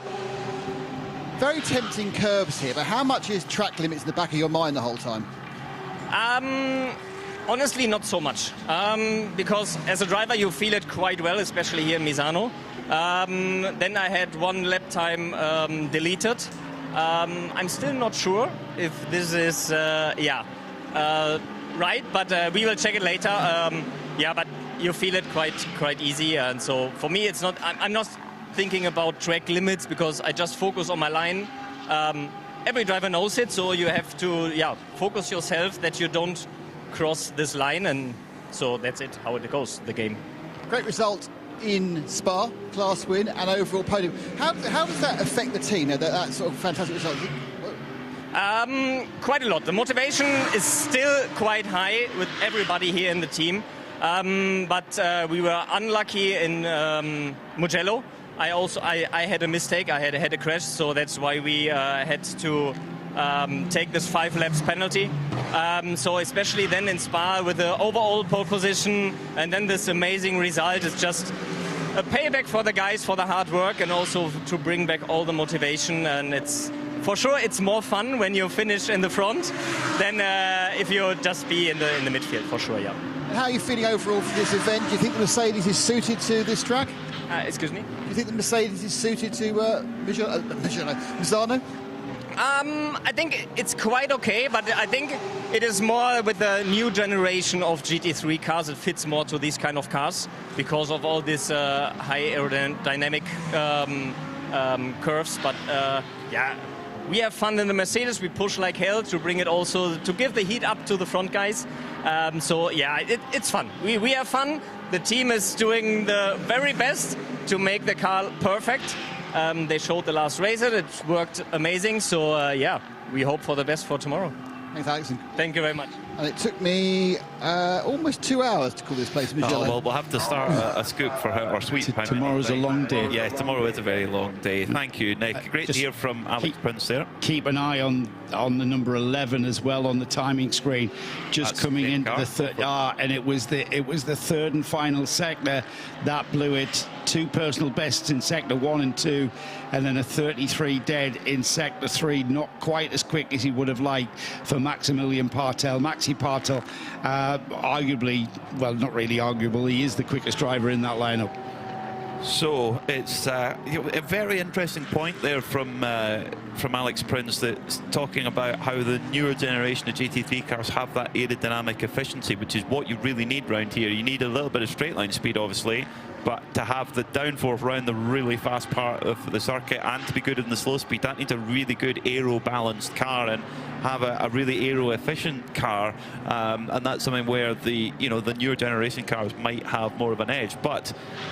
Very tempting curves here, but how much is track limits in the back of your mind the whole time? Honestly, not so much. Because as a driver, you feel it quite well, especially here in Misano. Then I had one lap time deleted. I'm still not sure if this is, right, but we will check it later. But you feel it quite easy, and so for me, it's not. I'm not thinking about track limits because I just focus on my line. Every driver knows it, so you have to focus yourself that you don't cross this line, and so that's it. How it goes, the game. Great result in Spa, class win and overall podium. How does that affect the team? That sort of fantastic result. Quite a lot. The motivation is still quite high with everybody here in the team. But we were unlucky in Mugello. I had a mistake. I had a crash, so that's why we had to take this 5 laps penalty. So especially then in Spa with the overall pole position and then this amazing result is just a payback for the guys for the hard work and also to bring back all the motivation. And it's for sure it's more fun when you finish in the front than if you just be in the midfield, for sure, yeah. And how are you feeling overall for this event? Do you think the Mercedes is suited to this track? Excuse me? Do you think the Mercedes is suited to Misano? I think it's quite okay, but I think it is more with the new generation of GT3 cars. It fits more to these kind of cars because of all this high aerodynamic curves. But we have fun in the Mercedes. We push like hell to bring it also to give the heat up to the front guys. It's fun. We have fun. The team is doing the very best to make the car perfect. They showed the last race. It worked amazing. So, we hope for the best for tomorrow. Thanks, Alex. Thank you very much. And it took me almost 2 hours to call this place Michelin. Well, we'll have to start a scoop for our sweet. Tomorrow's a long day. Yeah, tomorrow is a very long day. Thank you, Nick. Great to hear from Alex Prince there. Keep an eye on the number 11 as well on the timing screen. That's coming into the third. And it was the third and final sector that blew it. 2 personal bests in sector 1 and 2, and then a 33 dead in sector 3. Not quite as quick as he would have liked for Maximilian Partel. Maxi Partel, arguably, well, not really arguable, he is the quickest driver in that lineup. So it's a very interesting point there from Alex Prince, that's talking about how the newer generation of GT3 cars have that aerodynamic efficiency, which is what you really need around here. You need a little bit of straight line speed, obviously, but to have the downforce around the really fast part of the circuit and to be good in the slow speed, that needs a really good aero balanced car and have a really aero efficient car, and that's something where the newer generation cars might have more of an edge. But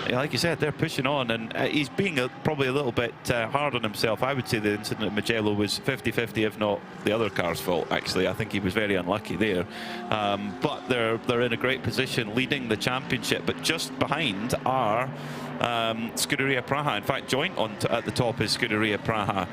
like you said, they're pushing on, and he's being probably a little bit hard on himself. I would say the incident at Mugello was 50-50, if not the other car's fault. Actually, I think he was very unlucky there. But they're in a great position, leading the championship, but just behind are Scuderia Praha. In fact, joint at the top is Scuderia Praha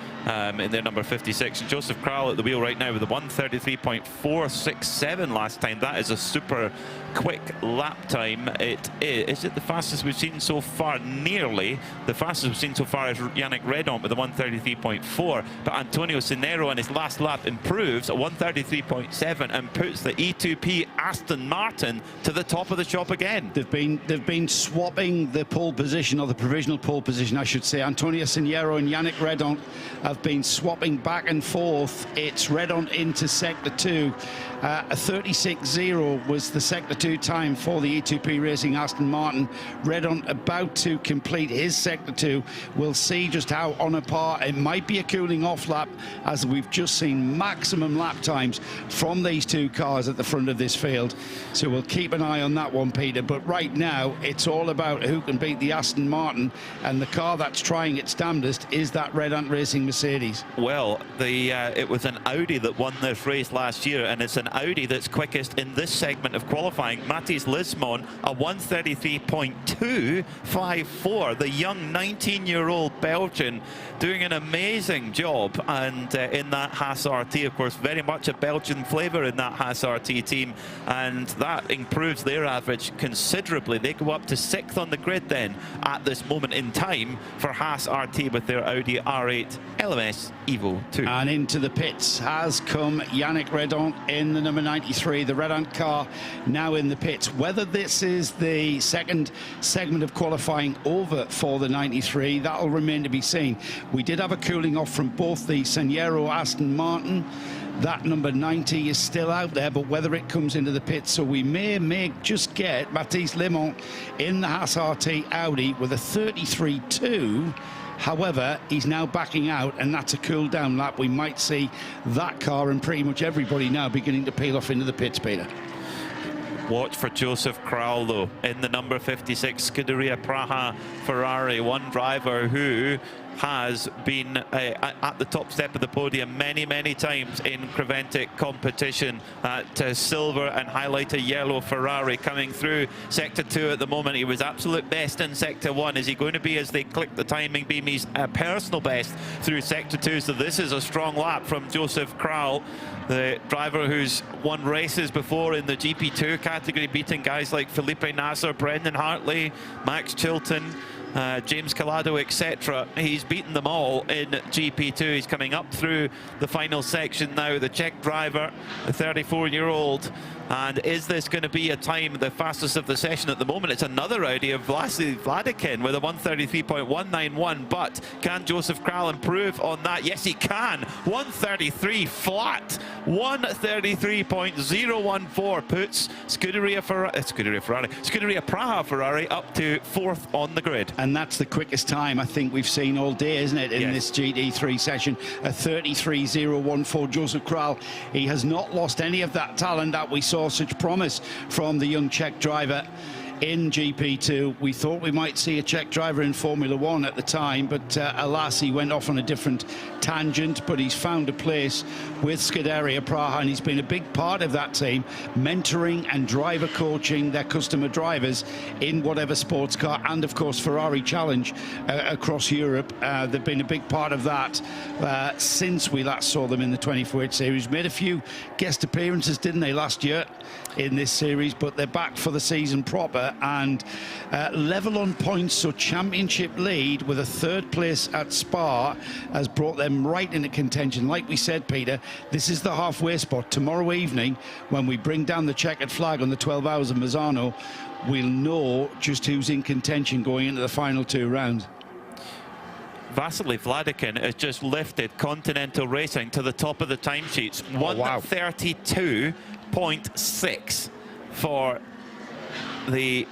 in their number 56. And Joseph Kral at the wheel right now with a 1:33.467 last time. That is a super quick lap time. Is it the fastest we've seen so far? Nearly. The fastest we've seen so far is Yannick Redon with a 1:33.4. But Antonio Cinero in his last lap improves a 1:33.7 and puts the E2P Aston Martin to the top of the shop again. They've been swapping the pole position, or the provisional pole position, I should say. Antonio Cinero and Yannick Redon have been swapping back and forth. It's Redon into sector 2. A 36.0 was the sector 2 time for the E2P Racing Aston Martin. Redon about to complete his sector 2. We'll see just how on a par. It might be a cooling off lap, as we've just seen maximum lap times from these 2 cars at the front of this field. So we'll keep an eye on that one, Peter. But right now, it's all about who can beat the Aston Martin, and the car that's trying its damnedest is that Red Ant Racing Mercedes. Well, it was an Audi that won this race last year, and it's an Audi that's quickest in this segment of qualifying. Mathis Lismon, a 1:33.254. The young 19-year-old Belgian doing an amazing job, and in that Haas RT, of course, very much a Belgian flavour in that Haas RT team, and that improves their average considerably. They go up to 6th on the grid then at this moment in time for Haas RT with their Audi R8 LMS Evo 2. And into the pits has come Yannick Redon in the number 93, the Redon car now in the pits. Whether this is the second segment of qualifying over for the 93, that'll remain to be seen. We did have a cooling off from both the Seniero Aston Martin. That number 90 is still out there, but whether it comes into the pits, so we may just get Mathis Lemont in the Haas RT Audi with a 33.2. However, he's now backing out, and that's a cool down lap. We might see that car and pretty much everybody now beginning to peel off into the pits, Peter. Watch for Joseph Kral, though, in the number 56 Scuderia Praha Ferrari, one driver who has been at the top step of the podium many times in Creventic competition. Silver and highlighter yellow Ferrari coming through Sector 2 at the moment. He was absolute best in Sector 1. Is he going to be, as they click the timing beam, he's personal best through Sector 2. So this is a strong lap from Joseph Kral, the driver who's won races before in the GP2 category, beating guys like Felipe Nasser, Brendan Hartley, Max Chilton, James Calado, etc. He's beaten them all in GP2. He's coming up through the final section now, the Czech driver, the 34-year-old. And is this going to be a time, the fastest of the session at the moment? It's another Audi of Vasily Vladikin with a 133.191, but can Joseph Kral improve on that? Yes, he can. 133 flat. 133.014 puts Scuderia Praha Ferrari up to 4th on the grid. And that's the quickest time I think we've seen all day, isn't it, in this GT3 session? A 33.014. Joseph Kral, he has not lost any of that talent that we saw such promise from the young Czech driver in GP2. We thought we might see a Czech driver in Formula 1 at the time, but alas, he went off on a different tangent. But he's found a place with Scuderia Praha, and he's been a big part of that team, mentoring and driver coaching their customer drivers in whatever sports car, and of course Ferrari Challenge across Europe. They've been a big part of that since we last saw them in the 24H series. Made a few guest appearances, didn't they, last year in this series, but they're back for the season proper and level on points. So championship lead with a 3rd place at Spa has brought them right into contention. Like we said, Peter, this is the halfway spot. Tomorrow evening, when we bring down the checkered flag on the 12 hours of Misano, we'll know just who's in contention going into the final 2 rounds. Vasily Vladikin has just lifted Continental Racing to the top of the timesheets. 132.6 for the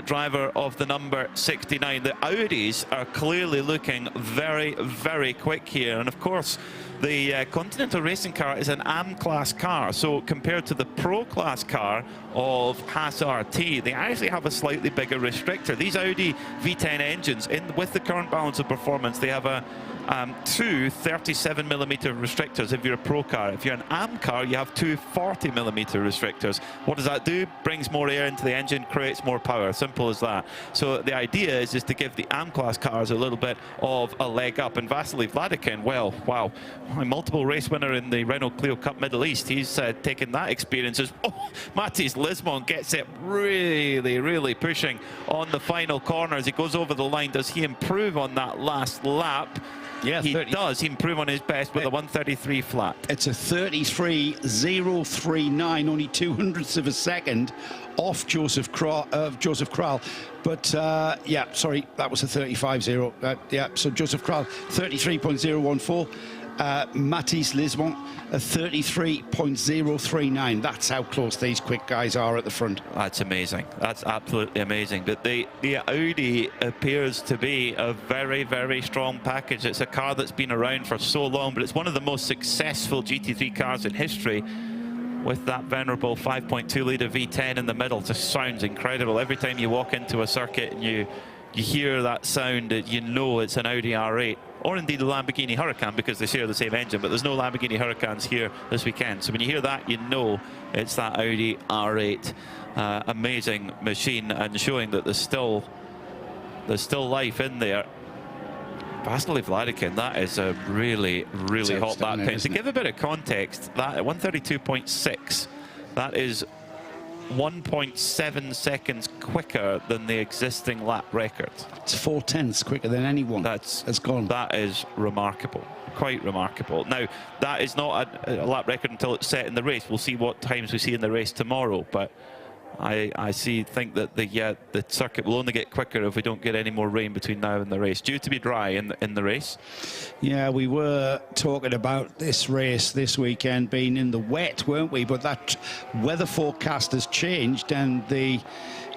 driver of the number 69. The Audis are clearly looking very quick here, and of course the Continental Racing car is an AM class car, so compared to the Pro class car of Haas RT, they actually have a slightly bigger restrictor. These Audi V10 engines, with the current balance of performance, they have two 37mm restrictors if you're a Pro car. If you're an AM car, you have two 40mm restrictors. What does that do? Brings more air into the engine, creates more power. Simple as that. So the idea is to give the AM class cars a little bit of a leg up. And Vasily Vladikin, well, wow, a multiple race winner in the Renault Clio Cup Middle East. He's taken that experience as, Mathis Lismon gets it really pushing on the final corners. He goes over the line. Does he improve on that last lap? Yeah, he does. He improved on his best with a 133 flat. It's a 33.039, only 200ths of a second off Joseph Kral. But yeah, sorry, that was a 35.0. Yeah, so Joseph Kral 33.014. Mathis Lismon, a 33.039. That's how close these quick guys are at the front. That's amazing. That's absolutely amazing. But the Audi appears to be a very strong package. It's a car that's been around for so long, but it's one of the most successful GT3 cars in history, with that venerable 5.2 litre V10 in the middle. It just sounds incredible. Every time you walk into a circuit and you hear that sound, you know it's an Audi R8. Or indeed a Lamborghini Huracan, because they share the same engine, but there's no Lamborghini Huracans here this weekend. So when you hear that, you know it's that Audi R8. Amazing machine, and showing that there's still life in there. Vasily Vladikin, that is a really hot lap time. To give a bit of context, that at 132.6, that is 1.7 seconds quicker than the existing lap record. It's 4/10 quicker than anyone that's gone. That is remarkable. Quite remarkable. Now, that is not a lap record until it's set in the race. We'll see what times we see in the race tomorrow, but I think that the circuit will only get quicker if we don't get any more rain between now and the race. Due to be dry in the race. Yeah, we were talking about this race this weekend being in the wet, weren't we? But that weather forecast has changed, and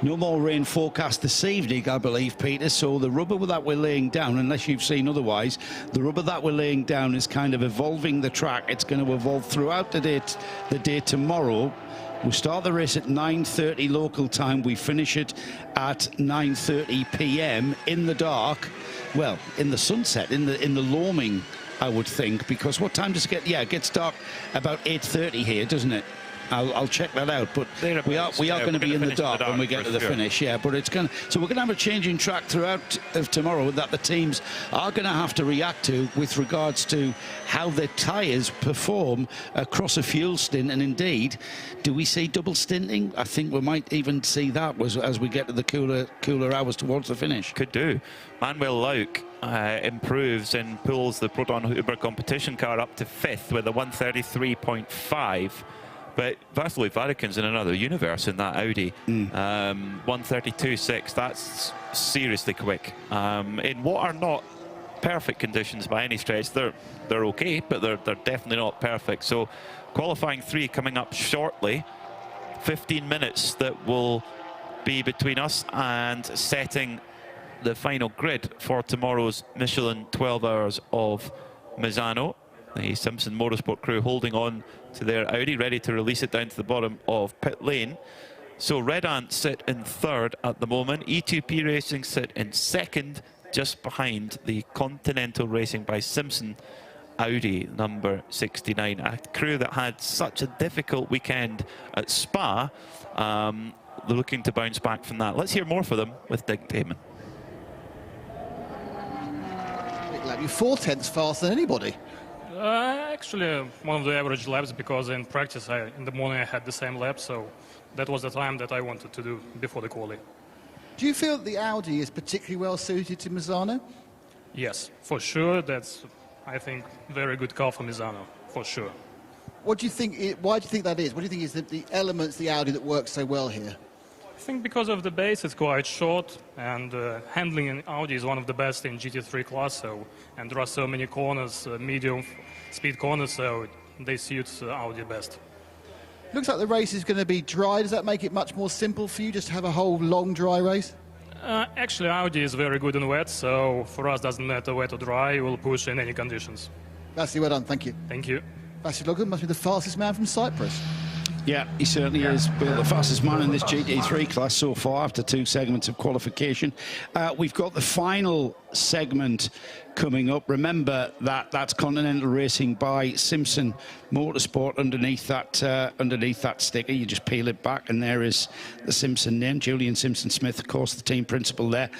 no more rain forecast this evening, I believe, Peter. So the rubber that we're laying down, unless you've seen otherwise, the rubber that we're laying down is kind of evolving the track. It's going to evolve throughout the day tomorrow. We start the race at 9:30 local time. We finish it at 9:30 p.m. in the dark. Well, in the sunset, in the loaming, I would think, because what time does it get? Yeah, it gets dark about 8:30 here, doesn't it? I'll check that out, but we are going to be in the dark when we get to the finish. Yeah, but it's going to, so we're going to have a changing track throughout of tomorrow that the teams are going to have to react to with regards to how their tyres perform across a fuel stint. And indeed, do we see double stinting? I think we might even see that as we get to the cooler hours towards the finish. Could do. Manuel Lauk improves and pulls the Proton Huber competition car up to 5th with a 133.5. But Vasily Vatikan's in another universe in that Audi. 132.6, that's seriously quick. In what are not perfect conditions by any stretch, they're okay, but they're definitely not perfect. So qualifying 3 coming up shortly. 15 minutes that will be between us and setting the final grid for tomorrow's Michelin 12 Hours of Misano. The Simpson Motorsport crew holding on to their Audi, ready to release it down to the bottom of pit lane. So Red Ant sit in 3rd at the moment. E2P Racing sit in 2nd, just behind the Continental Racing by Simpson Audi number 69. A crew that had such a difficult weekend at Spa. They're looking to bounce back from that. Let's hear more for them with Dick Damon. You're 4/10 faster than anybody. Actually, one of the average laps, because in practice, in the morning I had the same lap, so that was the time that I wanted to do before the quali. Do you feel that the Audi is particularly well suited to Misano? Yes, for sure. That's, I think, very good car for Misano, for sure. What do you think? Why do you think that is? What do you think is the elements, the Audi, that works so well here? I think because of the base, it's quite short, and handling in Audi is one of the best in GT3 class. And there are so many corners, medium speed corners, so they suit Audi best. Looks like the race is going to be dry. Does that make it much more simple for you, just to have a whole long dry race? Actually, Audi is very good in wet, so for us doesn't matter wet or dry. We'll push in any conditions. Vasily, well done. Thank you. Thank you. Vasily Logan must be the fastest man from Cyprus. Yeah, he certainly is. Bill, the fastest man in this GT3 class so far after 2 segments of qualification. We've got the final segment coming up. Remember that's Continental Racing by Simpson Motorsport underneath that sticker. You just peel it back and there is the Simpson name. Julian Simpson-Smith, of course, the team principal there,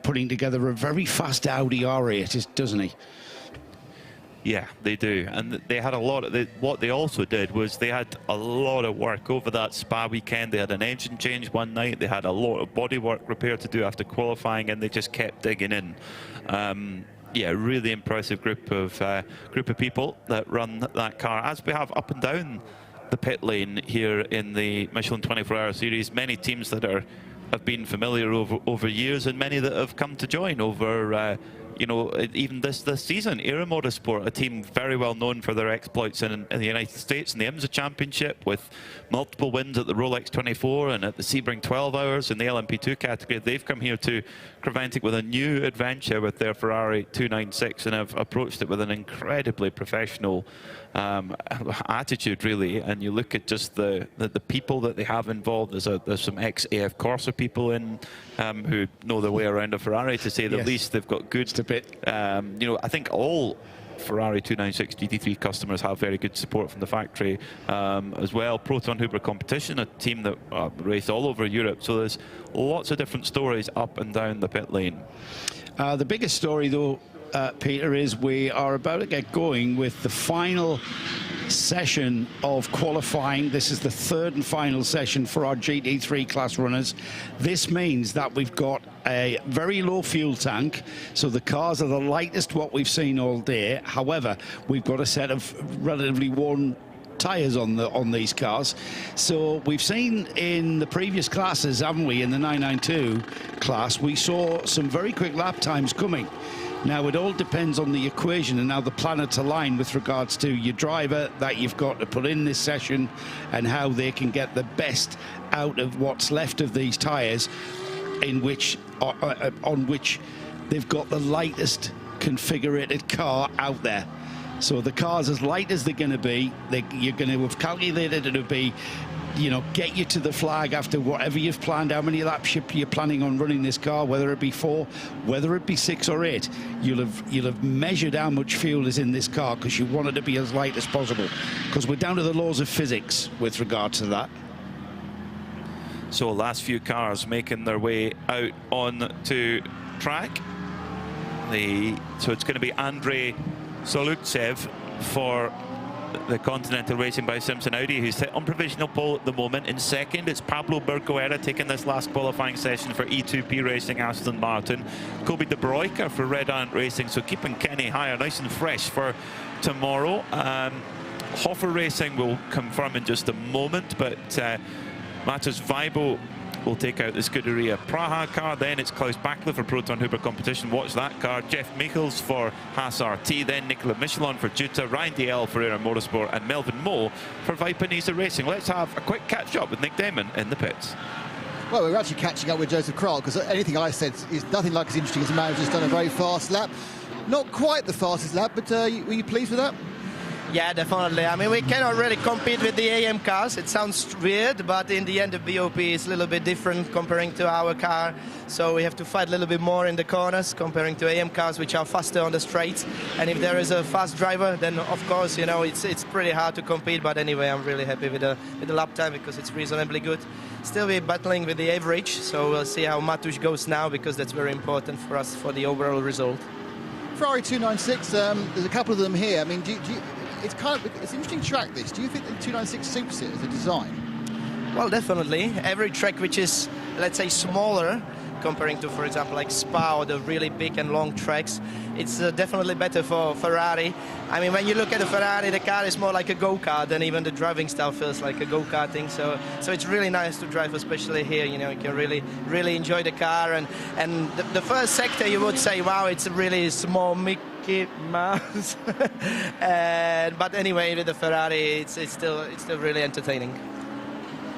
putting together a very fast Audi R8, doesn't he? Yeah, they do. And they had a lot of, what they also did was they had a lot of work over that Spa weekend. They had an engine change one night. They had a lot of bodywork repair to do after qualifying, and they just kept digging in. Yeah, really impressive group of people that run that car, as we have up and down the pit lane here in the Michelin 24-Hour Series. Many teams that have been familiar over years, and many that have come to join over you know, even this season. Era Motorsport, a team very well known for their exploits in the United States in the IMSA Championship, with multiple wins at the Rolex 24 and at the Sebring 12 Hours in the LMP2 category. They've come here to Creventic with a new adventure with their Ferrari 296 and have approached it with an incredibly professional attitude, really. And you look at just the people that they have involved. There's some ex-AF Corsa people in who know their way around a Ferrari, to say the least. They've got good, you know, I think all Ferrari 296 GT3 customers have very good support from the factory as well. Proton Huber Competition, a team that race all over Europe. So there's lots of different stories up and down the pit lane. The biggest story, though, Peter, is we are about to get going with the final session of qualifying. This is the third and final session for our GT3 class runners. This means that we've got a very low fuel tank, so the cars are the lightest what we've seen all day. However, we've got a set of relatively worn tyres on these cars. So we've seen in the previous classes, haven't we, in the 992 class, we saw some very quick lap times coming. Now, it all depends on the equation and how the planets align with regards to your driver that you've got to put in this session and how they can get the best out of what's left of these tyres, in which on which they've got the lightest configured car out there. So the car's as light as they're going to be. You're going to have calculated it to be, you know, get you to the flag after whatever you've planned, how many laps you're planning on running this car, whether it be 4, whether it be 6 or 8. You'll have measured how much fuel is in this car because you want it to be as light as possible, because we're down to the laws of physics with regard to that. So last few cars making their way out on to track. So it's going to be Andrei Solutsev for the Continental Racing by Simpson Audi, who's set on provisional pole at the moment. In second, it's Pablo Bergoera taking this last qualifying session for E2P Racing Aston Martin. Kobe De Broeker for Red Ant Racing, so keeping Kenny higher, nice and fresh for tomorrow. Hoffer Racing will confirm in just a moment, but Matters Weibo will take out the Scuderia Praha car. Then it's Klaus Bachler for Proton Huber Competition. Watch that car. Jeff Michels for Haas RT. Then Nicola Michelin for Jutta. Ryan DL for Era Motorsport. And Melvin Moe for Vipanisa Racing. Let's have a quick catch-up with Nick Damon in the pits. Well, we're actually catching up with Joseph Kral, because anything I said is nothing like as interesting as a man who's just done a very fast lap. Not quite the fastest lap, but were you pleased with that? Yeah, definitely. I mean, we cannot really compete with the AM cars. It sounds weird, but in the end, the BOP is a little bit different comparing to our car. So we have to fight a little bit more in the corners comparing to AM cars, which are faster on the straights. And if there is a fast driver, then of course, you know, it's pretty hard to compete. But anyway, I'm really happy with the lap time because it's reasonably good. Still, we're battling with the average, so we'll see how Matusz goes now, because that's very important for us for the overall result. Ferrari 296, there's a couple of them here. I mean, it's an interesting track, this. Do you think the 296 suits it as a design? Well, definitely. Every track which is, let's say, smaller, comparing to, for example, like Spa or the really big and long tracks, it's definitely better for Ferrari. I mean, when you look at the Ferrari, the car is more like a go-kart, and even the driving style feels like a go-karting. So it's really nice to drive, especially here. You know, you can really enjoy the car. And the first sector, you would say, wow, it's a really small Mickey Mouse. But anyway, with the Ferrari, it's still really entertaining.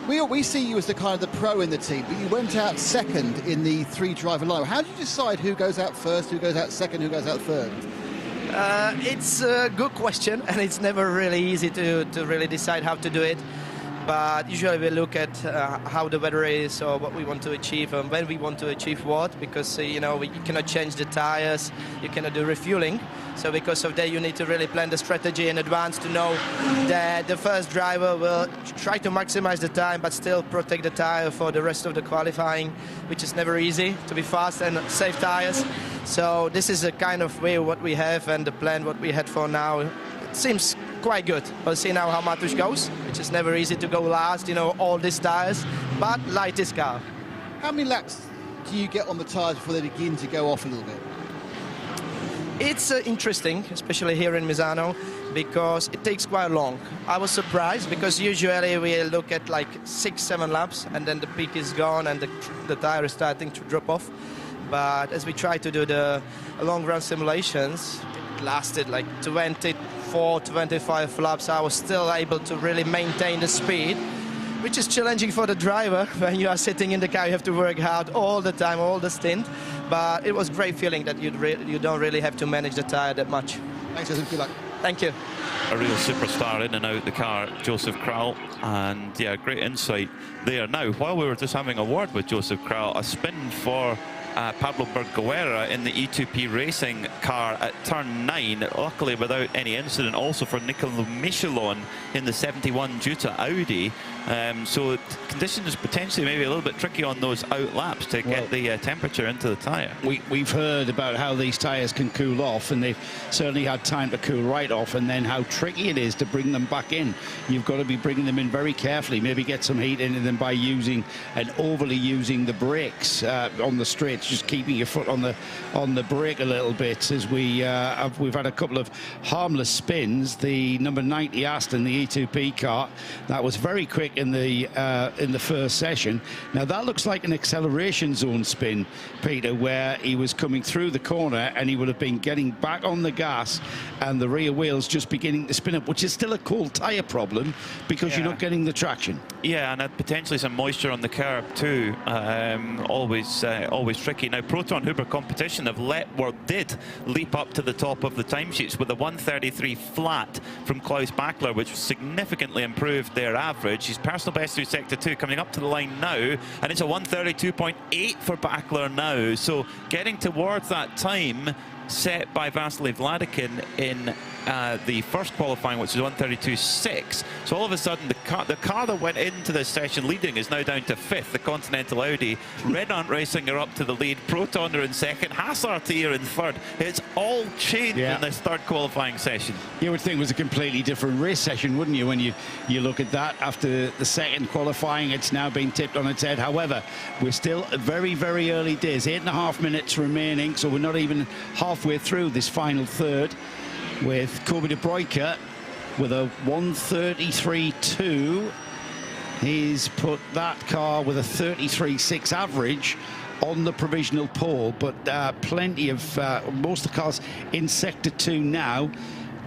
We see you as the kind of the pro in the team, but you went out second in the 3-driver line. How do you decide who goes out first, who goes out second, who goes out third? It's a good question, and it's never really easy to really decide how to do it. But usually we look at how the weather is, or what we want to achieve, and when we want to achieve what, because you know, you cannot change the tires, you cannot do refueling. So because of that, you need to really plan the strategy in advance to know that the first driver will try to maximize the time, but still protect the tire for the rest of the qualifying, which is never easy, to be fast and save tires. So this is a kind of way what we have, and the plan what we had for now, it seems quite good. We'll see now how Matusz goes, which is never easy to go last, you know, all these tires, but lightest car. How many laps do you get on the tires before they begin to go off a little bit? It's interesting, especially here in Misano, because it takes quite long. I was surprised, because usually we look at like 6-7 laps, and then the peak is gone and the tire is starting to drop off. But as we try to do the long run simulations, it lasted like 24-25 laps. I was still able to really maintain the speed, which is challenging for the driver. When you are sitting in the car, you have to work hard all the time, all the stint. But it was a great feeling that you don't really have to manage the tire that much. Thanks, Joseph. Good luck. Thank you. A real superstar in and out the car, Joseph Kral, and yeah, great insight there. Now, while we were just having a word with Joseph Kral, a spin for Pablo Berguera in the E2P Racing car at turn 9, luckily without any incident. Also for Nicolas Michelin in the 71 Jutta Audi. So conditions potentially maybe a little bit tricky on those out laps to get the temperature into the tyre. We've heard about how these tyres can cool off, and they've certainly had time to cool right off, and then how tricky it is to bring them back in. You've got to be bringing them in very carefully, maybe get some heat into them by using and overly using the brakes on the straights, just keeping your foot on the brake a little bit. As we've had a couple of harmless spins. The number 90 Aston, the E2P car, that was very quick in the first session. Now that looks like an acceleration zone spin, Peter, where he was coming through the corner and he would have been getting back on the gas and the rear wheels just beginning to spin up, which is still a cold tyre problem because you're not getting the traction. Yeah, and potentially some moisture on the curb too. Always tricky. Now Proton Huber competition did leap up to the top of the timesheets with a 1:33 flat from Klaus Bachler, which significantly improved their average. His personal best through sector 2 coming up to the line now, and it's a 1:32.8 for Bachler now. So getting towards that time set by Vasily Vladikin in the first qualifying, which is 1:32.6. So all of a sudden the car that went into this session leading is now down to 5th, the Continental Audi. Red Ant Racing are up to the lead, Proton are in 2nd, Haas RT are in 3rd. It's all changed in this 3rd qualifying session. You would think it was a completely different race session, wouldn't you, when you look at that? After the 2nd qualifying, it's now been tipped on its head. However, we're still very, very early days, 8.5 minutes remaining, so we're not even halfway through this final third, with Kobe de Bruyker with a 1:33.2. He's put that car with a 33.6 average on the provisional pole, but plenty of most of the cars in sector 2 now.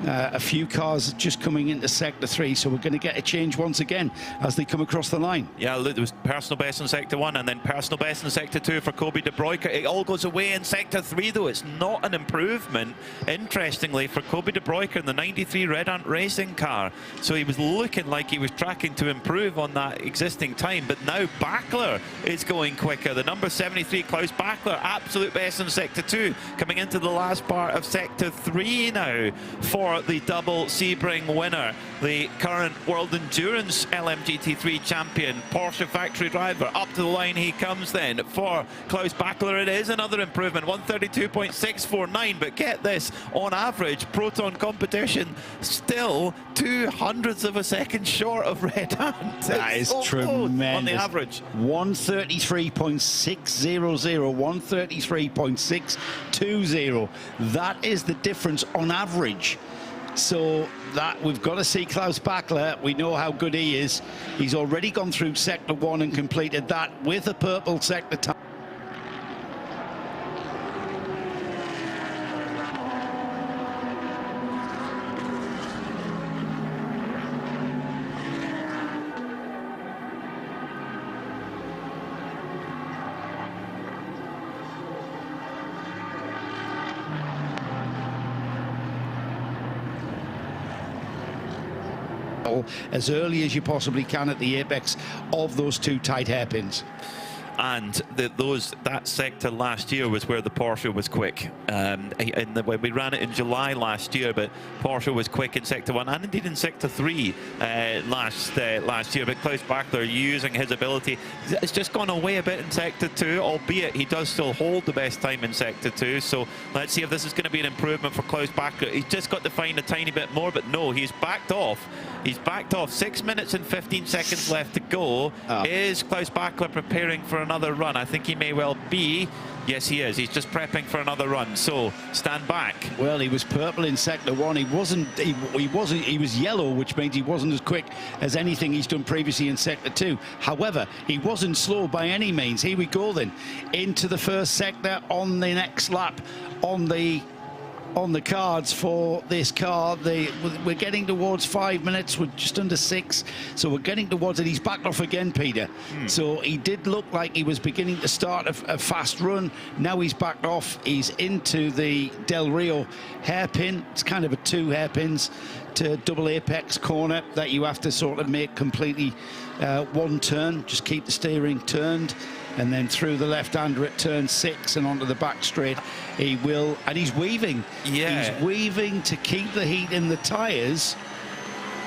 A few cars just coming into sector 3, so we're going to get a change once again as they come across the line. Yeah, look, there was personal best in sector 1 and then personal best in sector 2 for Kobe de Bruyker. It all goes away in sector 3 though. It's not an improvement, interestingly, for Kobe de Bruyker in the 93 Red Ant Racing car. So he was looking like he was tracking to improve on that existing time, but now Bachler is going quicker. The number 73 Klaus Bachler, absolute best in sector 2, coming into the last part of sector 3 now for the double Sebring winner, the current World Endurance LMGT3 champion, Porsche factory driver. Up to the line he comes then for Klaus Bachler. It is another improvement, 1:32.649, but get this, on average, Proton competition still 0.02 of a second short of Red Ant. That is tremendous. On the average. 1:33.600, 1:33.620. That is the difference on average. So that we've got to see Klaus Bachler. We know how good he is. He's already gone through sector 1 and completed that with a purple sector time. As early as you possibly can at the apex of those 2 tight hairpins. And that sector last year was where the Porsche was quick. When we ran it in July last year, but Porsche was quick in sector 1 and indeed in sector 3 last year. But Klaus Bachler, using his ability, it's just gone away a bit in sector 2, albeit he does still hold the best time in sector 2. So let's see if this is going to be an improvement for Klaus Bachler. He's just got to find a tiny bit more, but no, he's backed off. He's backed off. 6 minutes and 15 seconds left to go. Is Klaus Bachler preparing for another run? I think he may well be. Yes, he is. He's just prepping for another run. So stand back. Well, he was purple in sector 1. He was yellow, which means he wasn't as quick as anything he's done previously in sector 2. However, he wasn't slow by any means. Here we go then into the first sector on the next lap on the cards for this car. We're getting towards 5 minutes. We're just under 6, so we're getting towards it. He's backed off again, Peter. So he did look like he was beginning to start a fast run. Now he's backed off. He's into the Del Rio hairpin. It's kind of a 2 hairpins to double apex corner that you have to sort of make completely one turn. Just keep the steering turned. and then through the left-hander at turn 6 and onto the back straight. He will, and he's weaving. Yeah. He's weaving to keep the heat in the tyres.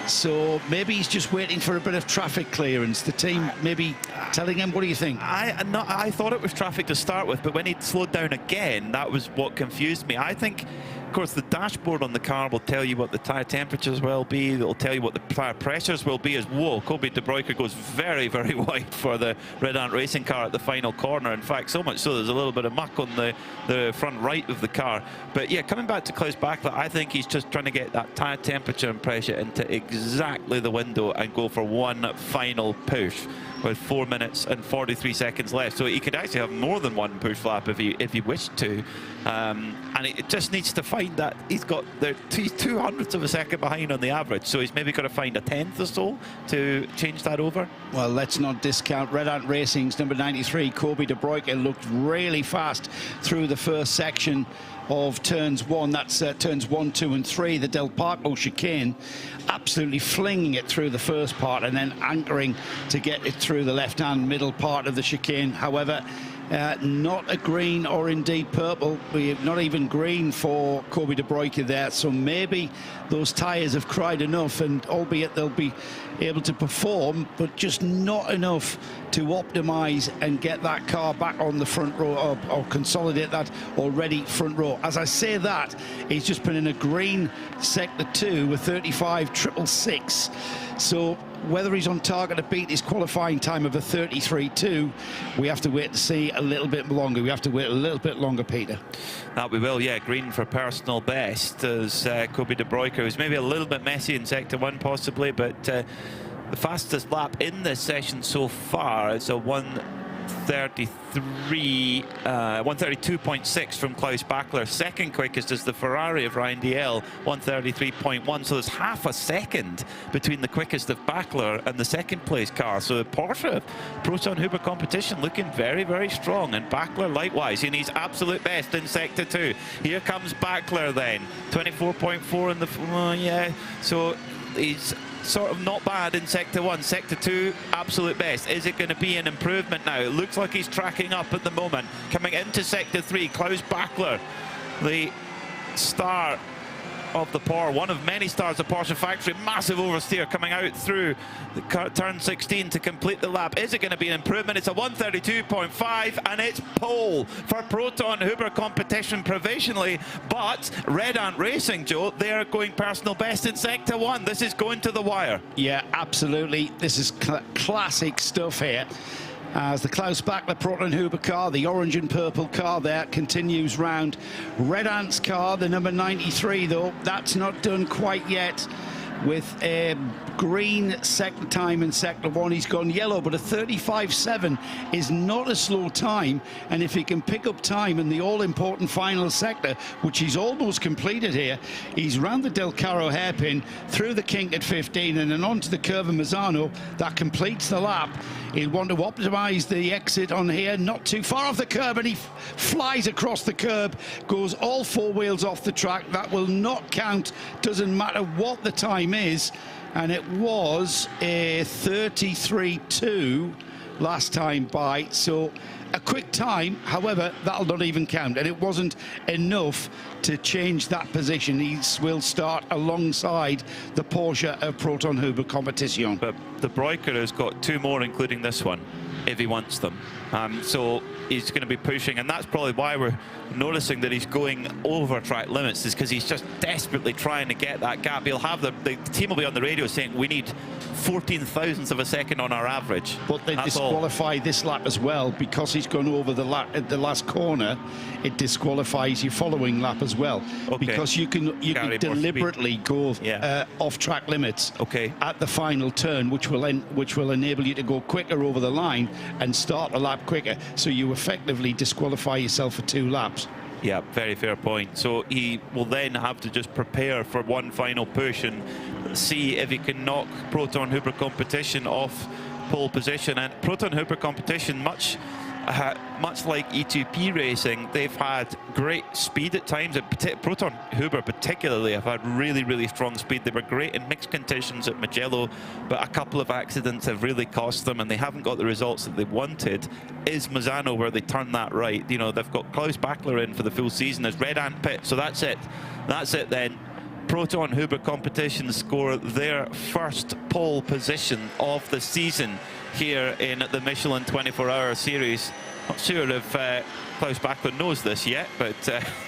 So maybe he's just waiting for a bit of traffic clearance. The team maybe telling him, what do you think? I thought it was traffic to start with, but when he slowed down again, that was what confused me. I think, of course, the dashboard on the car will tell you what the tyre temperatures will be. It'll tell you what the tyre pressures will be. As whoa, Kobe De Bruyker goes very, very wide for the Red Ant Racing car at the final corner. In fact, so much so there's a little bit of muck on the front right of the car. But yeah, coming back to Klaus Bachler, I think he's just trying to get that tyre temperature and pressure into exactly the window and go for one final push with 4 minutes and 43 seconds left. So he could actually have more than one push flap if he wished to. And it just needs to find that he's 2/100ths of a second behind on the average. So he's maybe got to find a 10th or so to change that over. Well, let's not discount Red Ant Racing's number 93, Kobe De Bruyker, looked really fast through the first section of turns 1. That's turns 1, 2 and 3, the Del Parco chicane, absolutely flinging it through the first part and then anchoring to get it through the left-hand middle part of the chicane. However, not a green or indeed purple, not even green for Kobe De Bruyker there. So maybe those tyres have cried enough, and albeit they'll be able to perform, but just not enough to optimise and get that car back on the front row, or consolidate that already front row. As I say that, he's just put in a green sector 2 with 35.666. So whether he's on target to beat his qualifying time of a 33.2, we have to wait to see a little bit longer. We have to wait a little bit longer, Peter. That we will, yeah. Green for personal best as Kobe De Bruyker was maybe a little bit messy in sector 1 possibly, but the fastest lap in this session so far is a 132.6 from Klaus Bachler. Second quickest is the Ferrari of Ryan DL, 133.1. So there's half a second between the quickest of Bachler and the second place car. So the Porsche Proton Huber competition looking very, very strong. And Bachler likewise in his absolute best in sector 2. Here comes Bachler then, 24.4 in the, yeah. So he's sort of not bad in sector 1. Sector 2, absolute best. Is it going to be an improvement now? It looks like he's tracking up at the moment. Coming into sector 3, Klaus Bachler, the star of the Porsche, one of many stars of Porsche factory. Massive oversteer coming out through the turn 16 to complete the lap. Is it going to be an improvement? It's a 132.5 and it's pole for Proton Huber competition provisionally, but Red Ant Racing, Joe, they are going personal best in sector 1. This is going to the wire. Yeah, absolutely. This is classic stuff here. As the Klaus Bachler Proton Huber car, the orange and purple car there, continues round. Red Ant's car, the number 93, though, that's not done quite yet. With a green sector time in sector 1, he's gone yellow, but a 35.7 is not a slow time, and if he can pick up time in the all-important final sector, which he's almost completed here, he's round the Del Caro hairpin, through the kink at 15, and then onto the curve of Misano. That completes the lap. He'll want to optimise the exit on here, not too far off the curb, and he flies across the curb, goes all 4 wheels off the track. That will not count, doesn't matter what the time is, and it was a 33.2 last time by, so a quick time. However, that'll not even count, and it wasn't enough to change that position. He will start alongside the Porsche of Proton Huber competition. But De Bruyker has got 2 more, including this one, if he wants them. So he's going to be pushing, and that's probably why we're noticing that he's going over track limits, is because he's just desperately trying to get that gap. He'll have the team will be on the radio saying we need 14 thousandths of a second on our average. But they disqualify this lap as well, because he's gone over the lap at the last corner. It disqualifies your following lap as well, because you can deliberately go off track limits at the final turn, which will enable you to go quicker over the line and start the lap quicker. So you effectively disqualify yourself for 2 laps. Yeah, very fair point. So he will then have to just prepare for one final push and see if he can knock Proton Huber competition off pole position. And Proton Huber competition, much much like E2P racing, they've had great speed at times. Proton Huber particularly have had really, really strong speed. They were great in mixed conditions at Mugello, but a couple of accidents have really cost them, and they haven't got the results that they wanted. Is Misano where they turn that right? You know, they've got Klaus Bachler in for the full season as Red Ant Pit, so that's it. That's it then. Proton Huber Competitions score their first pole position of the season here in the Michelin 12H Series. Not sure if Klaus Bachler knows this yet, but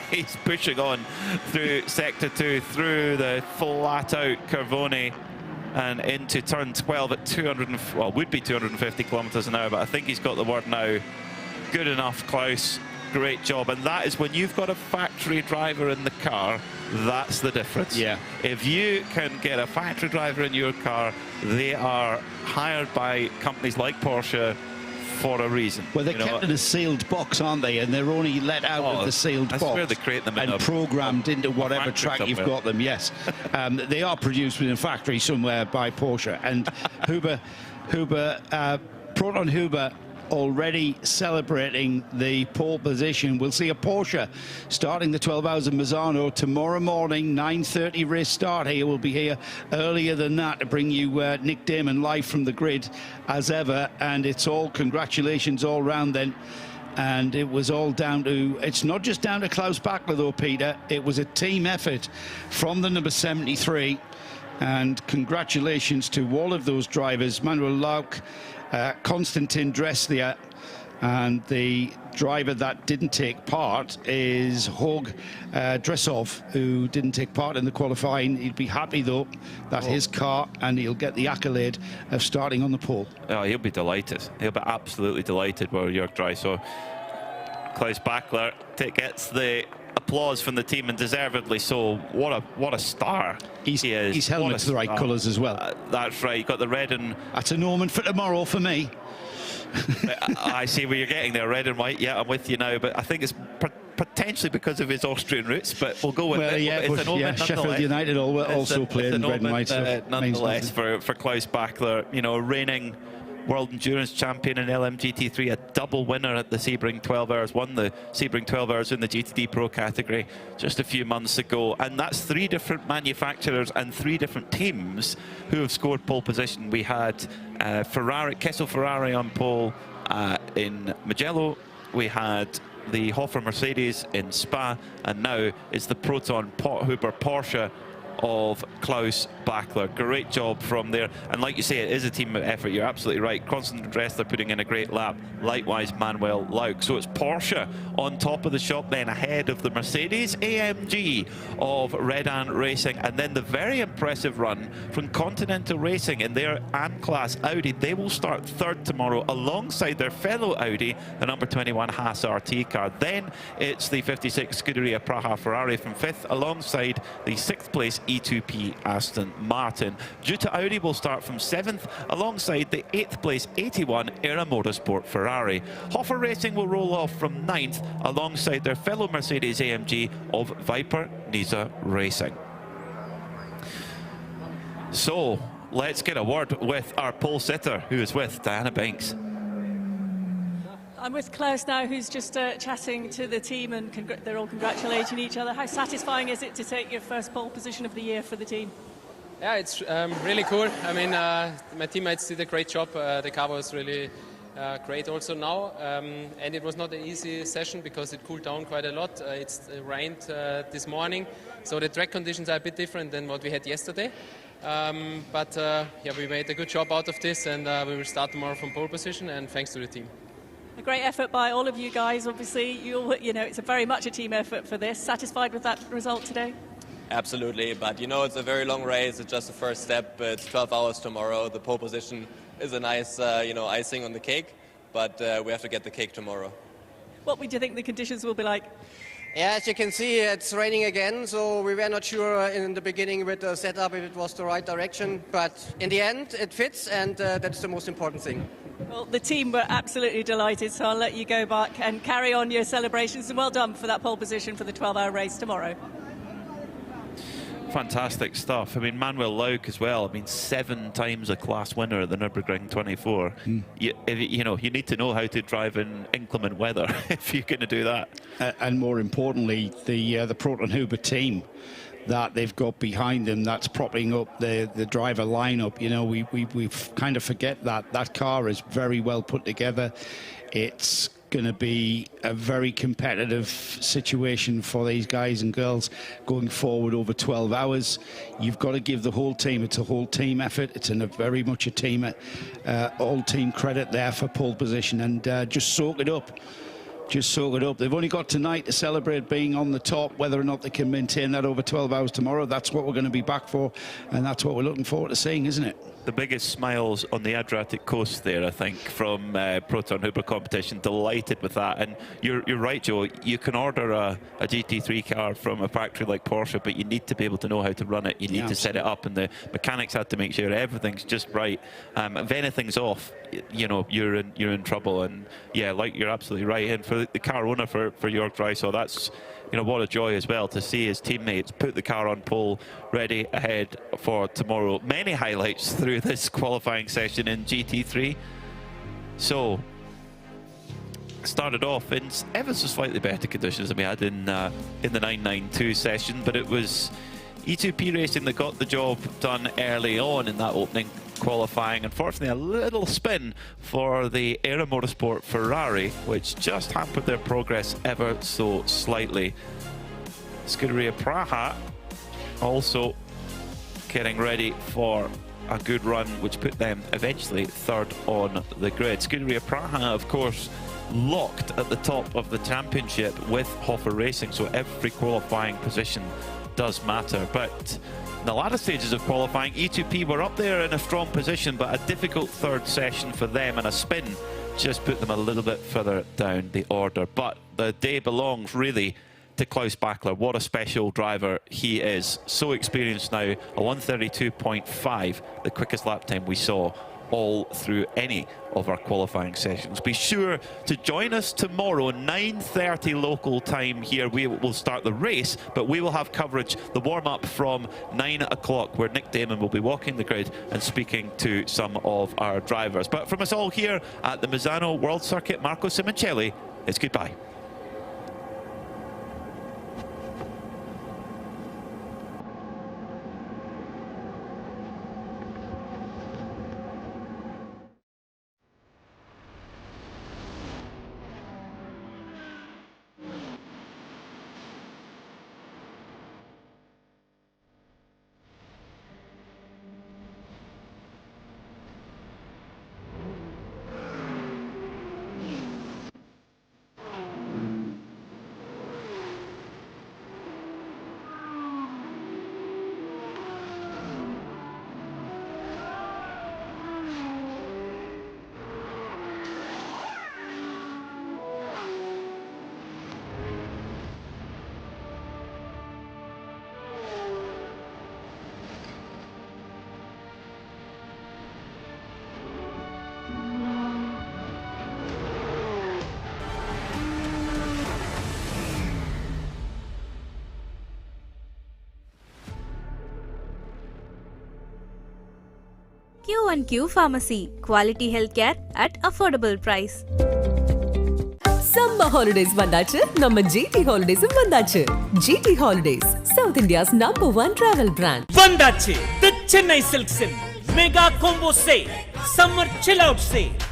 he's pushing on through Sector 2, through the flat-out Curvone and into turn 12 at 250 kilometers an hour, but I think he's got the word now. Good enough, Klaus. Great job. And that is when you've got a factory driver in the car, that's the difference. Yeah. If you can get a factory driver in your car, they are hired by companies like Porsche for a reason. Well, they're kept in a sealed box, aren't they? And they're only let out of the sealed box. That's where they create them and programmed into whatever track you've got them, yes. They are produced within a factory somewhere by Porsche. And Proton Huber already celebrating the pole position. We'll see a Porsche starting the 12 Hours of Misano tomorrow morning, 9:30 race start here. We'll be here earlier than that to bring you Nick Damon live from the grid as ever, and it's all congratulations all round then. And it was all down to, it's not just down to Klaus Bachler though, Peter, it was a team effort from the number 73, and congratulations to all of those drivers, Manuel Lauk, Konstantin Dressler, and the driver that didn't take part is Hog Dressov, who didn't take part in the qualifying. He'd be happy though that his car, and he'll get the accolade of starting on the pole. Oh, he'll be delighted. He'll be absolutely delighted with Jörg Dry. So Klaus Bachler gets the applause from the team, and deservedly so. What a star he is. His helmet's the right colours as well. That's right. You got the red and... That's a Norman for tomorrow for me. I see where you're getting there, red and white. Yeah, I'm with you now, but I think it's potentially because of his Austrian roots, but we'll go with it. Yeah, it's an omen, Sheffield United also played in red and white. Nonetheless, for Klaus Bachler, you know, reigning World Endurance Champion in LMGT3, a double winner at the Sebring 12 Hours, won the Sebring 12 Hours in the GTD Pro category just a few months ago. And that's 3 different manufacturers and 3 different teams who have scored pole position. We had Kessel Ferrari on pole in Mugello. We had the Hofer Mercedes in Spa, and now it's the Proton Huber Porsche of Klaus Bachler. Great job from there, and like you say, it is a team effort. You're absolutely right. Konstantin Dressler putting in a great lap, likewise Manuel Lauk. So it's Porsche on top of the shop then, ahead of the Mercedes AMG of Red Ant Racing, and then the very impressive run from Continental Racing in their Ant class Audi. They will start 3rd tomorrow alongside their fellow Audi, the number 21 Haas RT car. Then it's the 56 Scuderia Praha Ferrari from 5th alongside the 6th place E2P Aston Martin. Duta Audi will start from 7th alongside the 8th place 81 Era Motorsport Ferrari. Hofer Racing will roll off from 9th alongside their fellow Mercedes AMG of Viper Niza Racing. So let's get a word with our pole sitter, who is with Diana Banks. I'm with Klaus now, who's just chatting to the team, and they're all congratulating each other. How satisfying is it to take your first pole position of the year for the team? Yeah, it's really cool. I mean, my teammates did a great job. The car was really great also now. And it was not an easy session because it cooled down quite a lot. It rained this morning, so the track conditions are a bit different than what we had yesterday. But yeah, we made a good job out of this, and we will start tomorrow from pole position, and thanks to the team. A great effort by all of you guys, obviously. You know, it's very much a team effort for this. Satisfied with that result today? Absolutely, but you know, it's a very long race. It's just the first step. It's 12 hours tomorrow. The pole position is a nice, you know, icing on the cake, but we have to get the cake tomorrow. What do you think the conditions will be like? Yeah, as you can see, it's raining again, so we were not sure in the beginning with the setup if it was the right direction, but in the end it fits, and that's the most important thing. Well, the team were absolutely delighted, so I'll let you go back and carry on your celebrations, and well done for that pole position for the 12-hour race tomorrow. Fantastic stuff. I mean, Manuel Lauk as well. I mean, 7 times a class winner at the Nürburgring 24. You know, you need to know how to drive in inclement weather if you're going to do that. And more importantly, the Proton Huber team that they've got behind them, that's propping up the driver lineup. You know, we kind of forget that car is very well put together. It's going to be a very competitive situation for these guys and girls going forward over 12 hours. You've got to give the whole team, it's a whole team effort. It's very much a team, all team credit there for pole position, and just soak it up. Just soak it up. They've only got tonight to celebrate being on the top. Whether or not they can maintain that over 12 hours tomorrow, that's what we're going to be back for, and that's what we're looking forward to seeing, isn't it? The biggest smiles on the Adriatic coast there, I think, from Proton Huber competition. Delighted with that. And you're right, Joe. You can order a GT3 car from a factory like Porsche, but you need to be able to know how to run it. You need to set it up, and the mechanics had to make sure everything's just right. If anything's off, you know, you're in trouble. And yeah, like, you're absolutely right. And for the car owner, for Jörg Dreisau, that's, you know, what a joy as well to see his teammates put the car on pole, ready ahead for tomorrow. Many highlights through this qualifying session in GT3. So, started off in ever so slightly better conditions than we had in the 992 session, but it was E2P Racing that got the job done early on in that opening qualifying. Unfortunately, a little spin for the Era Motorsport Ferrari, which just hampered their progress ever so slightly. Scuderia Praha also getting ready for a good run, which put them eventually third on the grid. Scuderia Praha, of course, locked at the top of the championship with RAFA Racing, so every qualifying position does matter. But in the latter stages of qualifying, E2P were up there in a strong position, but a difficult third session for them, and a spin just put them a little bit further down the order. But the day belongs really to Klaus Bachler. What a special driver he is. So experienced now, a 132.5, the quickest lap time we saw all through any of our qualifying sessions. Be sure to join us tomorrow, 9:30 local time here. We will start the race, but we will have coverage, the warm-up from 9 o'clock, where Nick Damon will be walking the grid and speaking to some of our drivers. But from us all here at the Misano World Circuit, Marco Simoncelli, it's goodbye. Q1Q Pharmacy, quality healthcare at affordable price. Summer holidays vandachu, நம்ம GT Holidays vandachu. GT Holidays, South India's #1 travel brand. Vandachu, the Chennai Silk Mega Combo Sale, Summer Chill Out Sale.